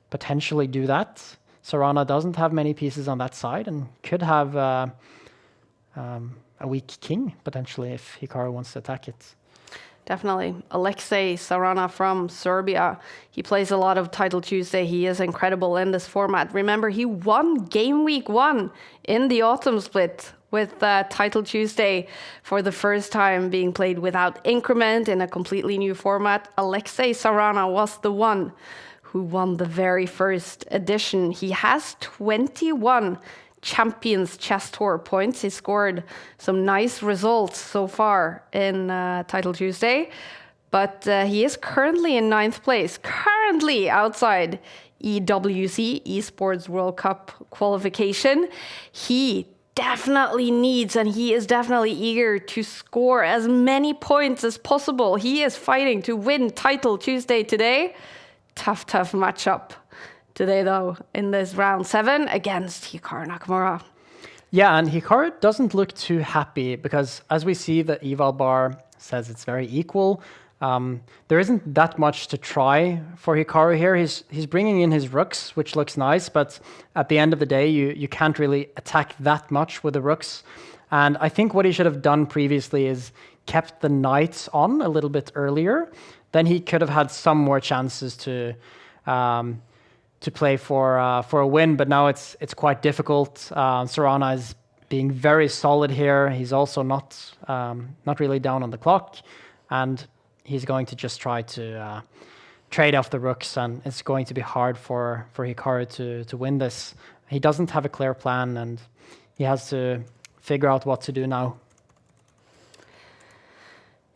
C: potentially do that. Sarana doesn't have many pieces on that side and could have a weak king, potentially, if Hikaru wants to attack it.
B: Definitely. Alexei Sarana from Serbia. He plays a lot of Title Tuesday. He is incredible in this format. Remember, he won Game Week 1 in the autumn split with Title Tuesday for the first time being played without increment in a completely new format. Alexei Sarana was the one who won the very first edition. He has 21 Champions Chess Tour points. He scored some nice results so far in Title Tuesday, but he is currently in 9th place, currently outside EWC, Esports World Cup qualification. He definitely needs, and he is definitely eager to score as many points as possible. He is fighting to win Title Tuesday today. Tough matchup today, though, in this round 7 against Hikaru Nakamura.
C: Yeah, and Hikaru doesn't look too happy because, as we see, the eval bar says it's very equal. There isn't that much to try for Hikaru here. He's bringing in his rooks, which looks nice, but at the end of the day, you can't really attack that much with the rooks. And I think what he should have done previously is kept the knights on a little bit earlier. Then he could have had some more chances to play for a win, but now it's quite difficult. Sarana is being very solid here. He's also not really down on the clock, and he's going to just try to trade off the rooks, and it's going to be hard for Hikaru to win this. He doesn't have a clear plan, and he has to figure out what to do now.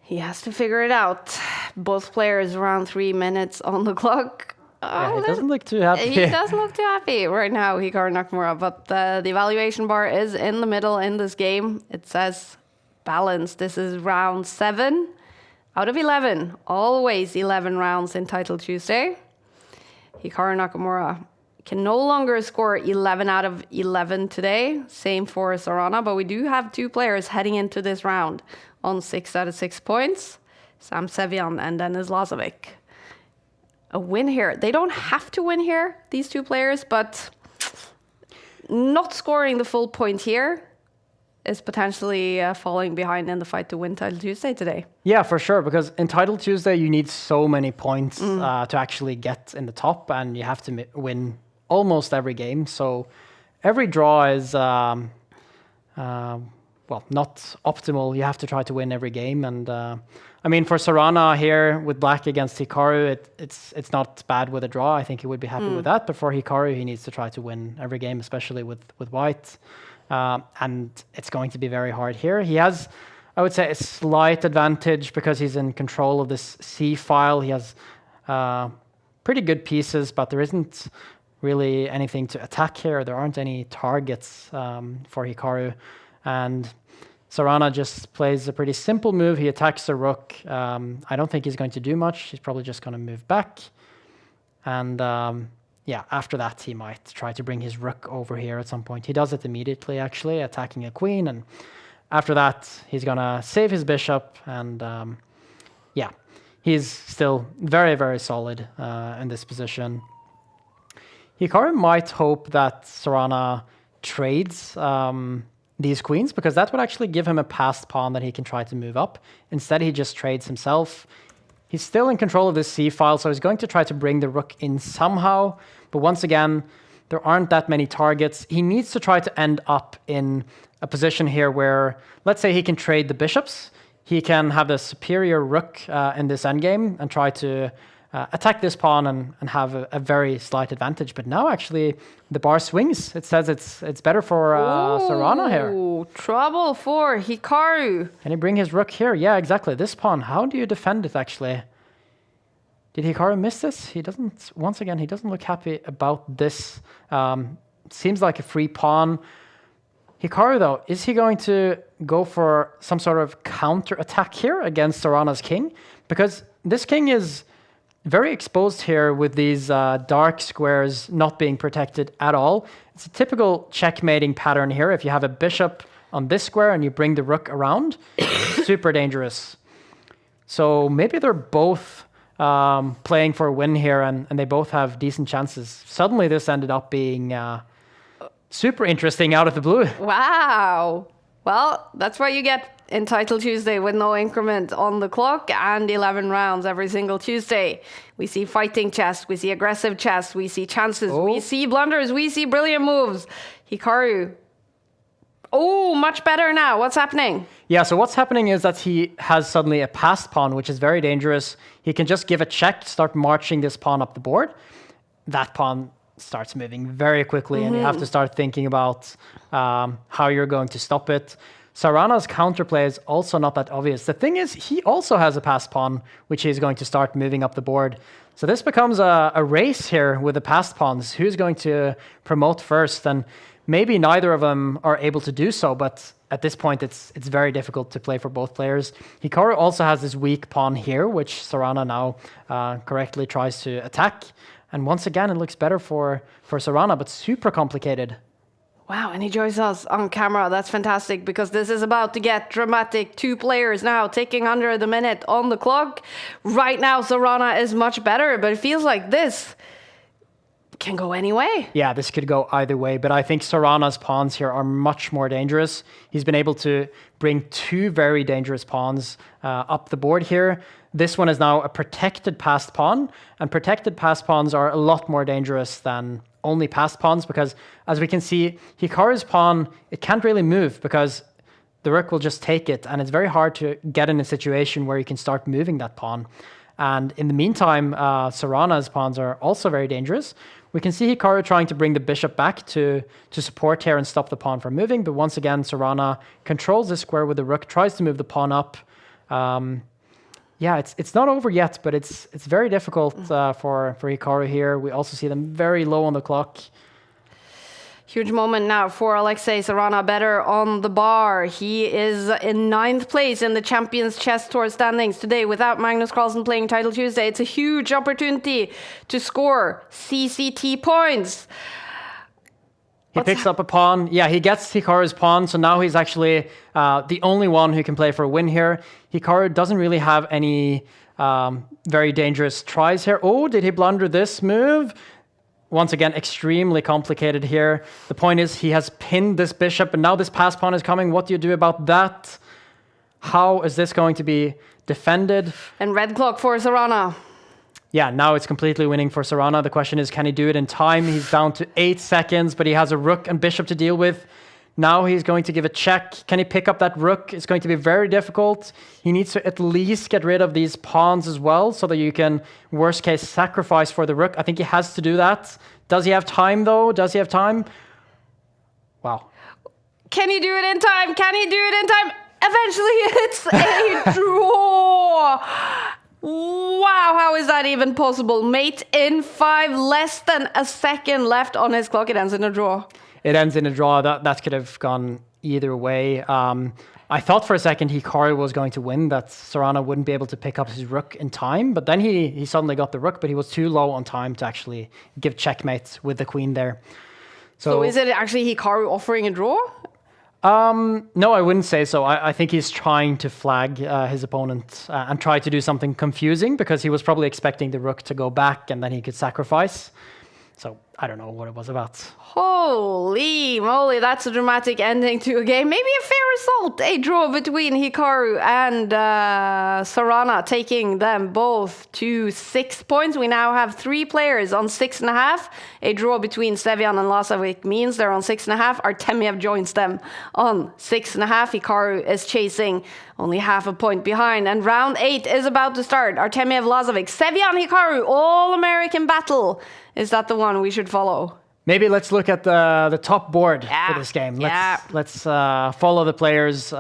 B: He has to figure it out. Both players around 3 minutes on the clock.
C: Yeah, he doesn't look too happy.
B: He doesn't look too happy right now, Hikaru Nakamura, but the evaluation bar is in the middle in this game. It says balance. This is round 7 out of 11. Always 11 rounds in Title Tuesday. Hikaru Nakamura can no longer score 11 out of 11 today. Same for Sarana, but we do have 2 players heading into this round on 6 out of 6 points. Sam Sevian and Denis Lazovic. A win here. They don't have to win here, these 2 players, but not scoring the full point here is potentially falling behind in the fight to win Title Tuesday today.
C: Yeah, for sure, because in Title Tuesday, you need so many points to actually get in the top, and you have to win almost every game. So every draw is, not optimal. You have to try to win every game. And I mean, for Sarana here with black against Hikaru, it's not bad with a draw. I think he would be happy with that. But for Hikaru, he needs to try to win every game, especially with white. and it's going to be very hard here. He has, I would say, a slight advantage because he's in control of this C file. He has pretty good pieces, but there isn't really anything to attack here. There aren't any targets for Hikaru. And Sarana just plays a pretty simple move. He attacks the rook. I don't think he's going to do much. He's probably just going to move back. And yeah, after that, he might try to bring his rook over here at some point. He does it immediately, actually, attacking a queen. And after that, he's going to save his bishop. And yeah, he's still very, very solid in this position. Hikaru might hope that Sarana trades these queens, because that would actually give him a passed pawn that he can try to move up. Instead, he just trades himself. He's still in control of this C file, so he's going to try to bring the rook in somehow. But once again, there aren't that many targets. He needs to try to end up in a position here where, let's say he can trade the bishops. He can have the superior rook in this endgame and try to attack this pawn and have a very slight advantage. But now actually the bar swings. It says it's better for Sarana here.
B: Trouble for Hikaru.
C: Can he bring his rook here? Yeah, exactly. This pawn. How do you defend it actually? Did Hikaru miss this? He doesn't, once again, he doesn't look happy about this. Seems like a free pawn. Hikaru though, is he going to go for some sort of counter attack here against Sarana's king? Because this king is very exposed here with these dark squares not being protected at all. It's a typical checkmating pattern here. If you have a bishop on this square and you bring the rook around, super dangerous. So maybe they're both playing for a win here and they both have decent chances. Suddenly this ended up being super interesting out of the blue.
B: Wow. Well, that's what you get in Title Tuesday with no increment on the clock and 11 rounds every single Tuesday. We see fighting chess, we see aggressive chess, we see chances, we see blunders, we see brilliant moves. Hikaru. Oh, much better now. What's happening?
C: Yeah, so what's happening is that he has suddenly a passed pawn, which is very dangerous. He can just give a check, start marching this pawn up the board. That pawn starts moving very quickly, and you have to start thinking about how you're going to stop it. Sarana's counterplay is also not that obvious. The thing is, he also has a passed pawn, which he's going to start moving up the board. So this becomes a race here with the passed pawns. Who's going to promote first? And maybe neither of them are able to do so, but at this point, it's very difficult to play for both players. Hikaru also has this weak pawn here, which Sarana now correctly tries to attack. And once again, it looks better for Sarana, but super complicated.
B: Wow, and he joins us on camera. That's fantastic, because this is about to get dramatic. Two players now taking under the minute on the clock. Right now, Sarana is much better, but it feels like this can go any way.
C: Yeah, this could go either way, but I think Sarana's pawns here are much more dangerous. He's been able to bring two very dangerous pawns up the board here. This one is now a protected passed pawn, and protected passed pawns are a lot more dangerous than only passed pawns, because as we can see, Hikaru's pawn, it can't really move because the rook will just take it, and it's very hard to get in a situation where you can start moving that pawn. And in the meantime, Sarana's pawns are also very dangerous. We can see Hikaru trying to bring the bishop back to support here and stop the pawn from moving, but once again, Sarana controls the square with the rook, tries to move the pawn up. Yeah, it's not over yet, but it's very difficult for Hikaru here. We also see them very low on the clock.
B: Huge moment now for Alexei Sarana, better on the bar. He is in 9th place in the Champions Chess Tour standings today without Magnus Carlsen playing Title Tuesday. It's a huge opportunity to score CCT points.
C: He picks up a pawn. Yeah, he gets Hikaru's pawn, so now he's actually the only one who can play for a win here. Hikaru doesn't really have any very dangerous tries here. Oh, did he blunder this move? Once again, extremely complicated here. The point is he has pinned this bishop, and now this passed pawn is coming. What do you do about that? How is this going to be defended?
B: And red clock for Sarana.
C: Yeah, now it's completely winning for Sarana. The question is, can he do it in time? He's down to 8 seconds, but he has a rook and bishop to deal with. Now he's going to give a check. Can he pick up that rook? It's going to be very difficult. He needs to at least get rid of these pawns as well, so that you can, worst case, sacrifice for the rook. I think he has to do that. Does he have time, though? Does he have time? Wow.
B: Can he do it in time? Can he do it in time? Eventually, it's a draw. Wow, how is that even possible? Mate in 5, less than a second left on his clock. It ends in a draw.
C: It ends in a draw. That could have gone either way. I thought for a second Hikaru was going to win, that Serrano wouldn't be able to pick up his rook in time, but then he suddenly got the rook, but he was too low on time to actually give checkmate with the queen there.
B: So is it actually Hikaru offering a draw?
C: No, I wouldn't say so. I think he's trying to flag his opponent and try to do something confusing, because he was probably expecting the rook to go back and then he could sacrifice. So I don't know what it was about.
B: Holy moly, that's a dramatic ending to a game. Maybe a fair result. A draw between Hikaru and Sarana, taking them both to 6 points. We now have 3 players on 6.5. A draw between Sevian and Lazovic means they're on 6.5. Artemiev joins them on 6.5. Hikaru is chasing only half a point behind. And round 8 is about to start. Artemiev, Lazovic, Sevian, Hikaru, all-American battle. Is that the one we should follow?
C: Maybe let's look at the top board for this game. Let's follow the players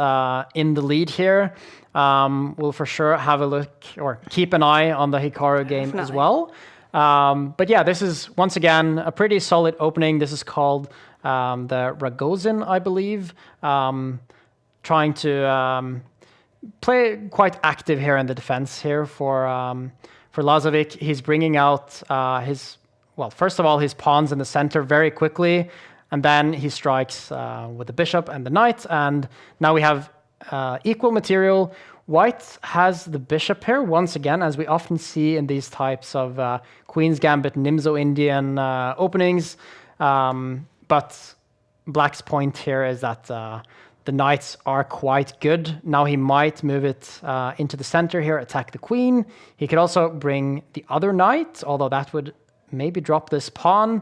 C: in the lead here. We'll for sure have a look or keep an eye on the Hikaru game as well. But yeah, this is once again a pretty solid opening. This is called the Ragozin, I believe. Trying to play quite active here in the defense here for Lazovic. He's bringing out first of all, his pawns in the center very quickly, and then he strikes with the bishop and the knight, and now we have equal material. White has the bishop here, once again, as we often see in these types of Queen's Gambit, Nimzo Indian openings, but Black's point here is that the knights are quite good. Now he might move it into the center here, attack the queen. He could also bring the other knight, although that would maybe drop this pawn.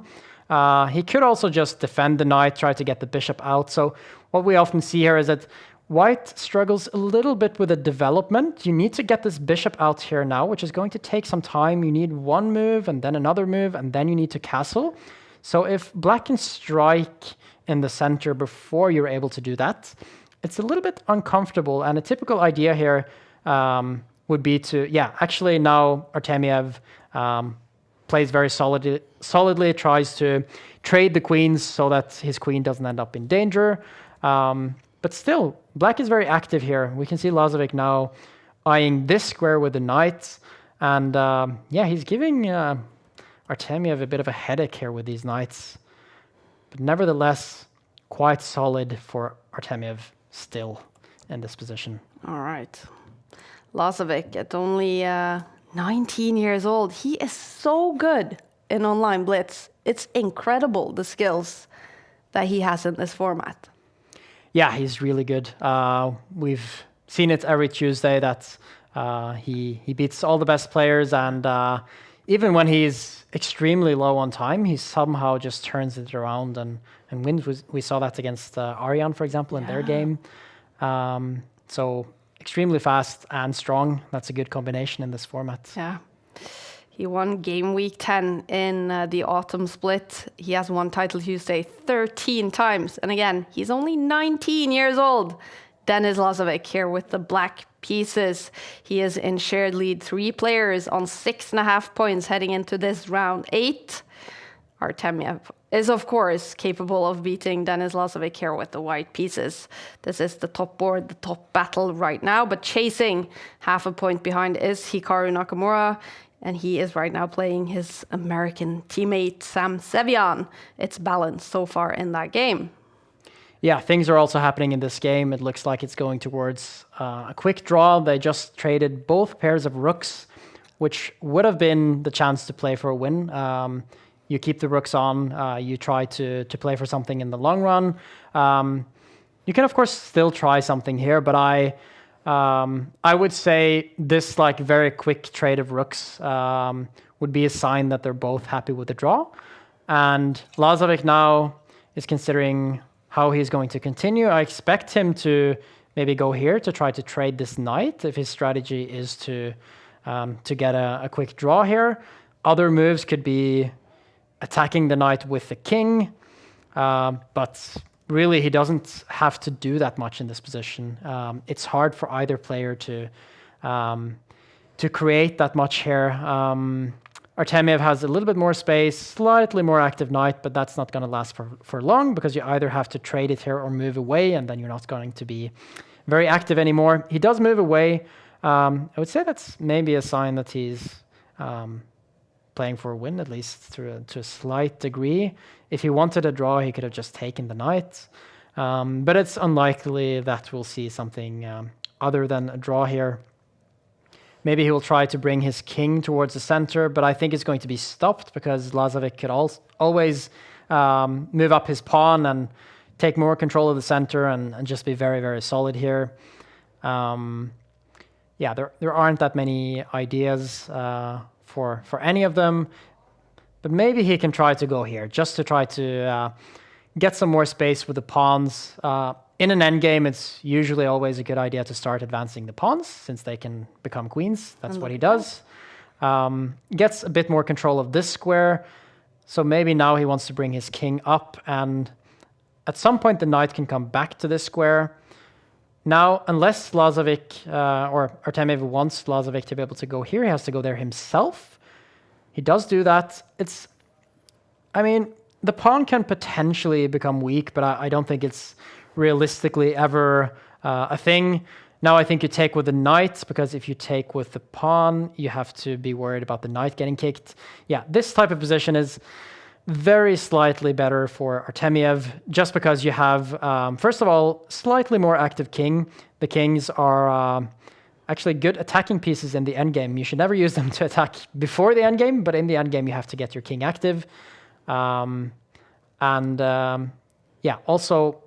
C: He could also just defend the knight, try to get the bishop out. So what we often see here is that White struggles a little bit with the development. You need to get this bishop out here now, which is going to take some time. You need one move and then another move, and then you need to castle. So if Black can strike in the center before you're able to do that, it's a little bit uncomfortable. And a typical idea here would be to, actually now Artemiev plays very solidly, tries to trade the queens so that his queen doesn't end up in danger. But still, Black is very active here. We can see Lazovic now eyeing this square with the knight. And he's giving Artemiev a bit of a headache here with these knights. But nevertheless, quite solid for Artemiev still in this position.
B: All right. Lazovic at only 19 years old. He is so good in online blitz. It's incredible, the skills that he has in this format.
C: Yeah, he's really good. We've seen it every Tuesday that he beats all the best players, and even when he's extremely low on time, he somehow just turns it around and wins. We saw that against Ariane, for example, in their game. So extremely fast and strong. That's a good combination in this format.
B: Yeah. He won Gameweek 10 in the autumn split. He has won Title Tuesday 13 times. And again, he's only 19 years old. Denis Lazovic here with the black pieces. He is in shared lead, 3 players on 6.5 points heading into this round 8. Artemiev is, of course, capable of beating Denis Lazovic here with the white pieces. This is the top board, the top battle right now, but chasing half a point behind is Hikaru Nakamura, and he is right now playing his American teammate, Sam Sevian. It's balanced so far in that game.
C: Yeah, things are also happening in this game. It looks like it's going towards a quick draw. They just traded both pairs of rooks, which would have been the chance to play for a win. You keep the rooks on, you try to play for something in the long run. You can, of course, still try something here, but I would say this very quick trade of rooks would be a sign that they're both happy with the draw. And Lazovic now is considering how he's going to continue. I expect him to maybe go here to try to trade this knight if his strategy is to get a quick draw here. Other moves could be attacking the knight with the king, but really, he doesn't have to do that much in this position. It's hard for either player to create that much here. Artemiev has a little bit more space, slightly more active knight, but that's not going to last for long because you either have to trade it here or move away, and then you're not going to be very active anymore. He does move away. I would say that's maybe a sign that he's playing for a win, at least to a slight degree. If he wanted a draw, he could have just taken the knight. But it's unlikely that we'll see something other than a draw here. Maybe he will try to bring his king towards the center, but I think it's going to be stopped because Lazovic could always move up his pawn and take more control of the center and just be very, very solid here. Yeah, there aren't that many ideas for any of them, but maybe he can try to go here just to try to get some more space with the pawns. In an endgame, it's usually always a good idea to start advancing the pawns since they can become queens. That's what he does. Gets a bit more control of this square. So maybe now he wants to bring his king up, and at some point the knight can come back to this square. Now, unless Lazovic or Artemiev wants Lazovic to be able to go here, he has to go there himself. He does do that. I mean, the pawn can potentially become weak, but I don't think it's realistically ever a thing. Now I think you take with the knight, because if you take with the pawn, you have to be worried about the knight getting kicked. Yeah, this type of position is very slightly better for Artemiev, just because you have, first of all, slightly more active king. The kings are actually good attacking pieces in the endgame. You should never use them to attack before the endgame, but in the endgame you have to get your king active. Yeah, also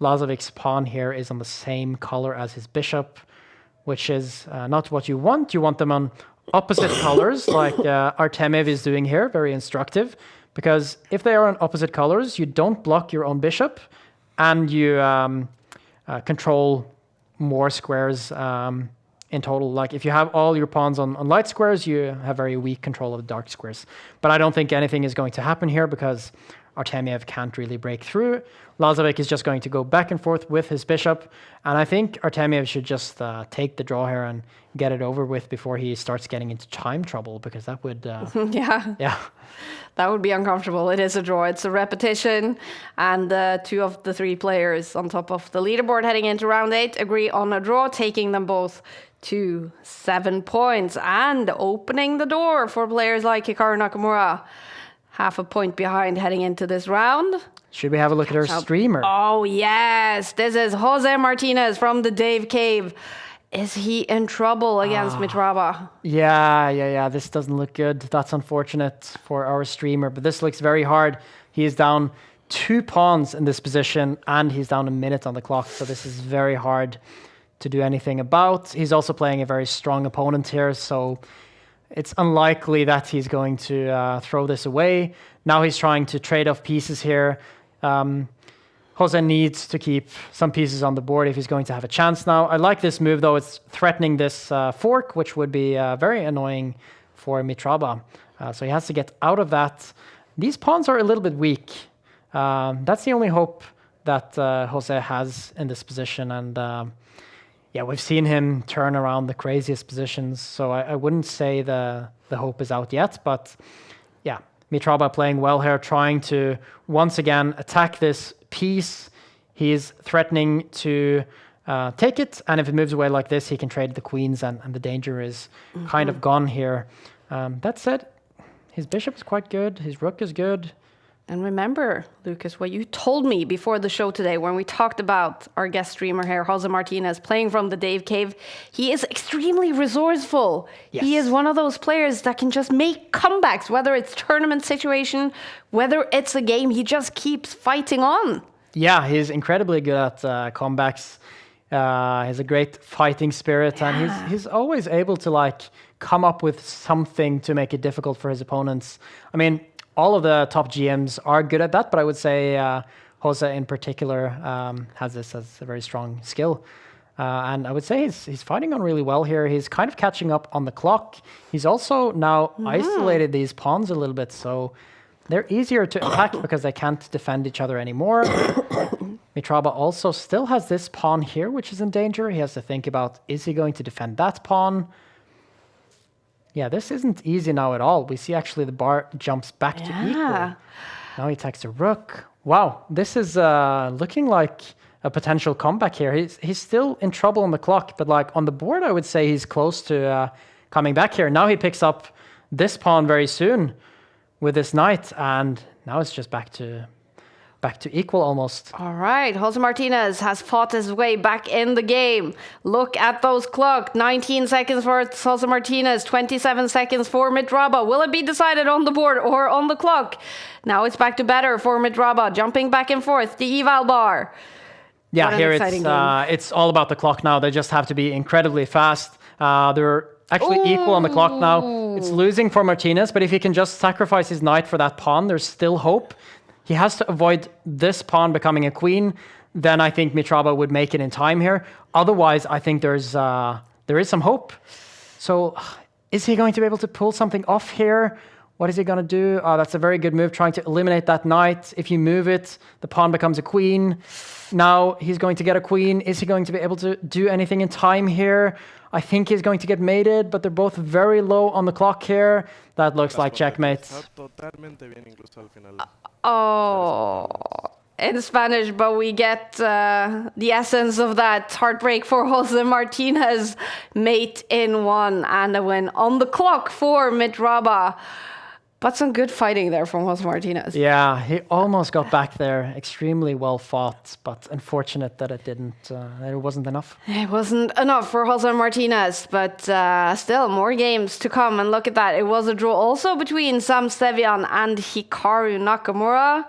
C: Lazovic's pawn here is on the same color as his bishop, which is not what you want. You want them on opposite colors, like Artemiev is doing here, very instructive, because if they are on opposite colors, you don't block your own bishop, and you control more squares in total. Like if you have all your pawns on light squares, you have very weak control of the dark squares. But I don't think anything is going to happen here because Artemiev can't really break through. Lazovic is just going to go back and forth with his bishop, and I think Artemiev should just take the draw here and get it over with before he starts getting into time trouble, because that would... yeah.
B: That would be uncomfortable. It is a draw. It's a repetition, and 2 of the 3 players on top of the leaderboard heading into round 8 agree on a draw, taking them both to 7 points and opening the door for players like Hikaru Nakamura. Half a point behind heading into this round.
C: Should we have a look at our streamer?
B: Oh, yes. This is Jose Martinez from the Dave Cave. Is he in trouble against Mitrava?
C: Yeah. This doesn't look good. That's unfortunate for our streamer, but this looks very hard. He is down 2 pawns in this position, and he's down a minute on the clock, so this is very hard to do anything about. He's also playing a very strong opponent here, so it's unlikely that he's going to throw this away. Now he's trying to trade off pieces here. Jose needs to keep some pieces on the board if he's going to have a chance now. I like this move, though. It's threatening this fork, which would be very annoying for Mitrava. So he has to get out of that. These pawns are a little bit weak. That's the only hope that Jose has in this position. And yeah, we've seen him turn around the craziest positions, so I wouldn't say the hope is out yet, but yeah, Mitrava playing well here, trying to once again attack this piece. He's threatening to take it, and if it moves away like this, he can trade the queens, and the danger is kind of gone here. That said, his bishop is quite good, his rook is good.
B: And remember, Lucas, what you told me before the show today when we talked about our guest streamer here, Jose Martinez, playing from the Dave Cave. He is extremely resourceful. Yes. He is one of those players that can just make comebacks, whether it's tournament situation, whether it's a game, he just keeps fighting on.
C: Yeah, he's incredibly good at comebacks. He has a great fighting spirit, and he's always able to like come up with something to make it difficult for his opponents. I mean, all of the top GMs are good at that, but I would say Jose in particular has this as a very strong skill. And I would say he's fighting on really well here. He's kind of catching up on the clock. He's also now isolated these pawns a little bit, so they're easier to attack because they can't defend each other anymore. Mitraba also still has this pawn here, which is in danger. He has to think about, is he going to defend that pawn? Yeah, this isn't easy now at all. We see actually the bar jumps back to equal. Now he attacks the rook. Wow, this is looking like a potential comeback here. He's still in trouble on the clock, but like on the board, I would say he's close to coming back here. Now he picks up this pawn very soon with this knight, and now it's just back to equal almost.
B: All right, Jose Martinez has fought his way back in the game. Look at those clock. 19 seconds for Jose Martinez, 27 seconds for Mitraba. Will it be decided on the board or on the clock? Now it's back to better for Mitraba, jumping back and forth, the eval bar.
C: Yeah, here it's all about the clock now. They just have to be incredibly fast. They're actually equal on the clock now. It's losing for Martinez, but if he can just sacrifice his knight for that pawn, there's still hope. He has to avoid this pawn becoming a queen. Then I think Mitraba would make it in time here. Otherwise, I think there is some hope. So is he going to be able to pull something off here? What is he going to do? That's a very good move, trying to eliminate that knight. If you move it, the pawn becomes a queen. Now he's going to get a queen. Is he going to be able to do anything in time here? I think he's going to get mated, but they're both very low on the clock here. That looks like checkmate.
B: Oh, in Spanish, but we get the essence of that heartbreak for Jose Martinez. Mate in one and a win on the clock for Mitraba. But some good fighting there from Jose Martinez.
C: Yeah, he almost got back there. Extremely well fought, but unfortunate that it didn't. That it wasn't enough.
B: It wasn't enough for Jose Martinez, but still more games to come. And look at that, it was a draw also between Sam Sevian and Hikaru Nakamura.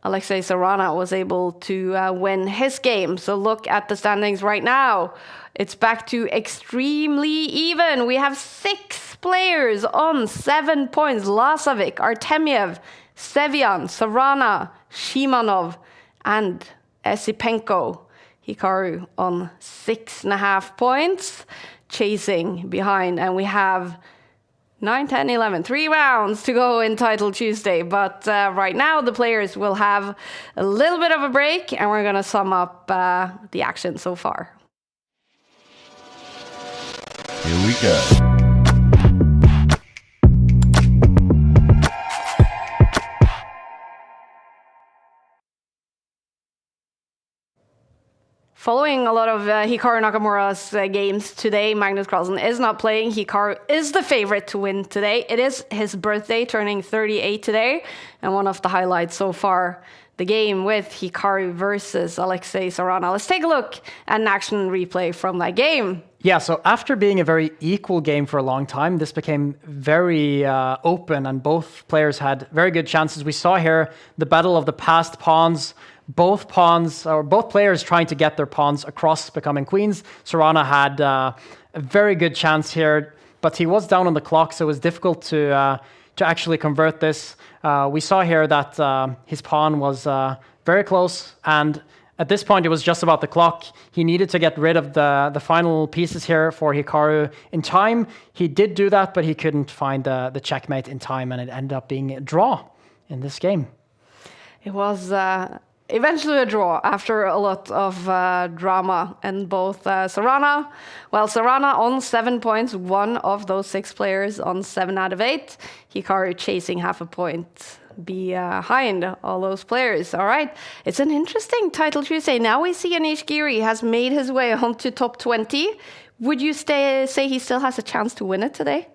B: Alexei Sarana was able to win his game. So look at the standings right now. It's back to extremely even. We have 6 players on 7 points. Lasovic, Artemiev, Sevian, Sarana, Shimanov, and Esipenko. Hikaru on 6.5 points, chasing behind. And we have 9, 10, 11, 3 rounds to go in Title Tuesday. But right now, the players will have a little bit of a break, and we're going to sum up the action so far.
F: Here we go.
B: Following a lot of Hikaru Nakamura's games today, Magnus Carlsen is not playing. Hikaru is the favorite to win today. It is his birthday, turning 38 today. And one of the highlights so far, the game with Hikaru versus Alexei Sarana. Let's take a look at an action replay from that game.
C: Yeah, so after being a very equal game for a long time, this became very open and both players had very good chances. We saw here the battle of the passed pawns. Both players trying to get their pawns across, becoming queens. Sarana had a very good chance here, but he was down on the clock, so it was difficult to actually convert this. We saw here that his pawn was very close, and at this point it was just about the clock. He needed to get rid of the final pieces here for Hikaru in time. He did do that, but he couldn't find the checkmate in time, and it ended up being a draw in this game.
B: It was eventually a draw after a lot of drama, and both Sarana on 7 points, one of those 6 players on 7 out of 8. Hikaru chasing half a point behind all those players. All right, it's an interesting Title Tuesday. Now we see Anish Giri has made his way onto top 20. Would you say he still has a chance to win it today?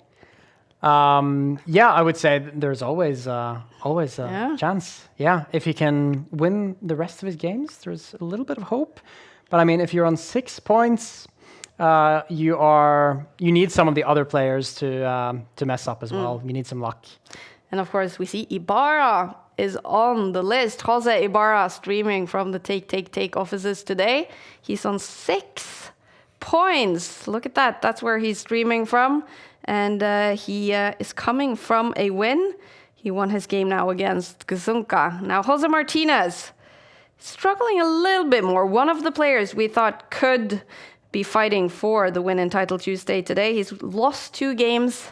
C: Yeah, I would say there's always a chance. Yeah, if he can win the rest of his games, there's a little bit of hope. But I mean, if you're on 6 points, you need some of the other players to mess up as well. You need some luck.
B: And of course, we see Ibarra is on the list. Jose Ibarra streaming from the Take offices today. He's on 6 points. Look at that. That's where he's streaming from. And he is coming from a win. He won his game now against Gazunka. Now, Jose Martinez struggling a little bit more. One of the players we thought could be fighting for the win in Title Tuesday today. He's lost 2 games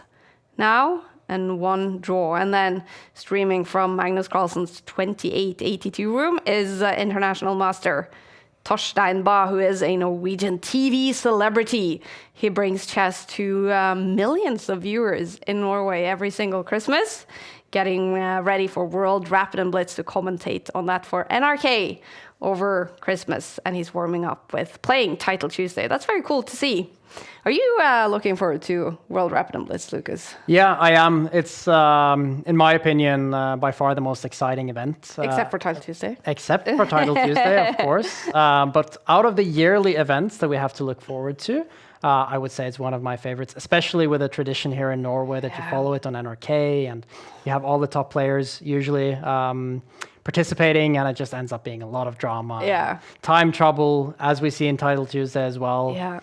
B: now. and 1 draw. And then streaming from Magnus Carlsen's 2882 room is international master Torstein Ba, who is a Norwegian TV celebrity. He brings chess to millions of viewers in Norway every single Christmas, getting ready for World Rapid and Blitz to commentate on that for NRK over Christmas. And he's warming up with playing Title Tuesday. That's very cool to see. Are you looking forward to World Rapid and Blitz, Lucas?
C: Yeah, I am. It's, in my opinion, by far the most exciting event.
B: Except for Title Tuesday.
C: Except for Title Tuesday, of course. But out of the yearly events that we have to look forward to, I would say it's one of my favorites, especially with a tradition here in Norway that you follow it on NRK, and you have all the top players usually participating, and it just ends up being a lot of drama.
B: Yeah.
C: Time trouble, as we see in Title Tuesday as well.
B: Yeah.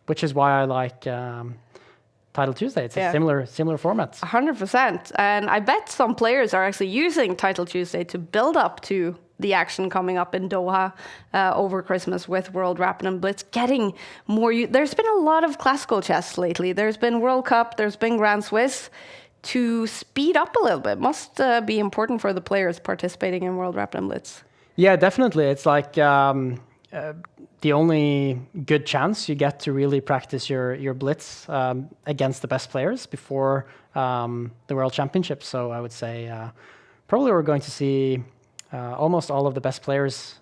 C: Which is why I like Title Tuesday. It's a similar format.
B: 100%. And I bet some players are actually using Title Tuesday to build up to the action coming up in Doha over Christmas with World Rapid and Blitz, getting more... There's been a lot of classical chess lately. There's been World Cup, there's been Grand Swiss. To speed up a little bit must be important for the players participating in World Rapid and Blitz.
C: Yeah, definitely. It's like the only good chance you get to really practice your blitz against the best players before the World Championships. So I would say probably we're going to see almost all of the best players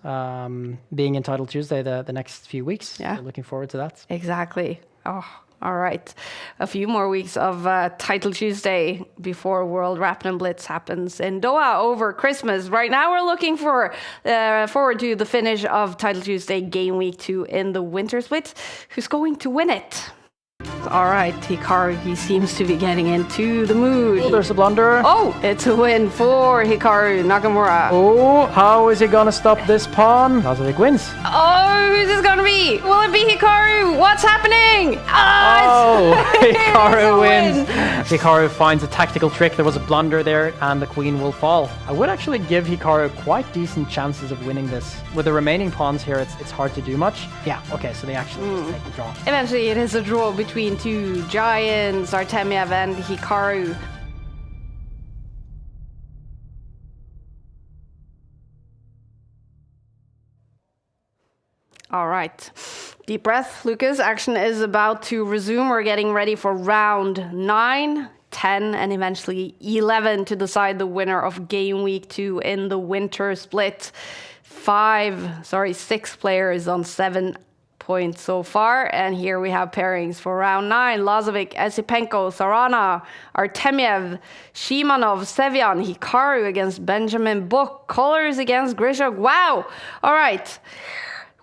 C: being in Title Tuesday the next few weeks.
B: Yeah.
C: So looking forward to that.
B: Exactly. Oh, all right. A few more weeks of Title Tuesday before World Rapid and Blitz happens in Doha over Christmas. Right now we're looking forward to the finish of Title Tuesday Game Week 2 in the Winter Split. Who's going to win it? All right, Hikaru, he seems to be getting into the mood.
C: Oh, there's a blunder.
B: Oh, it's a win for Hikaru Nakamura.
C: Oh, how is he gonna stop this pawn? Lazovic wins.
B: Oh, who's this gonna be? Will it be Hikaru? What's happening?
C: Hikaru wins. Hikaru finds a tactical trick. There was a blunder there, and the queen will fall. I would actually give Hikaru quite decent chances of winning this. With the remaining pawns here, it's hard to do much. Yeah, okay, so they actually just take the draw.
B: Eventually, it is a draw between two giants, Artemiev and Hikaru. All right. Deep breath, Lucas. Action is about to resume. We're getting ready for round 9, 10, and eventually 11 to decide the winner of Game Week 2 in the Winter Split. 6 players on 7 points so far. And here we have pairings for round 9. Lazovic, Esipenko, Sarana, Artemiev, Shimanov, Sevian, Hikaru against Benjamin Book, Colors against Grishok. Wow. All right.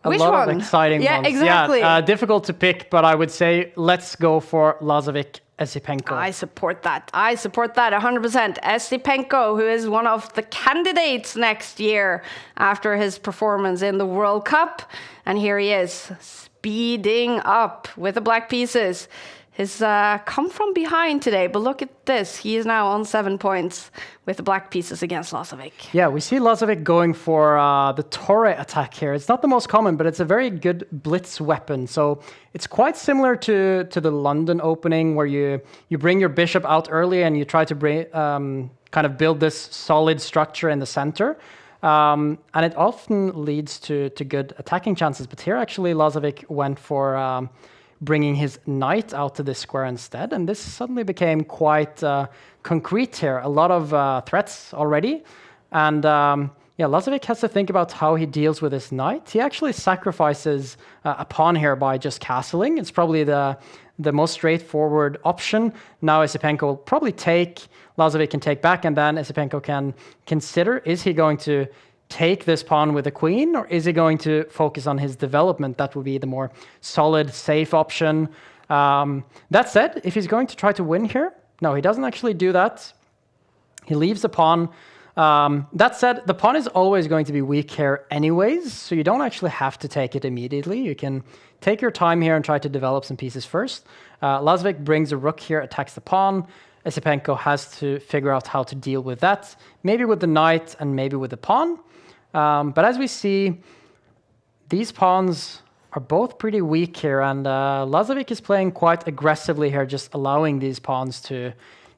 B: Which
C: lot
B: one?
C: Of exciting ones.
B: Yeah, exactly.
C: Yeah, difficult to pick, but I would say let's go for Lazovic, Esipenko.
B: I support that. 100%. Esipenko, who is one of the candidates next year after his performance in the World Cup. And here he is, speeding up with the black pieces. His come from behind today, but look at this. He is now on 7 points with the black pieces against Lazovic.
C: Yeah, we see Lazovic going for the Torre attack here. It's not the most common, but it's a very good blitz weapon. So it's quite similar to the London opening, where you bring your bishop out early and you try to bring, kind of build this solid structure in the center. And it often leads to good attacking chances. But here actually Lazovic went for... bringing his knight out to this square instead, and this suddenly became quite concrete here. A lot of threats already, and Lazovic has to think about how he deals with his knight. He actually sacrifices a pawn here by just castling. It's probably the most straightforward option. Now Esipenko will probably take, Lazovic can take back, and then Esipenko can consider, is he going to take this pawn with the queen, or is he going to focus on his development? That would be the more solid, safe option. That said, if he's going to try to win here, no, he doesn't actually do that. He leaves the pawn. That said, the pawn is always going to be weak here anyways, so you don't actually have to take it immediately. You can take your time here and try to develop some pieces first. Lazovic brings a rook here, attacks the pawn. Esipenko has to figure out how to deal with that, maybe with the knight and maybe with the pawn. But as we see, these pawns are both pretty weak here, and Lazovic is playing quite aggressively here, just allowing these pawns to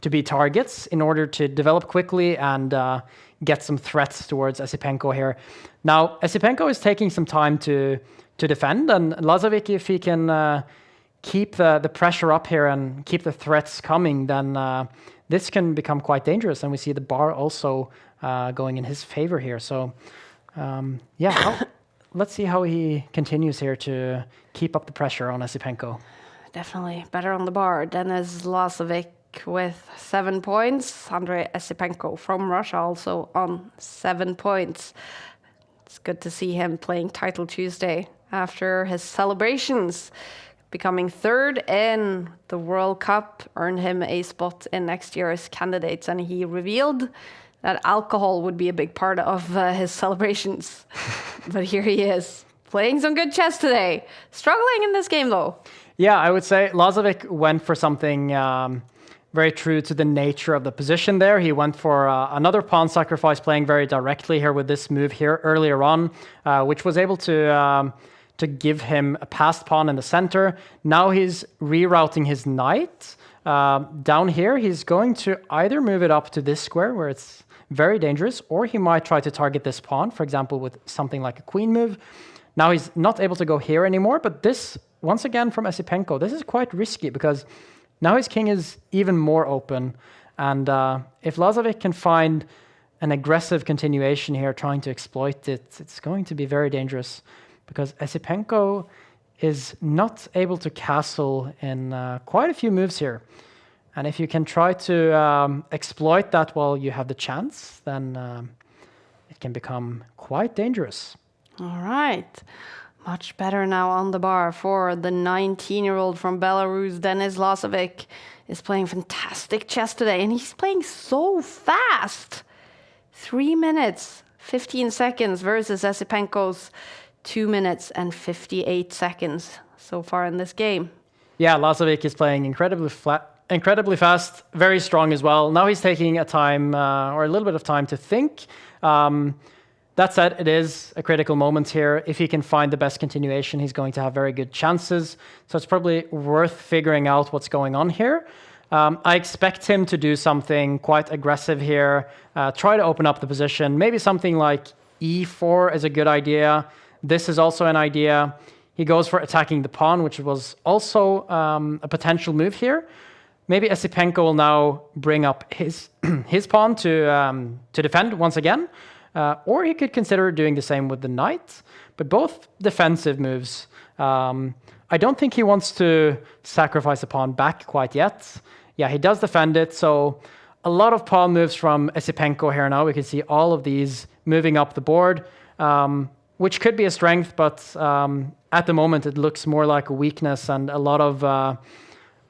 C: be targets in order to develop quickly and get some threats towards Esipenko here. Now, Esipenko is taking some time to defend, and Lazovic, if he can keep the pressure up here and keep the threats coming, then this can become quite dangerous, and we see the bar also going in his favor here. So, let's see how he continues here to keep up the pressure on Esipenko.
B: Definitely better on the bar. Denis Lazovic with 7 points. Andrei Esipenko from Russia also on 7 points. It's good to see him playing Title Tuesday after his celebrations. Becoming third in the World Cup earned him a spot in next year's candidates, and he revealed that alcohol would be a big part of his celebrations. But here he is, playing some good chess today. Struggling in this game, though.
C: Yeah, I would say Lazovic went for something very true to the nature of the position there. He went for another pawn sacrifice, playing very directly here with this move here earlier on, which was able to give him a passed pawn in the center. Now he's rerouting his knight. Down here, he's going to either move it up to this square where it's very dangerous, or he might try to target this pawn, for example, with something like a queen move. Now he's not able to go here anymore, but this, once again from Esipenko, this is quite risky because now his king is even more open. And if Lazovic can find an aggressive continuation here, trying to exploit it, it's going to be very dangerous because Esipenko is not able to castle in quite a few moves here. And if you can try to exploit that while you have the chance, then it can become quite dangerous.
B: All right. Much better now on the bar for the 19-year-old from Belarus. Denis Lazovic is playing fantastic chess today, and he's playing so fast. 3 minutes, 15 seconds versus Esipenko's 2 minutes and 58 seconds so far in this game.
C: Yeah, Lazovic is playing incredibly fast, very strong as well. Now he's taking a time, or a little bit of time to think. That said, it is a critical moment here. If he can find the best continuation, he's going to have very good chances. So it's probably worth figuring out what's going on here. I expect him to do something quite aggressive here, try to open up the position. Maybe something like e4 is a good idea. This is also an idea. He goes for attacking the pawn, which was also a potential move here. Maybe Esipenko will now bring up his pawn to defend once again. Or he could consider doing the same with the knight, but both defensive moves. I don't think he wants to sacrifice a pawn back quite yet. Yeah, he does defend it, so a lot of pawn moves from Esipenko here now. We can see all of these moving up the board, which could be a strength, but at the moment it looks more like a weakness and a lot of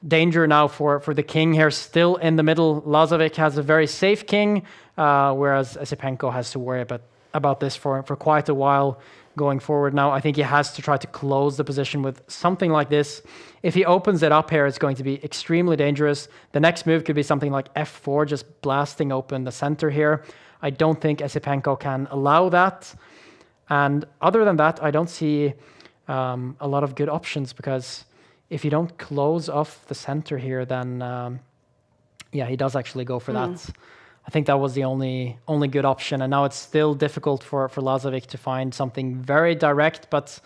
C: danger now for the king here still in the middle. Lazovic has a very safe king, whereas Esipenko has to worry about this for quite a while going forward. Now I think he has to try to close the position with something like this. If he opens it up here, it's going to be extremely dangerous. The next move could be something like f4, just blasting open the center here. I don't think Esipenko can allow that. And other than that, I don't see a lot of good options, because if you don't close off the center here, then yeah, he does actually go for that. I think that was the only good option, and now it's still difficult for Lazovic to find something very direct. But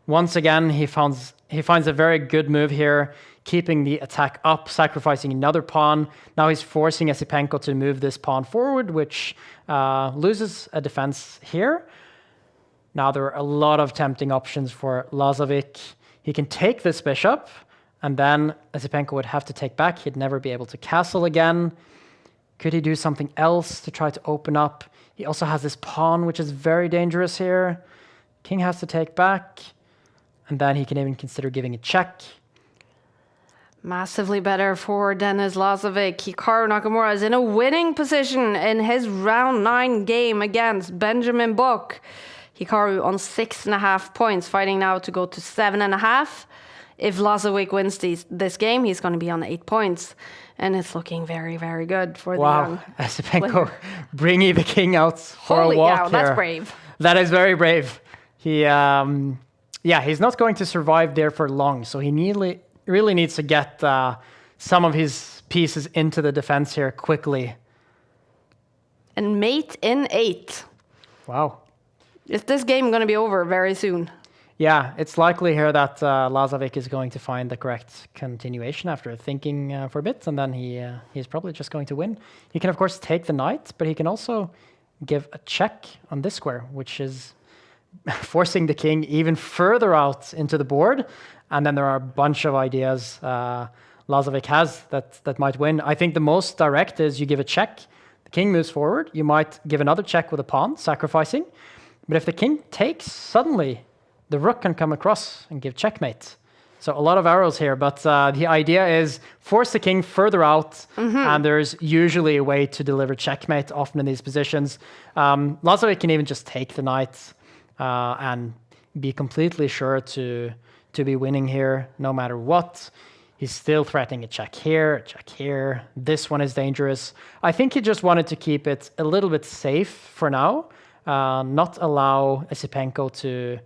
C: once again, he finds a very good move here, keeping the attack up, sacrificing another pawn. Now he's forcing Esipenko to move this pawn forward, which loses a defense here. Now there are a lot of tempting options for Lazovic. He can take this bishop, and then Esipenko would have to take back. He'd never be able to castle again. Could he do something else to try to open up? He also has this pawn, which is very dangerous here. King has to take back, and then he can even consider giving a check.
B: Massively better for Denis Lazovic. Hikaru Nakamura is in a winning position in his round 9 game against Benjamin Book. Hikaru on 6.5 points, fighting now to go to 7.5. If Lazovic wins this game, he's going to be on 8 points. And it's looking very, very good for the young
C: Esipenko bringing the king out for a walk
B: cow,
C: here.
B: that's brave.
C: That is very brave. He Yeah, he's not going to survive there for long, so he really needs to get some of his pieces into the defense here quickly.
B: And mate in 8.
C: Wow.
B: Is this game going to be over very soon?
C: Yeah, it's likely here that Lazovic is going to find the correct continuation after thinking for a bit, and then he's probably just going to win. He can, of course, take the knight, but he can also give a check on this square, which is forcing the king even further out into the board. And then there are a bunch of ideas Lazovic has that might win. I think the most direct is you give a check, the king moves forward, you might give another check with a pawn, sacrificing. But if the king takes, suddenly the rook can come across and give checkmate. So a lot of arrows here, but the idea is force the king further out, and there's usually a way to deliver checkmate often in these positions. Lazovic can even just take the knight and be completely sure to be winning here no matter what. He's still threatening a check here, This one is dangerous. I think he just wanted to keep it a little bit safe for now, not allow Esipenko to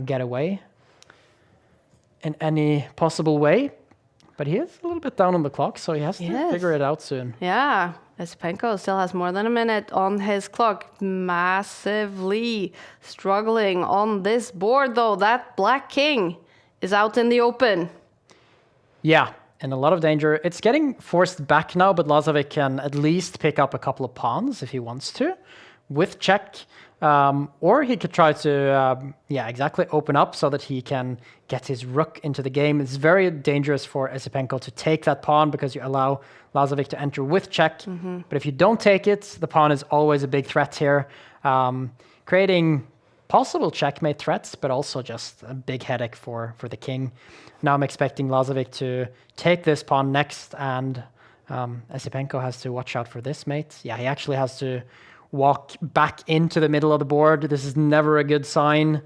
C: get away in any possible way. But he is a little bit down on the clock, so he has to figure it out soon.
B: Yeah, Esipenko still has more than a minute on his clock. Massively struggling on this board, though. That black king is out in the open.
C: Yeah, in a lot of danger. It's getting forced back now, but Lazovic can at least pick up a couple of pawns if he wants to, with check. Or he could try to, open up so that he can get his rook into the game. It's very dangerous for Esipenko to take that pawn because you allow Lazovic to enter with check. But if you don't take it, the pawn is always a big threat here, creating possible checkmate threats, but also just a big headache for the king. Now I'm expecting Lazovic to take this pawn next, and Esipenko has to watch out for this mate. Yeah, he actually has to walk back into the middle of the board. This is never a good sign.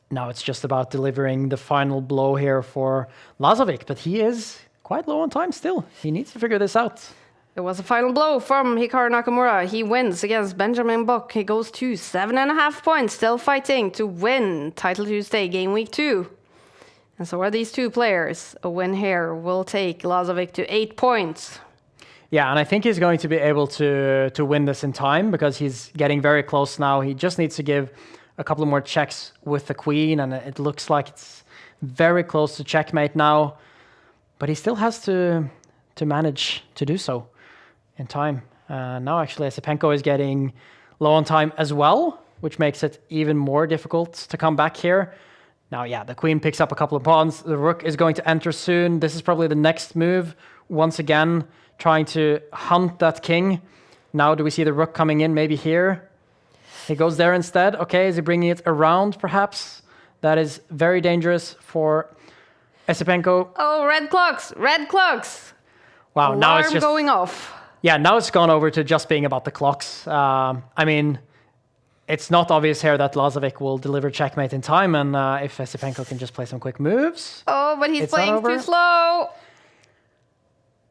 C: Now it's just about delivering the final blow here for Lazovic, but he is quite low on time still. He needs to figure this out.
B: It was a final blow from Hikaru Nakamura. He wins against Benjamin Buck. He goes to 7.5 points, still fighting to win Title Tuesday Game Week 2. And so are these two players. A win here will take Lazovic to 8 points.
C: Yeah, and I think he's going to be able to win this in time because he's getting very close now. He just needs to give a couple of more checks with the queen, and it looks like it's very close to checkmate now. But he still has to manage to do so in time. Now, actually, Esipenko is getting low on time as well, which makes it even more difficult to come back here. Now, yeah, the queen picks up a couple of pawns. The rook is going to enter soon. This is probably the next move. Once again, trying to hunt that king. Now, do we see the rook coming in maybe here? He goes there instead. Okay, is he bringing it around perhaps? That is very dangerous for Esipenko.
B: Oh, red clocks, red clocks.
C: Wow,
B: Alarm
C: now it's just
B: going off.
C: Yeah, now it's gone over to just being about the clocks. I mean, it's not obvious here that Lazovic will deliver checkmate in time, and if Esipenko can just play some quick moves.
B: Oh, but he's playing too slow.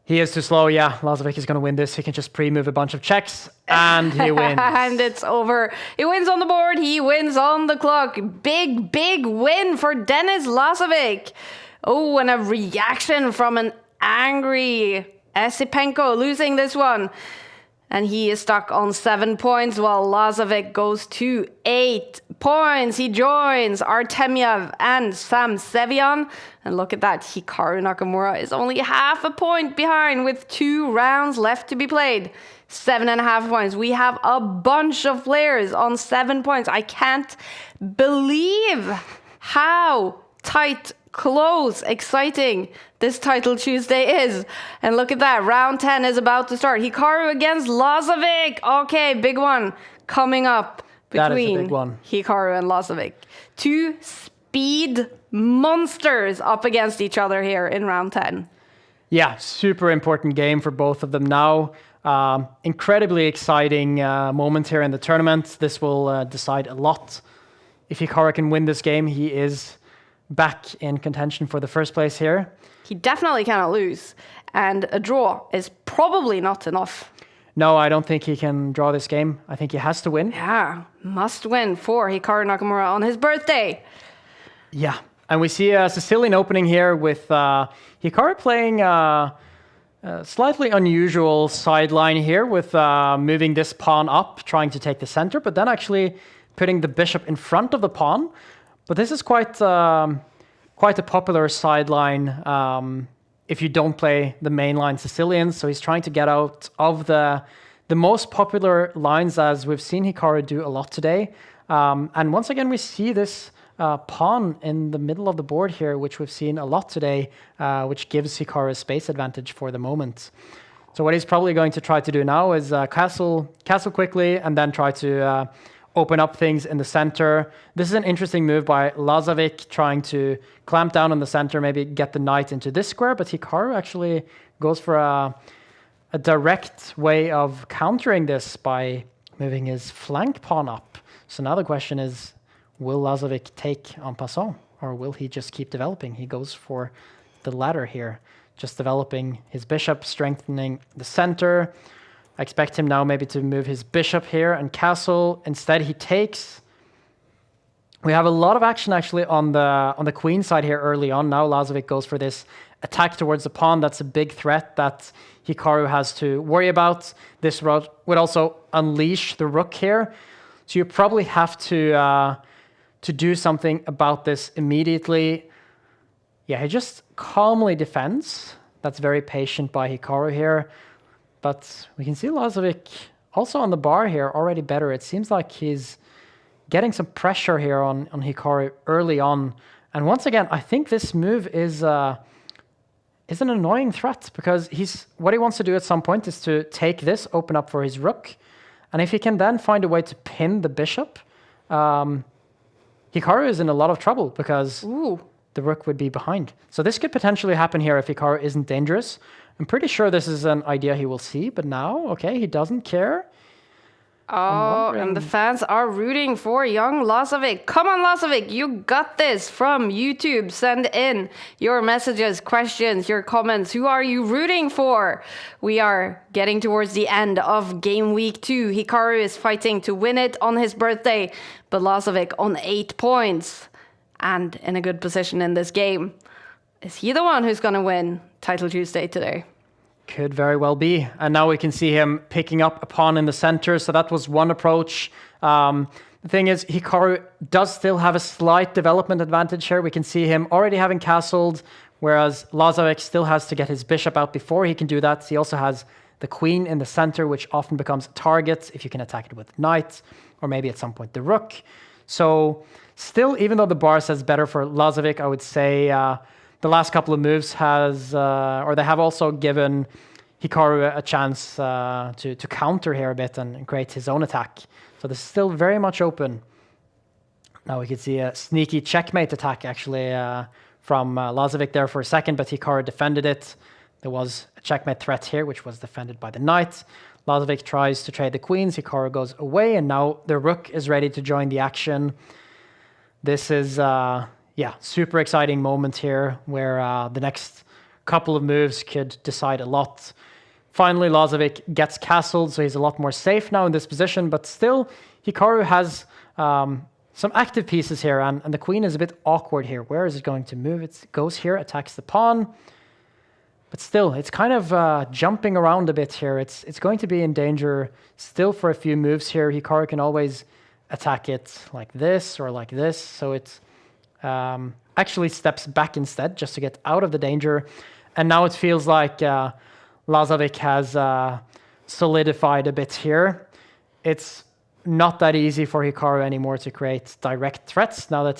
C: He is too slow, yeah. Lazovic is going to win this. He can just pre-move a bunch of checks, and he wins.
B: And it's over. He wins on the board. He wins on the clock. Big, big win for Denis Lazovic. Oh, and a reaction from an angry Esipenko losing this one. And he is stuck on 7 points while Lazovic goes to 8 points. He joins Artemyev and Sam Sevian. And look at that, Hikaru Nakamura is only half a point behind with 2 rounds left to be played. 7.5 points. We have a bunch of players on 7 points. I can't believe how tight, close, exciting this Title Tuesday is. And look at that, round 10 is about to start. Hikaru against Lazovic. Okay, big one coming up between Hikaru and Lazovic. 2 speed monsters up against each other here in round 10.
C: Yeah, super important game for both of them now. Incredibly exciting moment here in the tournament. This will decide a lot. If Hikaru can win this game, he is back in contention for the first place here.
B: He definitely cannot lose, and a draw is probably not enough.
C: no, I don't think he can draw this game. I think he has to win.
B: Yeah, must win for Hikaru Nakamura on his birthday.
C: Yeah, and we see a Sicilian opening here with Hikaru playing a slightly unusual sideline here with moving this pawn up, trying to take the center, but then actually putting the bishop in front of the pawn. But this is quite a popular sideline if you don't play the mainline Sicilians. So he's trying to get out of the most popular lines, as we've seen Hikaru do a lot today. And once again, we see this pawn in the middle of the board here, which we've seen a lot today, which gives Hikaru a space advantage for the moment. So what he's probably going to try to do now is castle quickly and then try to open up things in the center. This is an interesting move by Lazovic, trying to clamp down on the center, maybe get the knight into this square, but Hikaru actually goes for a direct way of countering this by moving his flank pawn up. So now the question is, will Lazovic take en passant, or will he just keep developing? He goes for the latter here, just developing his bishop, strengthening the center. I expect him now maybe to move his bishop here and castle. Instead, he takes. We have a lot of action actually on the queen side here early on. Now Lazovic goes for this attack towards the pawn. That's a big threat that Hikaru has to worry about. This would also unleash the rook here. So you probably have to do something about this immediately. Yeah, he just calmly defends. That's very patient by Hikaru here. But we can see Lazovic also on the bar here already better. It seems like he's getting some pressure here on Hikaru early on. And once again, I think this move is an annoying threat, because what he wants to do at some point is to take this, open up for his rook. And if he can then find a way to pin the bishop, Hikaru is in a lot of trouble, because the rook would be behind. So this could potentially happen here if Hikaru isn't dangerous. I'm pretty sure this is an idea he will see, but now, okay, he doesn't care.
B: Oh, and the fans are rooting for young Lazovic. Come on, Lazovic, you got this. From YouTube, send in your messages, questions, your comments. Who are you rooting for? We are getting towards the end of game week 2. Hikaru is fighting to win it on his birthday, but Lazovic on 8 points and in a good position in this game. Is he the one who's going to win Title Tuesday today?
C: Could very well be. And now we can see him picking up a pawn in the center. So that was one approach. The thing is, Hikaru does still have a slight development advantage here. We can see him already having castled, whereas Lazovic still has to get his bishop out before he can do that. He also has the queen in the center, which often becomes a target if you can attack it with knight, or maybe at some point the rook. So still, even though the bar says better for Lazovic, I would say the last couple of moves they have also given Hikaru a chance to counter here a bit and create his own attack. So this is still very much open. Now we can see a sneaky checkmate attack actually from Lazovic there for a second, but Hikaru defended it. There was a checkmate threat here, which was defended by the knight. Lazovic tries to trade the queens. Hikaru goes away, and now the rook is ready to join the action. This is super exciting moment here where the next couple of moves could decide a lot. Finally, Lazovic gets castled, so he's a lot more safe now in this position, but still, Hikaru has some active pieces here, and the queen is a bit awkward here. Where is it going to move? It goes here, attacks the pawn, but still, it's kind of jumping around a bit here. It's going to be in danger still for a few moves here. Hikaru can always attack it like this or like this, so it's actually steps back instead just to get out of the danger. And now it feels like Lazovic has solidified a bit here. It's not that easy for Hikaru anymore to create direct threats now that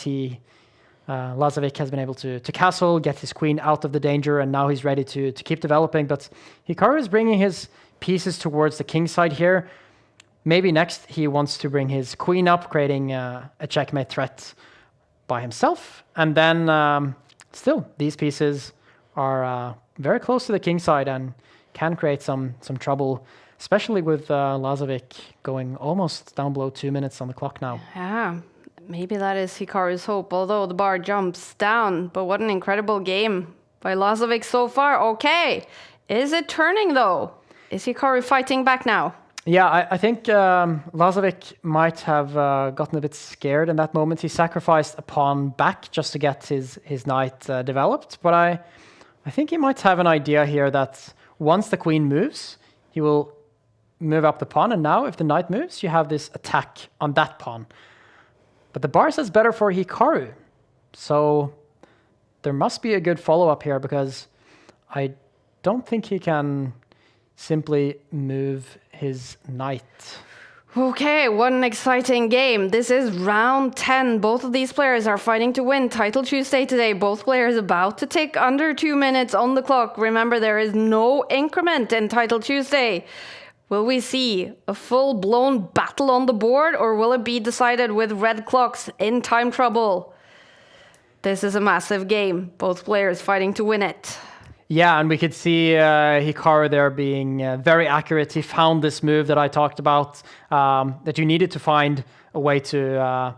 C: Lazovic has been able to castle, get his queen out of the danger, and now he's ready to keep developing. But Hikaru is bringing his pieces towards the king side here. Maybe next he wants to bring his queen up, creating a checkmate threat by himself. And then still, these pieces are very close to the king side and can create some trouble, especially with Lazovic going almost down below 2 minutes on the clock now.
B: Yeah, maybe that is Hikaru's hope, although the bar jumps down. But what an incredible game by Lazovic so far. Okay, is it turning though? Is Hikaru fighting back now?
C: Yeah, I think Lazovic might have gotten a bit scared in that moment. He sacrificed a pawn back just to get his knight developed. But I think he might have an idea here that once the queen moves, he will move up the pawn. And now if the knight moves, you have this attack on that pawn. But the bar says better for Hikaru. So there must be a good follow-up here because I don't think he can simply move his knight.
B: Okay, what an exciting game. This is round 10. Both of these players are fighting to win Title Tuesday today. Both players about to tick under 2 minutes on the clock. Remember, there is no increment in Title Tuesday. Will we see a full-blown battle on the board, or will it be decided with red clocks in time trouble? This is a massive game. Both players fighting to win it.
C: Yeah, and we could see Hikaru there being very accurate. He found this move that I talked about, that you needed to find a way to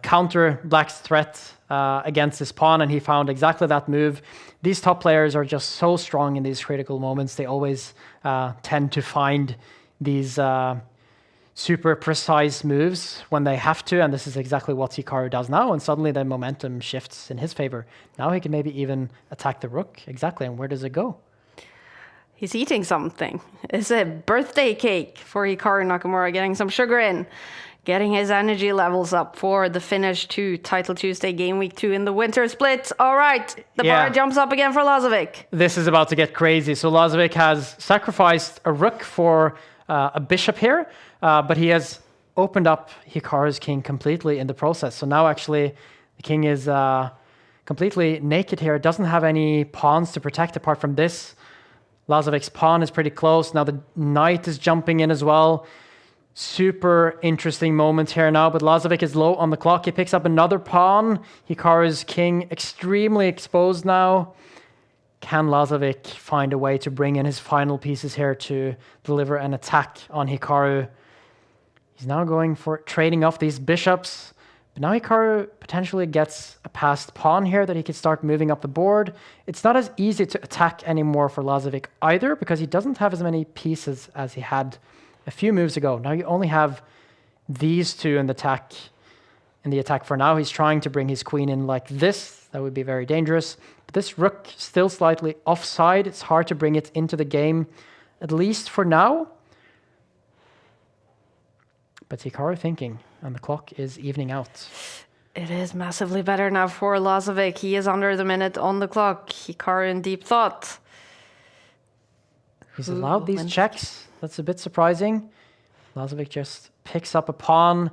C: counter Black's threat against his pawn, and he found exactly that move. These top players are just so strong in these critical moments. They always tend to find these super precise moves when they have to, and this is exactly what Hikaru does now, and suddenly the momentum shifts in his favor. Now he can maybe even attack the rook. Exactly, and where does it go?
B: He's eating something. It's a birthday cake for Hikaru Nakamura, getting some sugar in, getting his energy levels up for the finish to Title Tuesday Game Week 2 in the winter split. All right, the bar jumps up again for Lazovic.
C: This is about to get crazy. So Lazovic has sacrificed a rook for a bishop here, but he has opened up Hikaru's king completely in the process. So now actually the king is completely naked here. It doesn't have any pawns to protect apart from this. Lazovic's pawn is pretty close. Now the knight is jumping in as well. Super interesting moment here now, but Lazovic is low on the clock. He picks up another pawn. Hikaru's king extremely exposed now. Can Lazovic find a way to bring in his final pieces here to deliver an attack on Hikaru? He's now going for trading off these bishops. But now Hikaru potentially gets a passed pawn here that he can start moving up the board. It's not as easy to attack anymore for Lazovic either because he doesn't have as many pieces as he had a few moves ago. Now you only have these two in the attack for now. He's trying to bring his queen in like this. That would be very dangerous. But this rook still slightly offside. It's hard to bring it into the game, at least for now. But Hikaru thinking, and the clock is evening out.
B: It is massively better now for Lazovic. He is under the minute on the clock. Hikaru in deep thought.
C: He's allowed these checks. That's a bit surprising. Lazovic just picks up a pawn.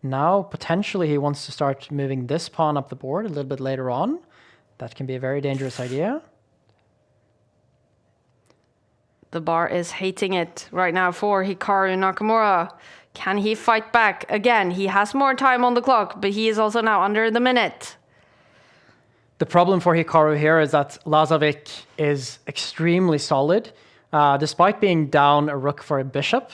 C: Now, potentially, he wants to start moving this pawn up the board a little bit later on. That can be a very dangerous idea.
B: The bar is hating it right now for Hikaru Nakamura. Can he fight back? Again, he has more time on the clock, but he is also now under the minute.
C: The problem for Hikaru here is that Lazovic is extremely solid. Despite being down a rook for a bishop,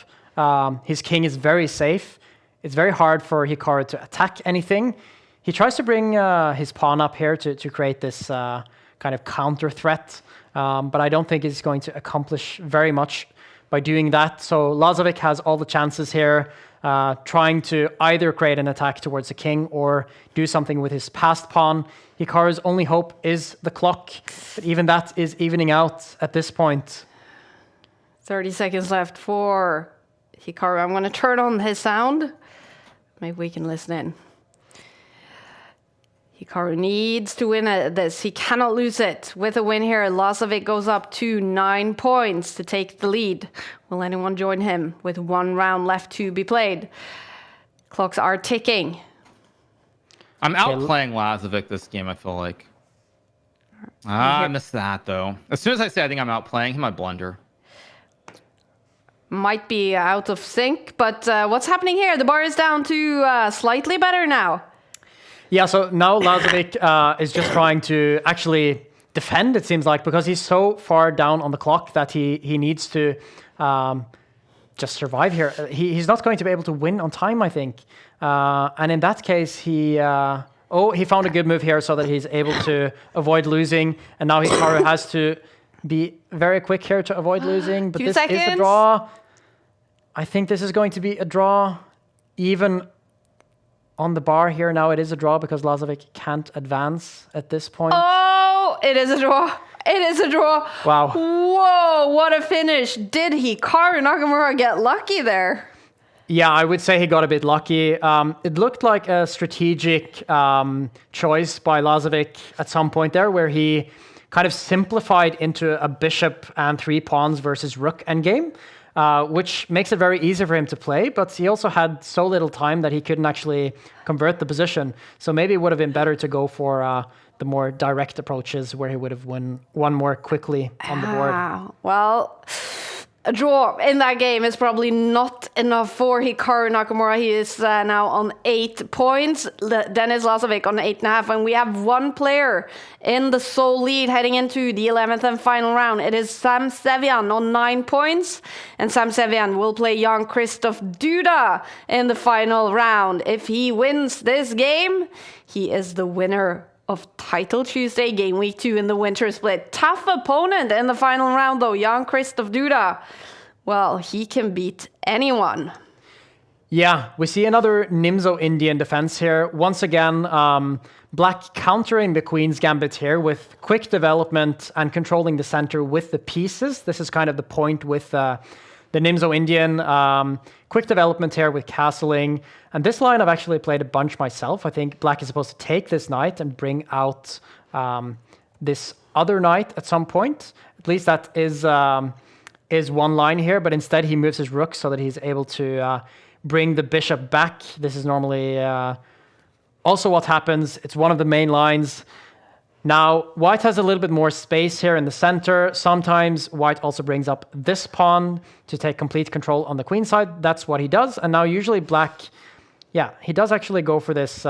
C: his king is very safe. It's very hard for Hikaru to attack anything. He tries to bring his pawn up here to create this kind of counter threat, but I don't think he's going to accomplish very much by doing that. So Lazovic has all the chances here, trying to either create an attack towards the king or do something with his passed pawn. Hikaru's only hope is the clock, but even that is evening out at this point.
B: 30 seconds left for Hikaru. I'm going to turn on his sound. Maybe we can listen in. Hikaru needs to win this. He cannot lose it. With a win here, Lazovic goes up to 9 points to take the lead. Will anyone join him with 1 round left to be played? Clocks are ticking.
E: I'm outplaying Lazovic this game, I feel like. I missed that, though. As soon as I say I think I'm outplaying him, I blunder.
B: Might be out of sync, but what's happening here? The bar is down to slightly better now.
C: Yeah, so now Lazovic is just trying to actually defend, it seems like, because he's so far down on the clock that he needs to just survive here. He's not going to be able to win on time, I think. And in that case, he found a good move here so that he's able to avoid losing. And now Hikaru has to be very quick here to avoid losing, but
B: 2
C: this
B: seconds.
C: is a draw. I think this is going to be a draw, even on the bar here. Now it is a draw because Lazovic can't advance at this point.
B: Oh, it is a draw. It is a draw.
C: Wow.
B: Whoa, what a finish. Did Hikaru Nakamura get lucky there?
C: Yeah, I would say he got a bit lucky. It looked like a strategic choice by Lazovic at some point there, where he kind of simplified into a bishop and 3 pawns versus rook endgame, which makes it very easy for him to play, but he also had so little time that he couldn't actually convert the position. So maybe it would have been better to go for the more direct approaches where he would have won more quickly on the board.
B: Well, a draw in that game is probably not enough for Hikaru Nakamura. He is now on 8 points. Dennis Lazovic on 8.5. And we have one player in the sole lead heading into the 11th and final round. It is Sam Sevian on 9 points. And Sam Sevian will play Jan Christoph Duda in the final round. If he wins this game, he is the winner of Title Tuesday, Game Week 2 in the winter split. Tough opponent in the final round, though. Jan Christoph Duda. Well, he can beat anyone.
C: Yeah, we see another Nimzo Indian defense here. Once again, Black countering the Queen's Gambit here with quick development and controlling the center with the pieces. This is kind of the point with the Nimzo Indian. Quick development here with castling. And this line I've actually played a bunch myself. I think Black is supposed to take this knight and bring out this other knight at some point. At least that is one line here, but instead he moves his rook so that he's able to bring the bishop back. This is normally also what happens. It's one of the main lines. Now, White has a little bit more space here in the center. Sometimes White also brings up this pawn to take complete control on the queen side. That's what he does. And now usually Black, yeah, he does actually go for this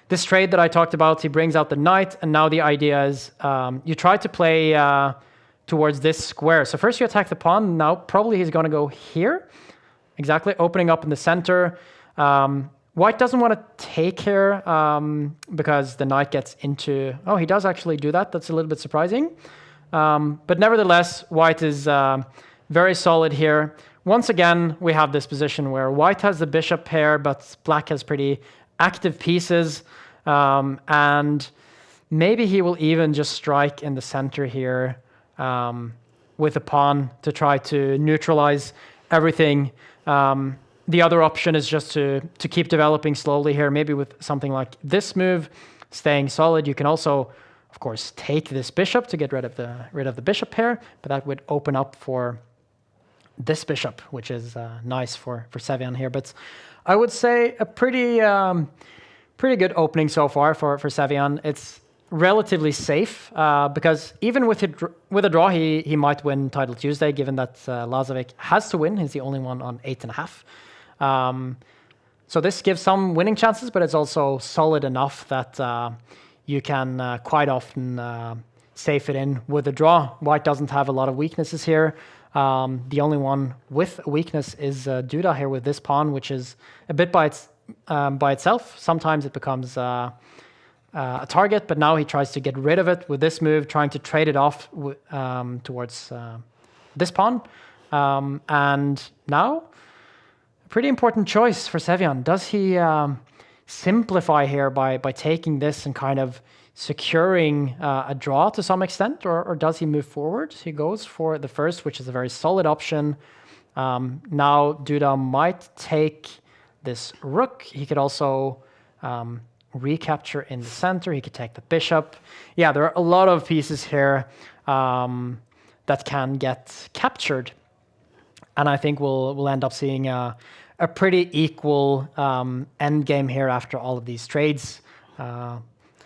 C: this trade that I talked about. He brings out the knight, and now the idea is you try to play towards this square. So first you attack the pawn. Now probably he's going to go here. Exactly, opening up in the center. White doesn't want to take here because the knight gets into... Oh, he does actually do that. That's a little bit surprising. But nevertheless, White is very solid here. Once again, we have this position where White has the bishop pair, but Black has pretty active pieces. And maybe he will even just strike in the center here with a pawn to try to neutralize everything. The other option is just to keep developing slowly here, maybe with something like this move, staying solid. You can also, of course, take this bishop to get rid of the bishop pair, but that would open up for this bishop, which is nice for Sevian here. But I would say a pretty good opening so far for Sevian. It's relatively safe because even with a draw, he might win Title Tuesday, given that Lazovic has to win. He's the only one on 8.5. So this gives some winning chances, but it's also solid enough that you can quite often safe it in with a draw. White doesn't have a lot of weaknesses here. The only one with a weakness is Duda here with this pawn, which is a bit by itself. Sometimes it becomes a target, but now he tries to get rid of it with this move, trying to trade it off towards this pawn. And now, a pretty important choice for Sevian. Does he simplify here by taking this and kind of securing a draw to some extent, or does he move forward? He goes for the first, which is a very solid option. Now Duda might take this rook. He could also recapture in the center. He could take the bishop. Yeah, there are a lot of pieces here that can get captured. And I think we'll end up seeing a pretty equal end game here after all of these trades.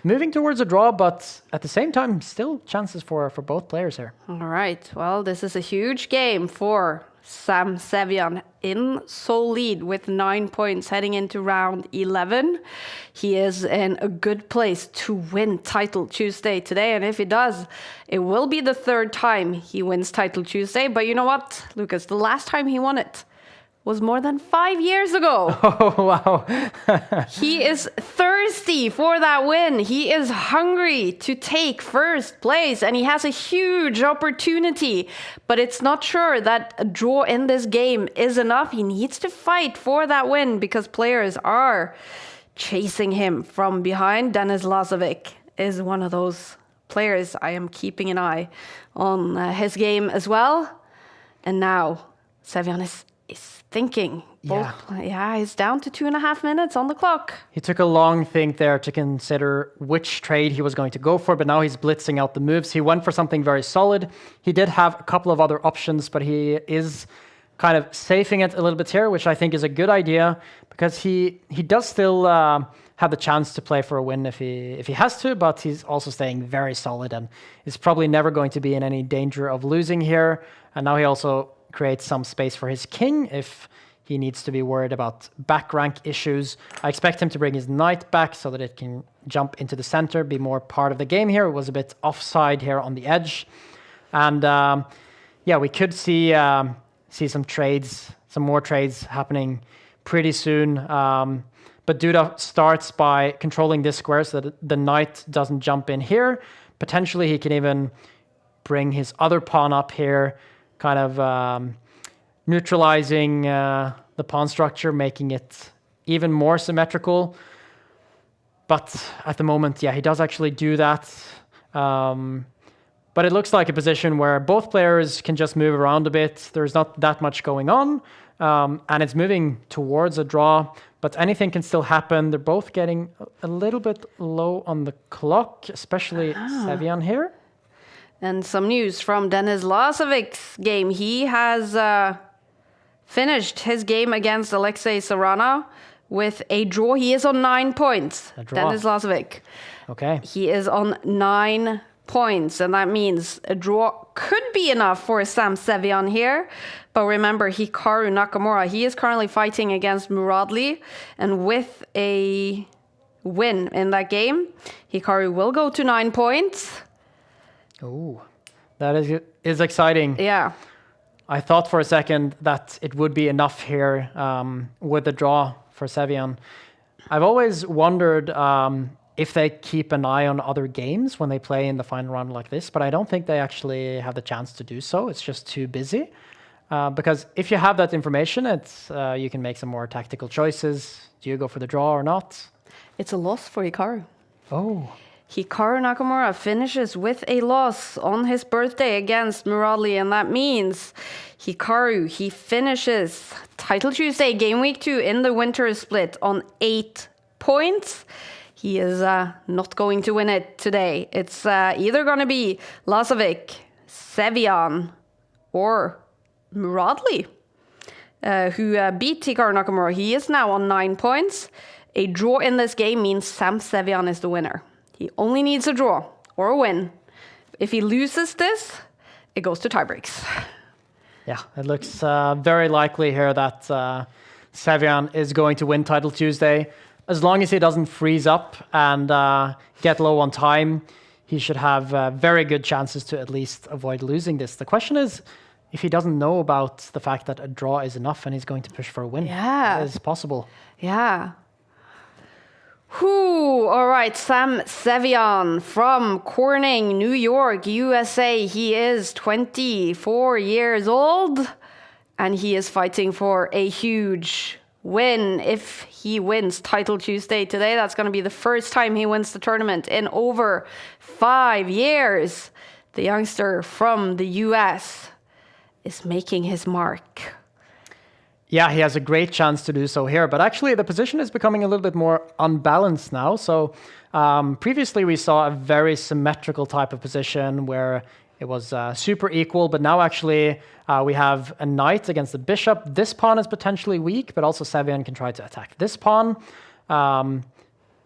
C: Moving towards a draw, but at the same time, still chances for both players here.
B: All right. Well, this is a huge game for Sam Sevian in sole lead with 9 points heading into round 11. He is in a good place to win Title Tuesday today. And if he does, it will be the third time he wins Title Tuesday. But you know what, Lucas? The last time he won it was more than 5 years ago.
C: Oh, wow.
B: He is thirsty for that win. He is hungry to take first place, and he has a huge opportunity. But it's not sure that a draw in this game is enough. He needs to fight for that win because players are chasing him from behind. Dennis Lazovic is one of those players. I am keeping an eye on his game as well. And now Sevian is thinking. He's down to 2.5 minutes on the clock.
C: He took a long think there to consider which trade he was going to go for, but now he's blitzing out the moves. He went for something very solid. He did have a couple of other options, but he is kind of safing it a little bit here, which I think is a good idea because he does still have the chance to play for a win if he has to, but he's also staying very solid and is probably never going to be in any danger of losing here. And now he also creates some space for his king if he needs to be worried about back rank issues. I expect him to bring his knight back so that it can jump into the center, be more part of the game here. It was a bit offside here on the edge. And we could see some trades, some more trades happening pretty soon. But Duda starts by controlling this square so that the knight doesn't jump in here. Potentially he can even bring his other pawn up here, kind of neutralizing the pawn structure, making it even more symmetrical. But at the moment, he does actually do that. But it looks like a position where both players can just move around a bit. There's not that much going on. And it's moving towards a draw. But anything can still happen. They're both getting a little bit low on the clock, especially Sevian here.
B: And some news from Dennis Lazovic's game. He has finished his game against Alexei Sarana with a draw. He is on 9 points. Dennis Lazovic.
C: Okay.
B: He is on 9 points, and that means a draw could be enough for Sam Sevian here. But remember, Hikaru Nakamura, he is currently fighting against Muradli, and with a win in that game, Hikaru will go to 9 points.
C: Oh, that is exciting.
B: Yeah.
C: I thought for a second that it would be enough here with the draw for Sevian. I've always wondered if they keep an eye on other games when they play in the final round like this, but I don't think they actually have the chance to do so. It's just too busy. Because if you have that information, it's you can make some more tactical choices. Do you go for the draw or not?
B: It's a loss for Hikaru.
C: Oh.
B: Hikaru Nakamura finishes with a loss on his birthday against Muradli, and that means Hikaru, he finishes Title Tuesday Game Week 2 in the winter split on 8 points. He is not going to win it today. It's either going to be Lazovic, Sevian, or Muradli, who beat Hikaru Nakamura. He is now on 9 points. A draw in this game means Sam Sevian is the winner. He only needs a draw or a win. If he loses this, it goes to tiebreaks.
C: Yeah, it looks very likely here that Sevian is going to win Title Tuesday. As long as he doesn't freeze up and get low on time, he should have very good chances to at least avoid losing this. The question is if he doesn't know about the fact that a draw is enough and he's going to push for a win.
B: Yeah.
C: That is possible.
B: Yeah. Whew. All right, Sam Sevian from Corning, New York, USA. He is 24 years old, and he is fighting for a huge win. If he wins Title Tuesday today, that's going to be the first time he wins the tournament in over 5 years. The youngster from the US is making his mark.
C: Yeah, he has a great chance to do so here, but actually the position is becoming a little bit more unbalanced now. So previously we saw a very symmetrical type of position where it was super equal, but now actually we have a knight against the bishop. This pawn is potentially weak, but also Sevian can try to attack this pawn. In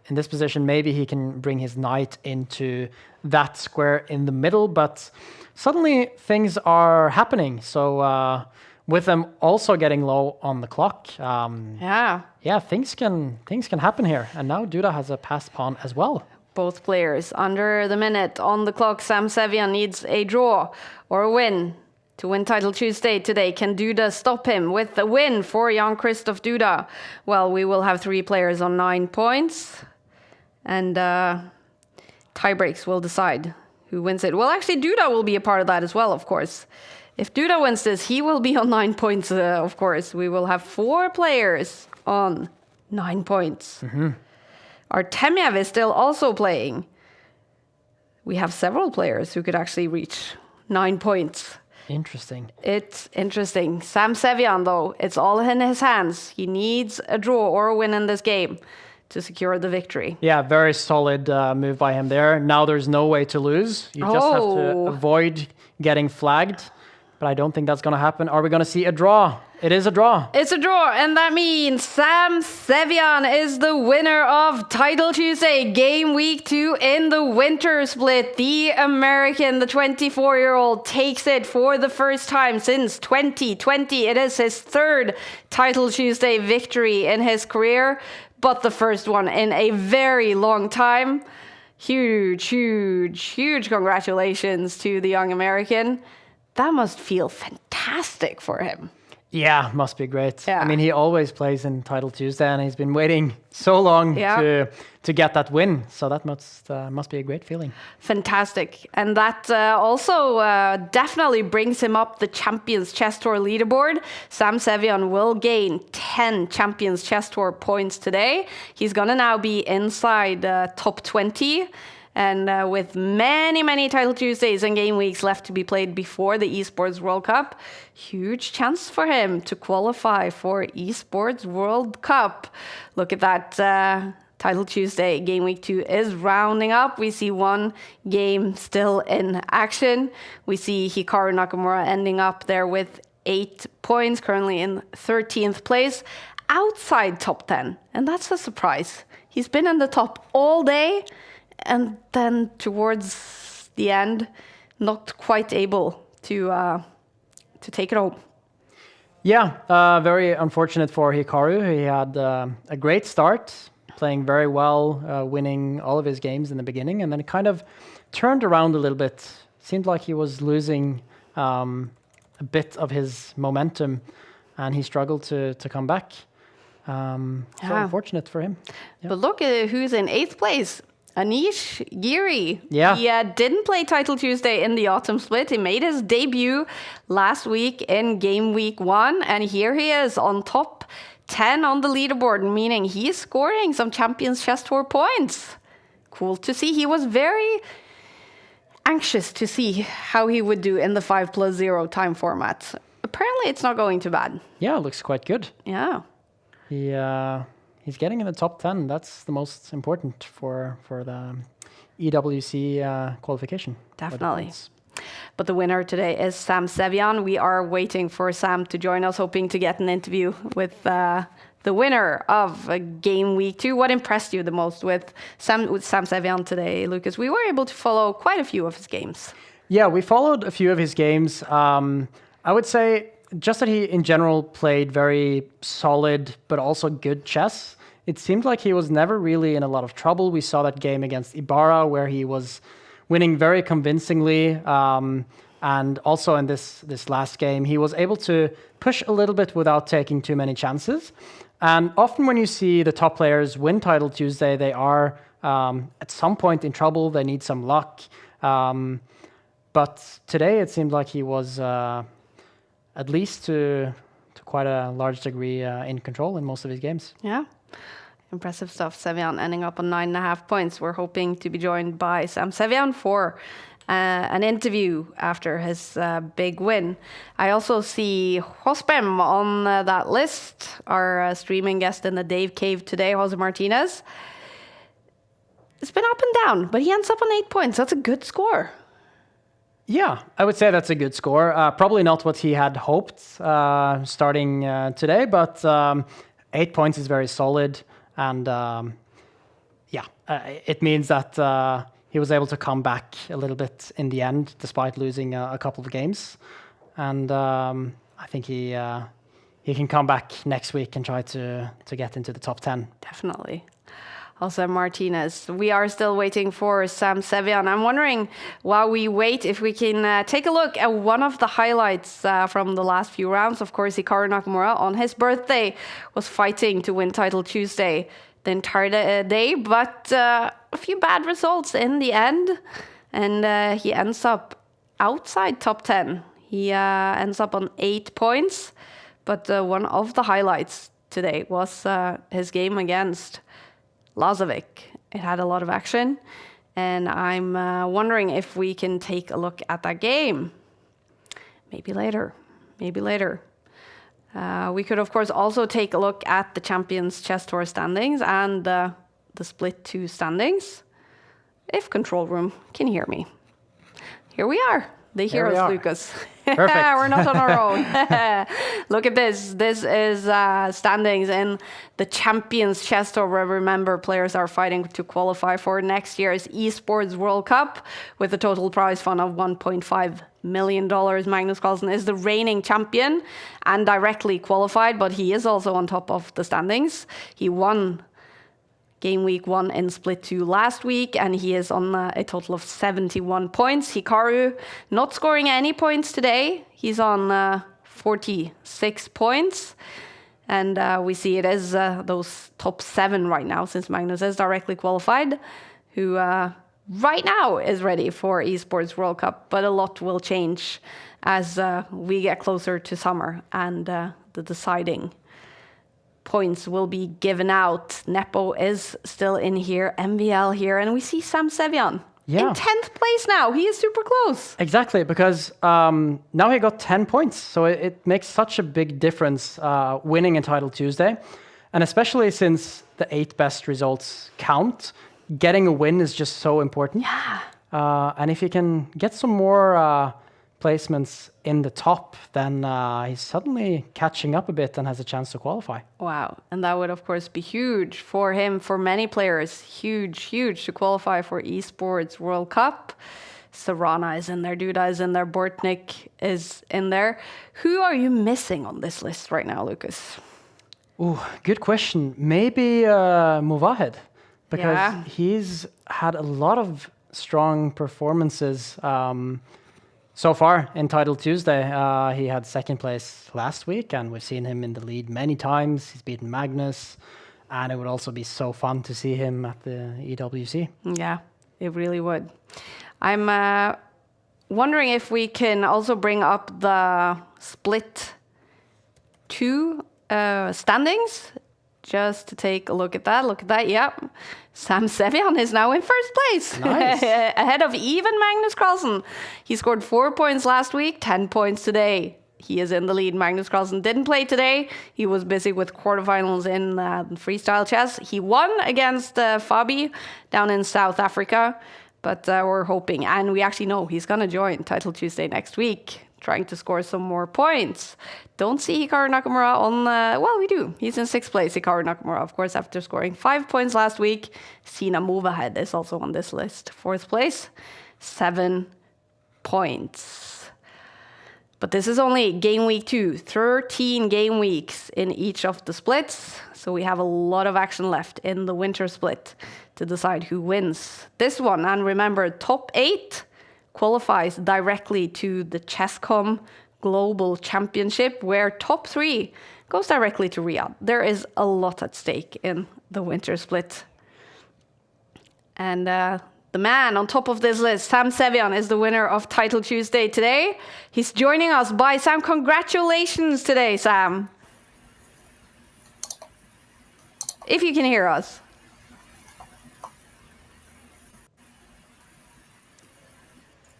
C: this position, maybe he can bring his knight into that square in the middle, but suddenly things are happening. So with them also getting low on the clock, things can happen here. And now Duda has a passed pawn as well.
B: Both players under the minute on the clock. Sam Sevian needs a draw or a win to win Title Tuesday today. Can Duda stop him with the win for Jan Christoph Duda? Well, we will have 3 players on 9 points. And tie breaks will decide who wins it. Well, actually, Duda will be a part of that as well, of course. If Duda wins this, he will be on 9 points, of course. We will have 4 players on 9 points. Artemiev is still also playing. We have several players who could actually reach 9 points.
C: Interesting.
B: It's interesting. Sam Sevian, though, it's all in his hands. He needs a draw or a win in this game to secure the victory.
C: Yeah, very solid move by him there. Now there's no way to lose. You just have to avoid getting flagged. But I don't think that's going to happen. Are we going to see a draw? It is a draw.
B: It's a draw, and that means Sam Sevian is the winner of Title Tuesday Game Week 2 in the winter split. The American, the 24-year-old, takes it for the first time since 2020. It is his 3rd Title Tuesday victory in his career, but the first one in a very long time. Huge, huge, huge congratulations to the young American. That must feel fantastic for him.
C: Yeah, must be great.
B: Yeah.
C: I mean, he always plays in Title Tuesday, and he's been waiting so long to get that win. So that must be a great feeling.
B: Fantastic. And that also definitely brings him up the Champions Chess Tour leaderboard. Sam Sevian will gain 10 Champions Chess Tour points today. He's going to now be inside top 20. And with many, many Title Tuesdays and game weeks left to be played before the Esports World Cup, huge chance for him to qualify for Esports World Cup. Look at that. Title Tuesday Game Week 2 is rounding up. We see 1 game still in action. We see Hikaru Nakamura ending up there with 8 points, currently in 13th place, outside top 10. And that's a surprise. He's been in the top all day, and then towards the end, not quite able to take it home.
C: Yeah, very unfortunate for Hikaru. He had a great start, playing very well, winning all of his games in the beginning, and then it kind of turned around a little bit. Seemed like he was losing a bit of his momentum, and he struggled to come back. So unfortunate for him. Yeah.
B: But look at who's in 8th place. Anish Giri.
C: Yeah.
B: He didn't play Title Tuesday in the autumn split. He made his debut last week in Game Week 1, and here he is on top 10 on the leaderboard, meaning he's scoring some Champions Chess Tour points. Cool to see. He was very anxious to see how he would do in the 5+0 time format. Apparently, it's not going too bad.
C: Yeah, looks quite good.
B: Yeah.
C: He's getting in the top 10. That's the most important for the EWC qualification.
B: Definitely. But the winner today is Sam Sevian. We are waiting for Sam to join us, hoping to get an interview with the winner of Game Week 2. What impressed you the most with Sam Sevian today, Lucas? We were able to follow quite a few of his games.
C: Yeah, we followed a few of his games. I would say just that he, in general, played very solid, but also good chess. It seemed like he was never really in a lot of trouble. We saw that game against Ibarra, where he was winning very convincingly. And also in this last game, he was able to push a little bit without taking too many chances. And often when you see the top players win Title Tuesday, they are at some point in trouble. They need some luck. But today it seemed like he was... at least to quite a large degree in control in most of his games.
B: Yeah, impressive stuff. Sevian ending up on 9.5 points. We're hoping to be joined by Sam Sevian for an interview after his big win. I also see Hospem on that list, our streaming guest in the Dave Cave today, Jose Martinez. It's been up and down, but he ends up on 8 points. That's a good score.
C: Yeah, I would say that's a good score. Probably not what he had hoped starting today, but 8 points is very solid. And it means that he was able to come back a little bit in the end, despite losing a couple of games. And I think he can come back next week and try to get into the top 10.
B: Definitely. Jose Martinez. We are still waiting for Sam Sevian. I'm wondering, while we wait, if we can take a look at one of the highlights from the last few rounds. Of course, Hikaru Nakamura on his birthday was fighting to win Title Tuesday the entire day, but a few bad results in the end, and he ends up outside top 10. He ends up on 8 points, but one of the highlights today was his game against Lazovic. It had a lot of action, and I'm wondering if we can take a look at that game. Maybe later. We could, of course, also take a look at the Champions Chess Tour standings and the Split 2 standings, if Control Room can hear me. Here we are. They hear us, Lucas.
C: Perfect.
B: We're not on our own. Look at this. This is standings in the Champions Chess Tour, where, remember, players are fighting to qualify for next year's Esports World Cup with a total prize fund of $1.5 million. Magnus Carlsen is the reigning champion and directly qualified, but he is also on top of the standings. He won Game Week 1 in Split 2 last week, and he is on a total of 71 points. Hikaru not scoring any points today. He's on 46 points. And we see it as those top 7 right now, since Magnus is directly qualified, who right now is ready for Esports World Cup. But a lot will change as we get closer to summer and the deciding points will be given out. Nepo is still in here, MVL here, and we see Sam Sevian in 10th place now. He is super close.
C: Exactly, because now he got 10 points. So it makes such a big difference winning in Title Tuesday. And especially since the 8 best results count, getting a win is just so important.
B: Yeah.
C: And if he can get some more placements in the top, then he's suddenly catching up a bit and has a chance to qualify.
B: Wow. And that would, of course, be huge for him, for many players. Huge to qualify for Esports World Cup. Sarana is in there, Duda is in there, Bortnik is in there. Who are you missing on this list right now, Lucas?
C: Ooh, good question. Maybe Muvahed, because he's had a lot of strong performances so far in Title Tuesday. He had 2nd place last week, and we've seen him in the lead many times. He's beaten Magnus, and it would also be so fun to see him at the EWC.
B: Yeah, it really would. I'm wondering if we can also bring up the Split 2 standings, just to take a look at that. Look at that, yep. Sam Sevian is now in 1st place.
C: Nice.
B: Ahead of even Magnus Carlsen. He scored 4 points last week, 10 points today. He is in the lead. Magnus Carlsen didn't play today. He was busy with quarterfinals in freestyle chess. He won against Fabi down in South Africa, but we're hoping, and we actually know he's going to join Title Tuesday next week, trying to score some more points. Don't see Hikaru Nakamura on... well, we do. He's in 6th place, Hikaru Nakamura, of course, after scoring 5 points last week. Sina Muvahed is also on this list. 4th place, 7 points. But this is only Game Week 2. 13 game weeks in each of the splits. So we have a lot of action left in the winter split to decide who wins this one. And remember, top 8 qualifies directly to the Chesscom Global Championship, where top 3 goes directly to Riyadh. There is a lot at stake in the winter split. And the man on top of this list, Sam Sevian, is the winner of Title Tuesday today. He's joining us by Sam. Congratulations today, Sam. If you can hear us.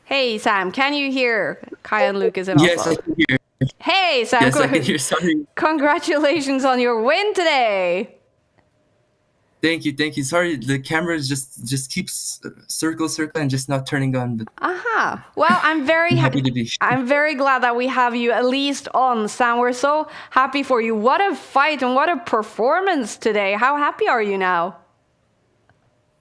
B: Hey, Sam, can you hear Kaja and Lucas and
I: Yes,
B: Oslo?
I: I can hear.
B: Hey, Sam.
I: Yes, I can hear. Sorry.
B: Congratulations on your win today.
I: Thank you. Sorry, the camera just keeps circle and just not turning on. But
B: Well, I'm very
I: happy to be.
B: I'm very glad that we have you at least on, Sam. We're so happy for you. What a fight and what a performance today. How happy are you now?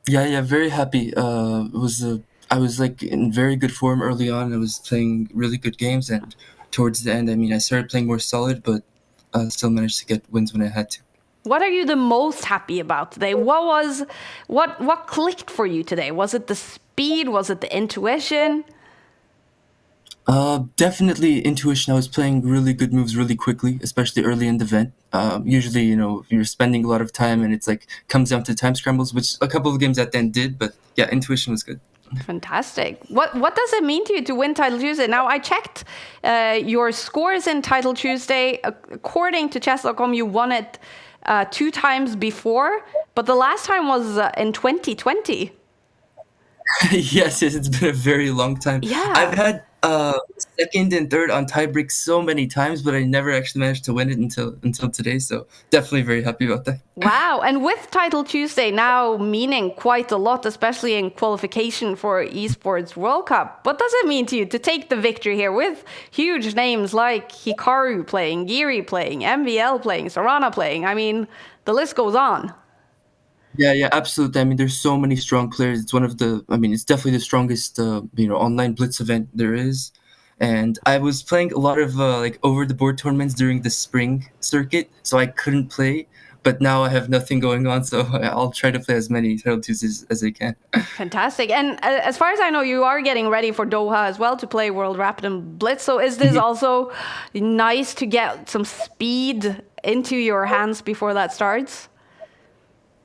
I: Yeah, very happy. I was like in very good form early on. I was playing really good games, and towards the end, I mean, I started playing more solid, but still managed to get wins when I had to.
B: What are you the most happy about today? What clicked for you today? Was it the speed? Was it the intuition?
I: Definitely intuition. I was playing really good moves really quickly, especially early in the event. Usually, you're spending a lot of time and it's like comes down to time scrambles, which a couple of games at the end did, but yeah, intuition was good.
B: Fantastic. What does it mean to you to win Title Tuesday? Now, I checked your scores in Title Tuesday. According to chess.com, you won it 2 times before, but the last time was in 2020.
I: Yes, it's been a very long time.
B: Yeah.
I: I've had second and third on tiebreak so many times, but I never actually managed to win it until today. So definitely very happy about that.
B: Wow. And with Title Tuesday now meaning quite a lot, especially in qualification for Esports World Cup, what does it mean to you to take the victory here with huge names like Hikaru playing, Giri playing, MVL playing, Sarana playing? I mean, the list goes on.
I: Yeah, absolutely. I mean, there's so many strong players. It's definitely the strongest, online blitz event there is. And I was playing a lot of over the board tournaments during the spring circuit, so I couldn't play. But now I have nothing going on, so I'll try to play as many Title Tuesdays as I can.
B: Fantastic. And as far as I know, you are getting ready for Doha as well to play World Rapid and Blitz. So is this also nice to get some speed into your hands before that starts?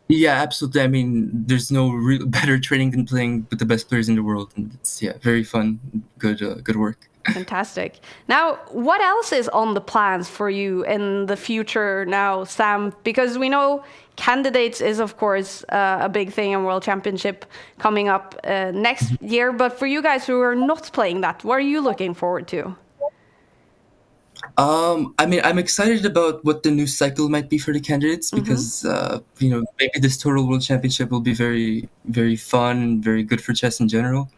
I: Yeah, absolutely. I mean, there's no better training than playing with the best players in the world, and it's very fun, good work.
B: Fantastic. Now, what else is on the plans for you in the future now, Sam? Because we know candidates is, of course, a big thing in World Championship coming up next year. But for you guys who are not playing that, what are you looking forward to?
I: I'm excited about what the new cycle might be for the candidates because, maybe this Total World Championship will be very, very fun and very good for chess in general.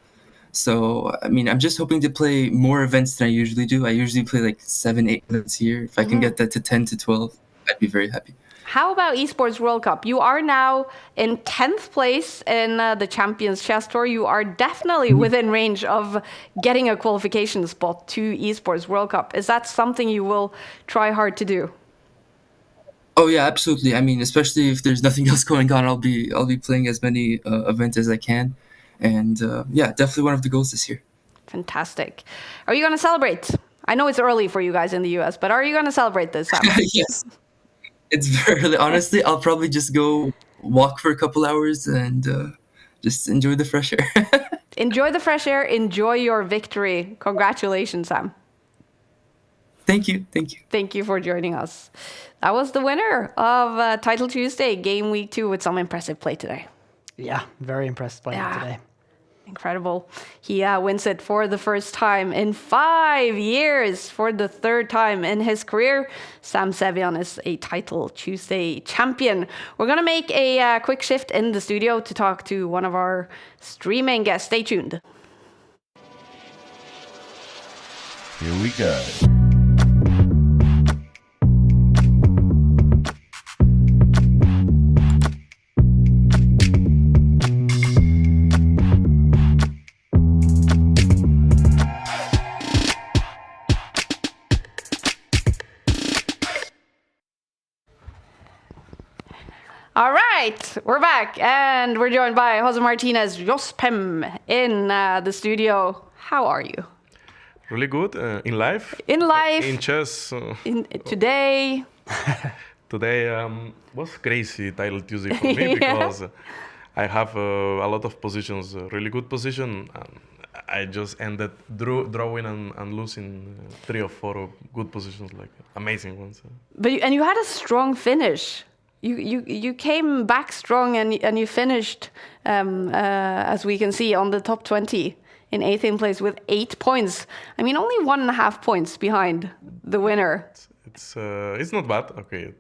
I: So, I'm just hoping to play more events than I usually do. I usually play like 7-8 events a year. If I can get that to 10 to 12, I'd be very happy.
B: How about Esports World Cup? You are now in 10th place in the Champions Chess Tour. You are definitely within range of getting a qualification spot to Esports World Cup. Is that something you will try hard to do?
I: Oh yeah, absolutely. I mean, especially if there's nothing else going on, I'll be playing as many events as I can, and definitely one of the goals this year.
B: Fantastic. Are you going to celebrate? I know it's early for you guys in the US, but are you going to celebrate this time?
I: Yes. It's very early. Honestly, I'll probably just go walk for a couple hours and just enjoy the fresh air.
B: Enjoy the fresh air. Enjoy your victory. Congratulations, Sam.
I: Thank you.
B: Thank you for joining us. That was the winner of Title Tuesday, Game Week 2, with some impressive play today.
C: Yeah, very impressed by him today.
B: Incredible. He wins it for the first time in 5 years, for the third time in his career. Sam Sevian is a Title Tuesday champion. We're going to make a quick shift in the studio to talk to one of our streaming guests. Stay tuned.
F: Here we go.
B: All right, we're back, and we're joined by Jose Martinez Jospem in the studio. How are you?
A: Really good in life.
B: In life.
A: In chess.
B: Today.
A: Today was crazy Title Tuesday for me because I have a lot of positions, really good position. I just ended drawing and losing 3 or 4 good positions, like amazing ones.
B: And you had a strong finish. You came back strong and you finished, as we can see, on the top 20 in 18th place with 8 points. I mean, only 1.5 points behind the winner.
A: It's not bad. Okay,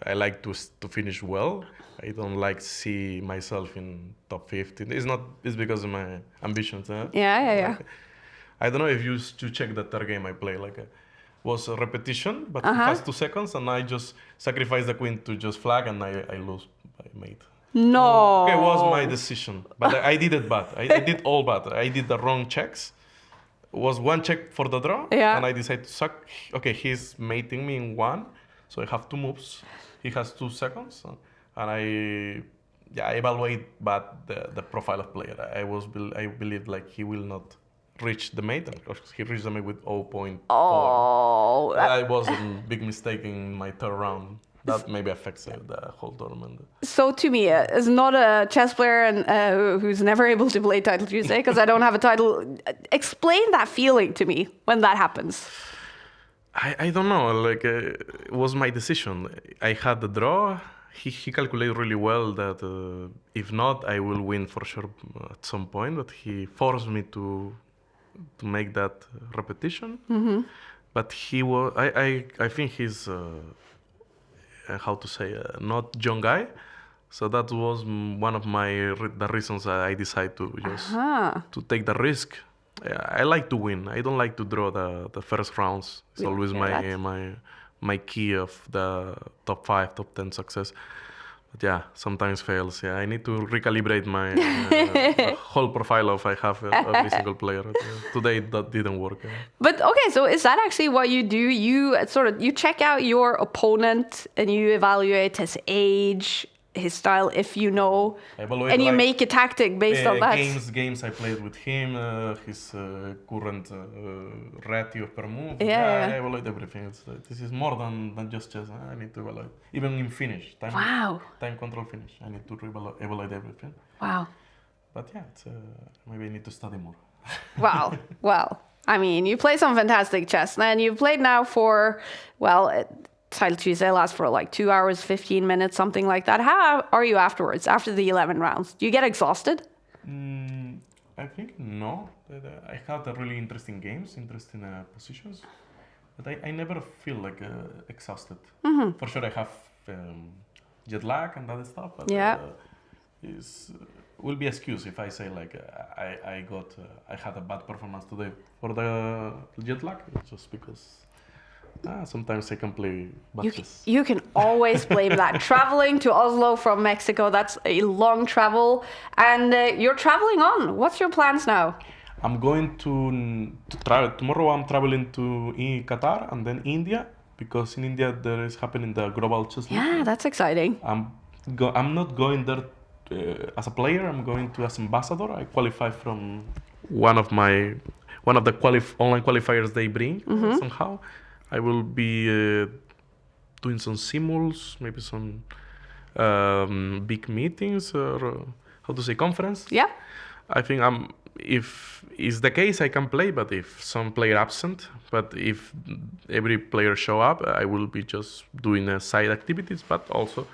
A: I like to finish well. I don't like see myself in top 15. It's because of my ambitions.
B: Yeah.
A: I don't know if you used to check the third game I play. Was a repetition, but it 2 seconds, and I just sacrificed the queen to just flag, and I lose by mate.
B: No.
A: It was my decision, but I did it bad. I did all bad. I did the wrong checks. It was 1 check for the draw, and I decided to suck. Okay, he's mating me in 1, So I have 2 moves. He has 2 seconds, and I evaluate but the profile of player. I believe like he will not reach the mate, and he reached the mate with 0.4.
B: Oh,
A: That was a big mistake in my third round. That maybe affects the whole tournament.
B: So to me, as not a chess player and who's never able to play Title Tuesday because I don't have a title, explain that feeling to me when that happens.
A: I don't know. Like it was my decision. I had the draw. He calculated really well that if not, I will win for sure at some point. But he forced me to make that repetition.
B: Mm-hmm.
A: But he was. I think he's. How to say, not young guy. So that was one of the reasons I decided to just to take the risk. I like to win. I don't like to draw the first rounds. It's always my key of the top 5, top 10 success. But yeah, sometimes fails. Yeah, I need to recalibrate my whole profile of I have every single player. Today that didn't work.
B: But okay, so is that actually what you do? You check out your opponent and you evaluate his age, his style, if you know, and you make a tactic based on that.
A: Games I played with him, his current ratio per move.
B: Yeah.
A: I evaluate everything. This is more than just chess. I need to evaluate. Even in finish, time control finish, I need to evaluate everything.
B: Wow.
A: But yeah, maybe I need to study more.
B: Wow. Well, I mean, you play some fantastic chess, and you've played now for, Title Tuesday lasts for like 2 hours, 15 minutes, something like that. How are you afterwards, after the 11 rounds? Do you get exhausted?
A: I think no. I had really interesting games, interesting positions, but I never feel like exhausted.
B: Mm-hmm.
A: For sure I have jet lag and that stuff, but will be excuse if I say like I had a bad performance today for the jet lag, just because sometimes I can play batches.
B: You can always blame that. Traveling to Oslo from Mexico, that's a long travel. And you're traveling on. What's your plans now?
A: I'm going to travel. Tomorrow I'm traveling to Qatar and then India, because in India there is happening the Global Chess League.
B: Yeah, that's exciting.
A: I'm not going there as a player. I'm going to as ambassador. I qualify from one of the online qualifiers they bring somehow. I will be doing some simuls, maybe some big meetings or conference.
B: Yeah.
A: I think if it's the case, I can play, but if some player absent, but if every player show up, I will be just doing side activities, but also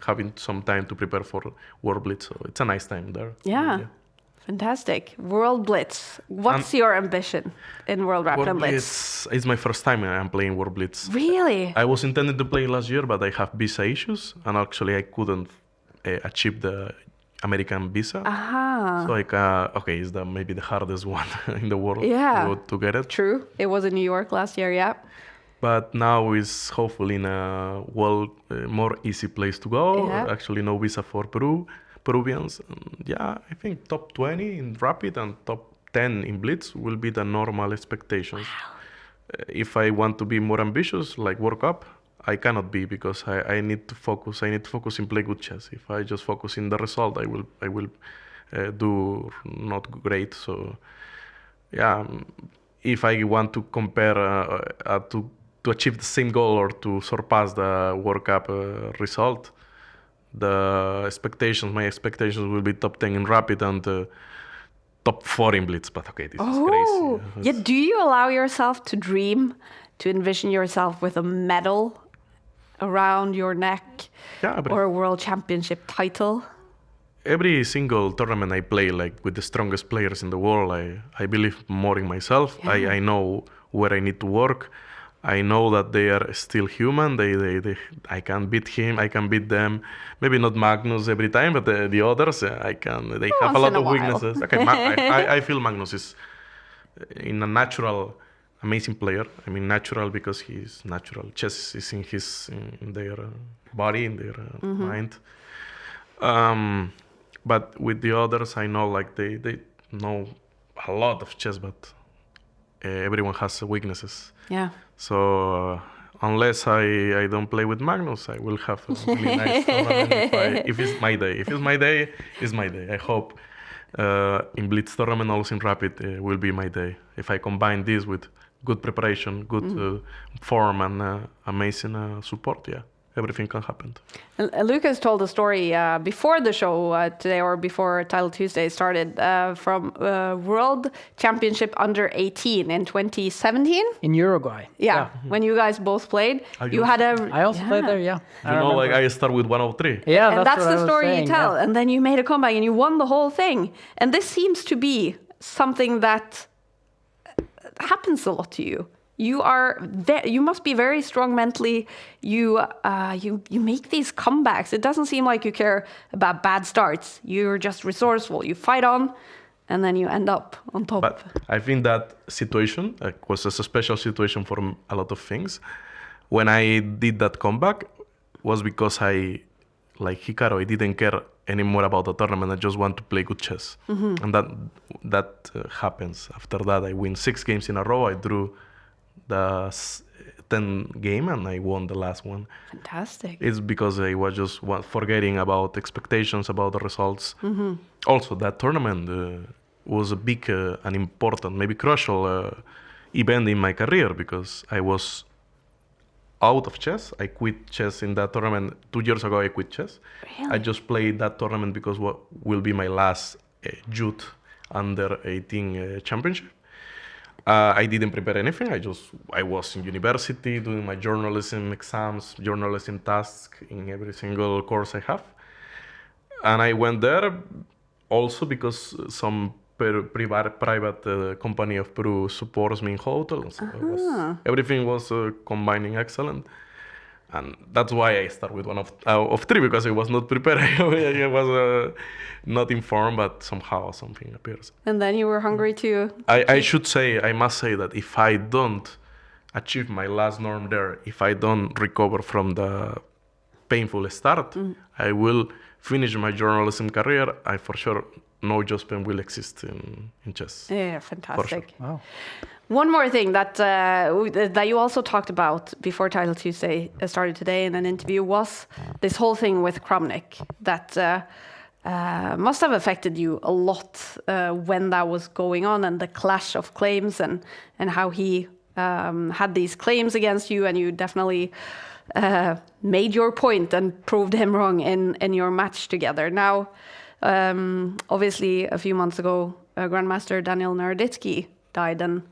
A: having some time to prepare for World Blitz. So it's a nice time there.
B: Yeah. Fantastic. World Blitz. What's your ambition in World Rapid and Blitz?
A: It's my first time I'm playing World Blitz.
B: Really?
A: I was intended to play last year, but I have visa issues, and actually I couldn't achieve the American visa. So it's maybe the hardest one in the world to get it.
B: True. It was in New York last year, yeah.
A: But now is hopefully in a more easy place to go.
B: Yeah.
A: Actually, no visa for Peruvians. I think top 20 in Rapid and top 10 in Blitz will be the normal expectations.
B: Wow.
A: If I want to be more ambitious, like World Cup, I cannot be, because I need to focus. I need to focus in play good chess. If I just focus in the result, I will do not great. So if I want to compare to achieve the same goal or to surpass the World Cup result, my expectations will be top 10 in Rapid and top 4 in Blitz. But this is crazy.
B: Yeah. Do you allow yourself to dream, to envision yourself with a medal around your neck or a world championship title?
A: Every single tournament I play, like with the strongest players in the world, I believe more in myself. Yeah. I know where I need to work. I know that they are still human. I can beat him. I can beat them. Maybe not Magnus every time, but the others, They have a lot of weaknesses. Okay, I feel Magnus is in a natural, amazing player. I mean, natural because he's natural. Chess is in their body, in their mind. But with the others, I know like they know a lot of chess, but everyone has weaknesses.
B: Yeah.
A: So unless I don't play with Magnus, I will have a really nice tournament if it's my day. If it's my day, it's my day. I hope in Blitz tournament, also in Rapid, will be my day. If I combine this with good preparation, good form, and amazing support, yeah, everything can happen.
B: Lucas told a story before the show today, or before Title Tuesday started, from World Championship Under 18 in 2017
C: in Uruguay.
B: Yeah, when you guys both played, you had a.
C: I also played there. Yeah,
A: like I start with 103.
C: Yeah,
B: and that's the story
C: saying,
B: you tell.
C: Yeah.
B: And then you made a comeback and you won the whole thing. And this seems to be something that happens a lot to you. You must be very strong mentally. You make these comebacks. It doesn't seem like you care about bad starts. You're just resourceful. You fight on, and then you end up on top.
A: But I think that situation was a special situation for a lot of things. When I did that comeback, was because like Hikaru, I didn't care anymore about the tournament. I just want to play good chess, and that happens. After that, I win 6 games in a row. I drew the 10th game and I won the last one.
B: Fantastic.
A: It's because I was just forgetting about expectations, about the results. Also, that tournament was a big and important, maybe crucial event in my career because I was out of chess. I quit chess in that tournament. 2 years ago, I quit chess.
B: Really?
A: I just played that tournament because what will be my last youth under 18 championship. I didn't prepare anything. I was in university doing my journalism exams, journalism tasks in every single course I have. And I went there also because some private company of Peru supports me in hotel. So everything was combining excellent. And that's why I start with one of 3 because I was not prepared. I was not informed, but somehow something appears.
B: And then you were hungry too.
A: I must say that if I don't achieve my last norm there, if I don't recover from the painful start, I will finish my journalism career. I for sure no Jospin will exist in chess.
B: Yeah, fantastic.
C: Sure. Wow.
B: One more thing that you also talked about before Title Tuesday started today in an interview was this whole thing with Kramnik that must have affected you a lot when that was going on, and the clash of claims and how he had these claims against you, and you definitely made your point and proved him wrong in your match together. Now, obviously, a few months ago, Grandmaster Daniel Naroditsky died, and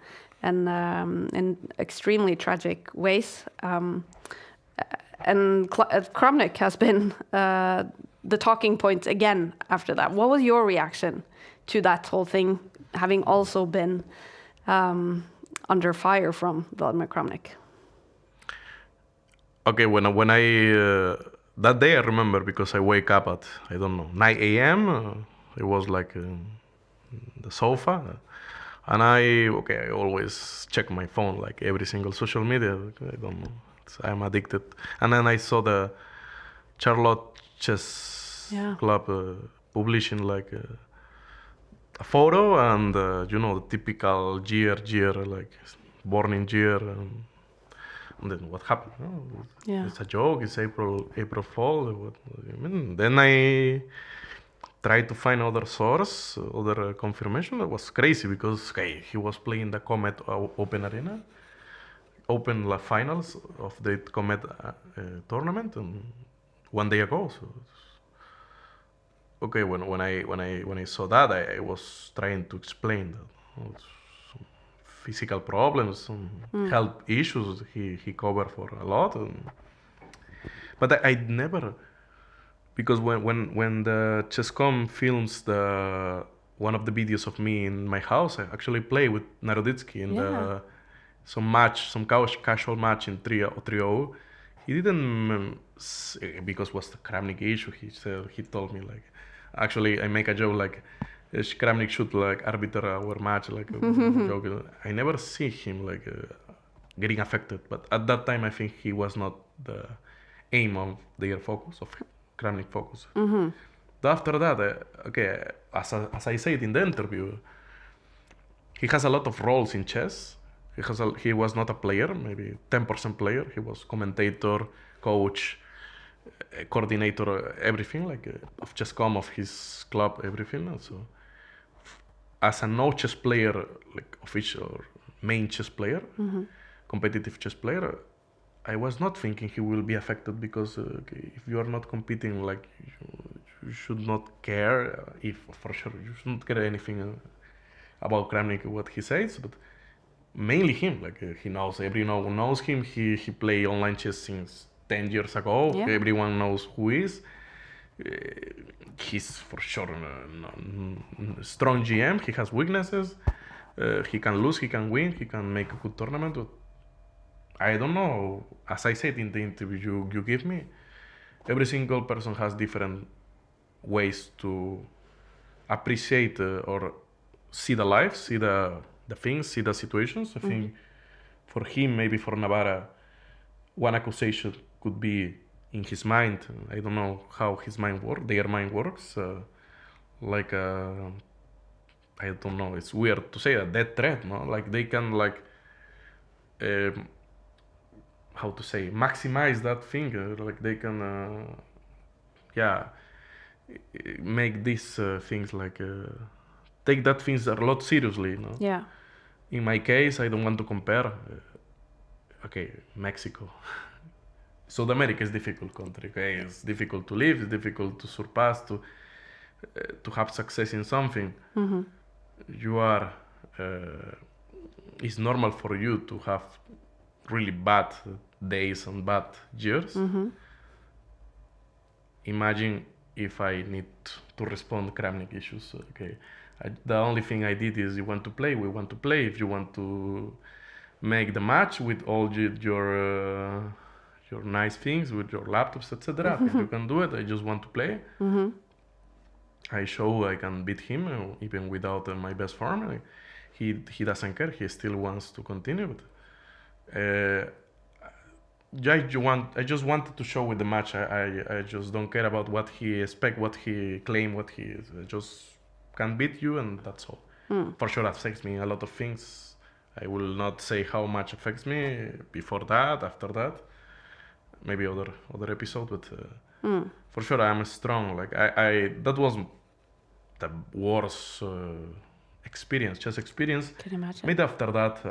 B: in extremely tragic ways. And Kramnik has been the talking point again after that. What was your reaction to that whole thing, having also been under fire from Vladimir Kramnik?
A: Okay, when I that day I remember because I wake up at 9 a.m. It was like the sofa. And I always check my phone, like every single social media. I don't know. I'm addicted. And then I saw the Charlotte Chess Club publishing like a photo and, the typical year, like born in year. And then what happened? It's a joke. It's April Fool. Then I tried to find other source, other confirmation. That was crazy because he was playing the Comet Open Arena, Open finals of the Comet tournament, and 1 day ago. So, when I saw that, I was trying to explain that some physical problems, some health issues he covered for a lot, but I never. Because when the Chess.com films one of the videos of me in my house, I actually play with Naroditsky in some casual match in 3-0. He didn't, because it was the Kramnik issue. He told me like, actually I make a joke like, Kramnik should like arbiter our match like joke. I never see him like getting affected, but at that time I think he was not the aim of their focus of Kramnik focus. After that, as I said in the interview, he has a lot of roles in chess, He was not a player, maybe 10% player. He was commentator, coach, coordinator, everything, like of chess.com, of his club, everything. And so, as a no chess player, like official or main chess player, competitive chess player, I was not thinking he will be affected because if you are not competing, like you should not care. If for sure you shouldn't care anything about Kramnik, what he says, but mainly him. Like he knows, everyone knows him. He play online chess since 10 years ago.
B: Yeah.
A: Everyone knows who he is. He's for sure a strong GM. He has weaknesses. He can lose, he can win, he can make a good tournament. But I don't know. As I said in the interview you give me, every single person has different ways to appreciate or see the life, see the things, see the situations. I think for him, maybe for Navarra, one accusation could be in his mind. I don't know how his mind works, their mind works. I don't know, it's weird to say a death threat, no? Like they can how to say, maximize that thing. Like they can, make these things like, take that things a lot seriously, no?
B: Yeah.
A: In my case, I don't want to compare. Okay, Mexico. South America is a difficult country. Okay, it's difficult to live. It's difficult to surpass, to have success in something. You are. It's normal for you to have really bad days and bad years. Imagine if I need to respond Kramnik issues. Okay, the only thing I did is you want to play, we want to play. If you want to make the match with all your nice things, with your laptops, etc. If you can do it, I just want to play. I show I can beat him even without my best form. He doesn't care. He still wants to continue. But I just wanted to show with the match. I just don't care about what he expect, what he claim, what he is. I just can beat you, and that's all. For sure, affects me a lot of things. I will not say how much affects me before that, after that. Maybe other episode, but for sure I am strong. Like I that was the worst chess experience.
B: Can you imagine?
A: Maybe after that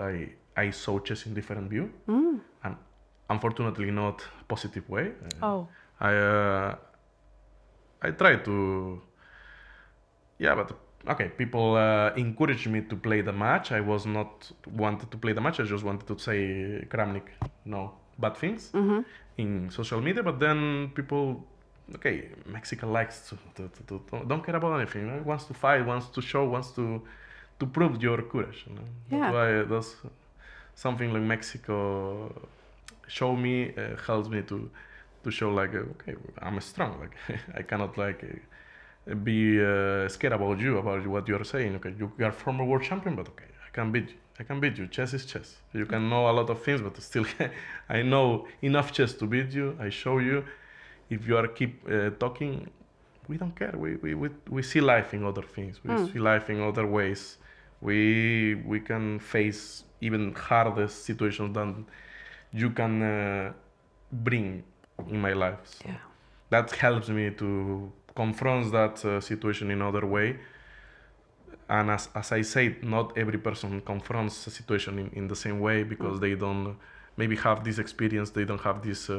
A: I saw chess in different view, and unfortunately not positive way. I tried to, but okay, people encouraged me to play the match. I was not wanted to play the match. I just wanted to say Kramnik, no bad things in social media. But then people, okay, Mexico likes to don't care about anything. Right? Wants to fight, wants to show, wants to prove your courage. You know? That's why that's something like Mexico show me, helps me to show like, okay, I'm strong. Like I cannot like be scared about what you are saying. Okay, you are former world champion, but okay, I can beat you. Chess is chess. You can know a lot of things, but still, I know enough chess to beat you. I show you. If you are keep talking, we don't care. We see life in other things. We see life in other ways. We can face even hardest situations than you can bring in my life. So that helps me to confront that situation in other way. And as I said, not every person confronts a situation in the same way, because they don't maybe have this experience, they don't have this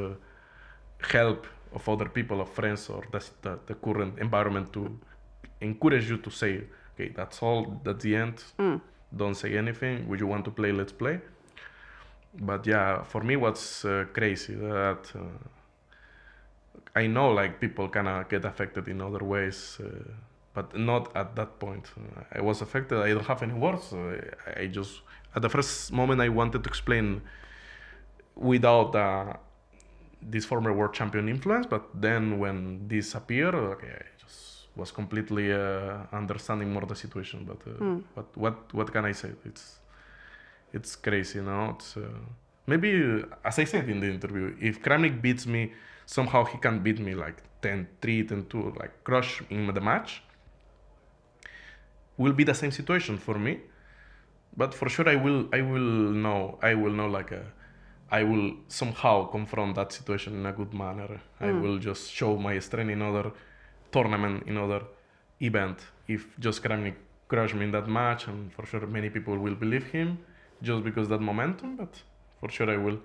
A: help of other people, of friends, or the current environment to encourage you to say, okay, that's all, that's the end, don't say anything, would you want to play, let's play. But yeah, for me what's crazy that I know like people kind get affected in other ways, but not at that point. I was affected. I don't have any words. I just, at the first moment, I wanted to explain without this former world champion influence. But then when this appeared, okay, I just was completely understanding more the situation. But what can I say? It's crazy, you know. It's maybe, as I said in the interview, if Kramnik beats me, somehow he can beat me like 10-3, 10-2, like crush in the match. Will be the same situation for me, but for sure I will know like I will somehow confront that situation in a good manner. I will just show my strength in other tournament, in other event. If just Kramnik crush me in that match, and for sure many people will believe him just because that momentum, but for sure I will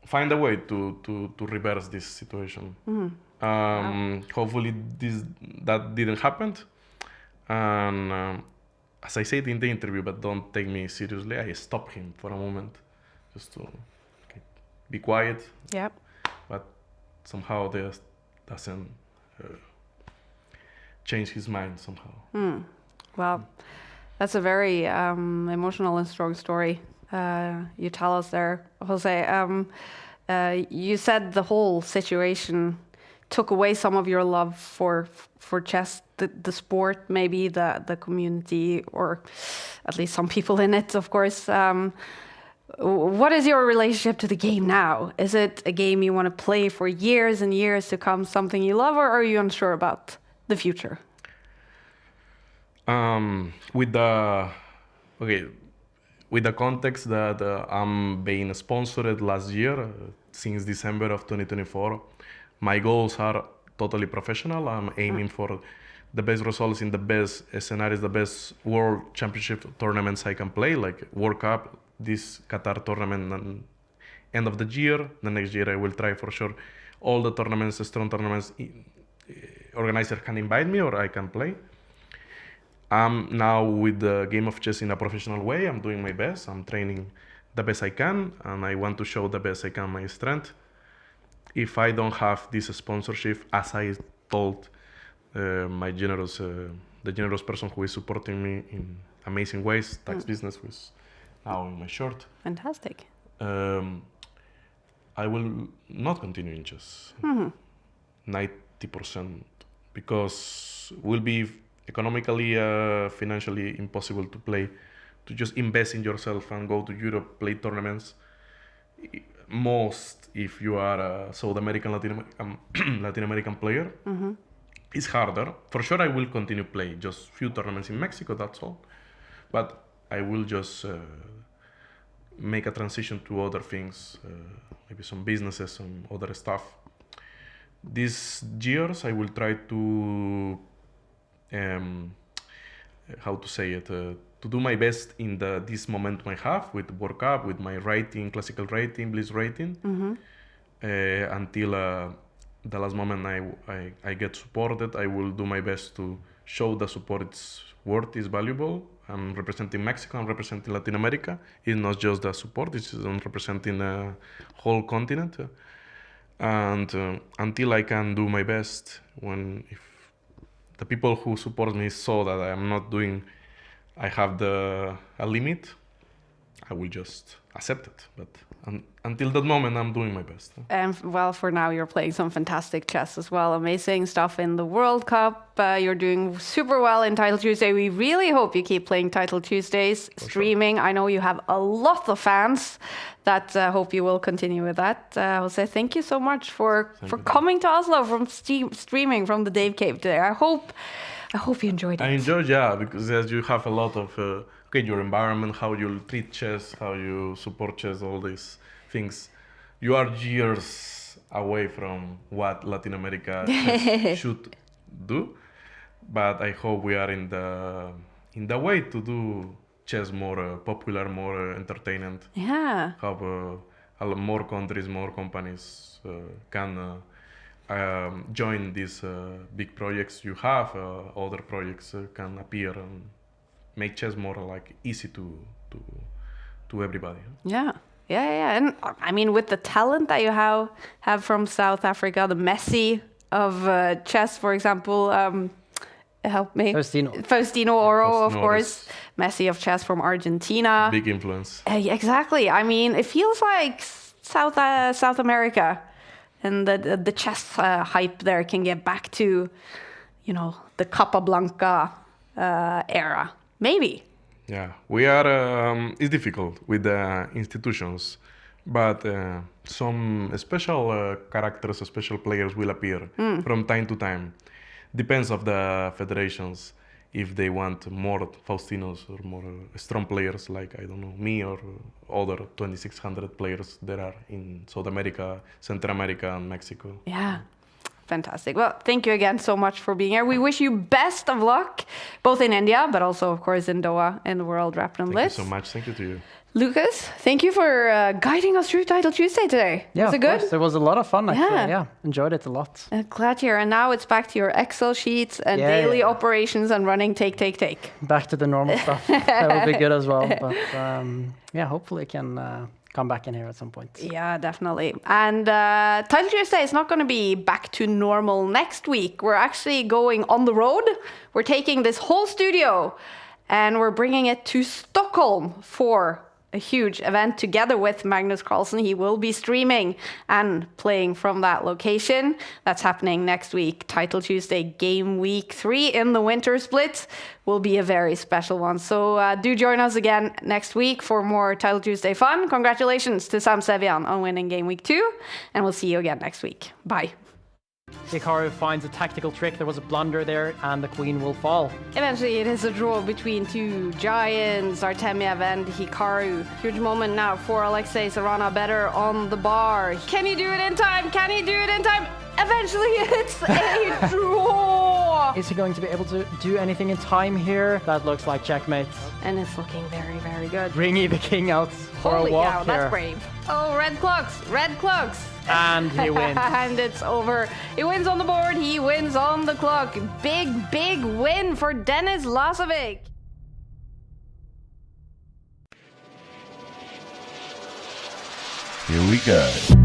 A: find a way to reverse this situation. Hopefully that didn't happen. And as I said in the interview, but don't take me seriously, I stopped him for a moment just to be quiet.
B: Yep.
A: But somehow this doesn't change his mind somehow.
B: Well, that's a very emotional and strong story you tell us there, Jose. You said the whole situation took away some of your love for chess, the sport, maybe the community, or at least some people in it, of course. What is your relationship to the game now? Is it a game you want to play for years and years to come, something you love, or are you unsure about the future?
A: With the context that I'm being sponsored last year, since December of 2024, my goals are totally professional. I'm aiming for the best results in the best scenarios, the best world championship tournaments I can play, like World Cup, this Qatar tournament, and end of the year. The next year I will try for sure all the tournaments, strong tournaments organizer can invite me or I can play. I'm now with the game of chess in a professional way. I'm doing my best. I'm training the best I can, and I want to show the best I can my strength. If I don't have this sponsorship, as I told my the generous person who is supporting me in amazing ways, tax business, who is now in my short.
B: Fantastic.
A: I will not continue in chess. 90%, because will be economically, financially impossible to play, to just invest in yourself and go to Europe, play tournaments. Most, if you are a South American, Latin American player, it's harder. For sure, I will continue play just few tournaments in Mexico. That's all. But I will just make a transition to other things, maybe some businesses, some other stuff. These years, I will try to how to say it, to do my best in this momentum I have with World Cup, with my rating, classical rating, Blitz rating, until the last moment I get supported. I will do my best to show the support is worth, is valuable. I'm representing Mexico, I'm representing Latin America. It's not just the support, it's representing the whole continent. And until I can do my best, if the people who support me saw that I am not doing, I have a limit, I will just accept it. But until that moment, I'm doing my best.
B: And well, for now, you're playing some fantastic chess as well. Amazing stuff in the World Cup. You're doing super well in Title Tuesday. We really hope you keep playing Title Tuesdays, streaming. I know you have a lot of fans that hope you will continue with that. Jose, thank you so much for coming to Oslo from streaming from the Dave Cave today. I hope you enjoyed it.
A: I enjoyed, yeah, because as you have a lot of your environment, how you treat chess, how you support chess, all these things. You are years away from what Latin America should do, but I hope we are in the way to do chess more popular, more entertaining.
B: Yeah.
A: Have more countries, more companies can join these big projects you have. Other projects can appear and make chess more like easy to everybody.
B: Yeah. And I mean, with the talent that you have from South Africa, the Messi of chess, for example, help me. Faustino Oro, of course. Messi of chess from Argentina.
A: Big influence.
B: Exactly. I mean, it feels like South America, and the chess hype there can get back to, the Capablanca era. Maybe.
A: Yeah, we are. It's difficult with the institutions, but some special characters, special players will appear from time to time. Depends of the federations. if they want more Faustinos or more strong players like, I don't know, me or other 2,600 players there are in South America, Central America, and Mexico.
B: Yeah. Fantastic. Well, thank you again so much for being here. We wish you best of luck, both in India, but also, of course, in Doha in the World Rapid Blitz.
A: Thank you so much. Thank you to you.
B: Lucas, thank you for guiding us through Title Tuesday today.
C: Yeah,
B: was it good?
C: Course. It was a lot of fun, actually. Yeah, enjoyed it a lot.
B: Glad to hear. And now it's back to your Excel sheets and daily operations and running take.
C: Back to the normal stuff. That will be good as well. But yeah, hopefully it can come back in here at some point.
B: Yeah, definitely. And Title Tuesday is not going to be back to normal next week. We're actually going on the road. We're taking this whole studio and we're bringing it to Stockholm for a huge event together with Magnus Carlsen. He will be streaming and playing from that location. That's happening next week. Title Tuesday Game Week 3 in the Winter Split will be a very special one. So do join us again next week for more Title Tuesday fun. Congratulations to Sam Sevian on winning Game Week 2. And we'll see you again next week. Bye.
C: Hikaru finds a tactical trick. There was a blunder there, and the queen will fall.
B: Eventually, it is a draw between two giants, Artemiev and Hikaru. Huge moment now for Alexei Sarana, better on the bar. Can he do it in time? Can he do it in time? Eventually, it's a draw!
C: Is he going to be able to do anything in time here? That looks like checkmate.
B: And it's looking very, very good.
C: Bringing the king out for
B: Holy
C: a walk
B: cow,
C: here.
B: That's brave. Oh, red clocks.
C: And he wins.
B: And it's over. He wins on the board. He wins on the clock. Big win for Denis Lazovic.
F: Here we go.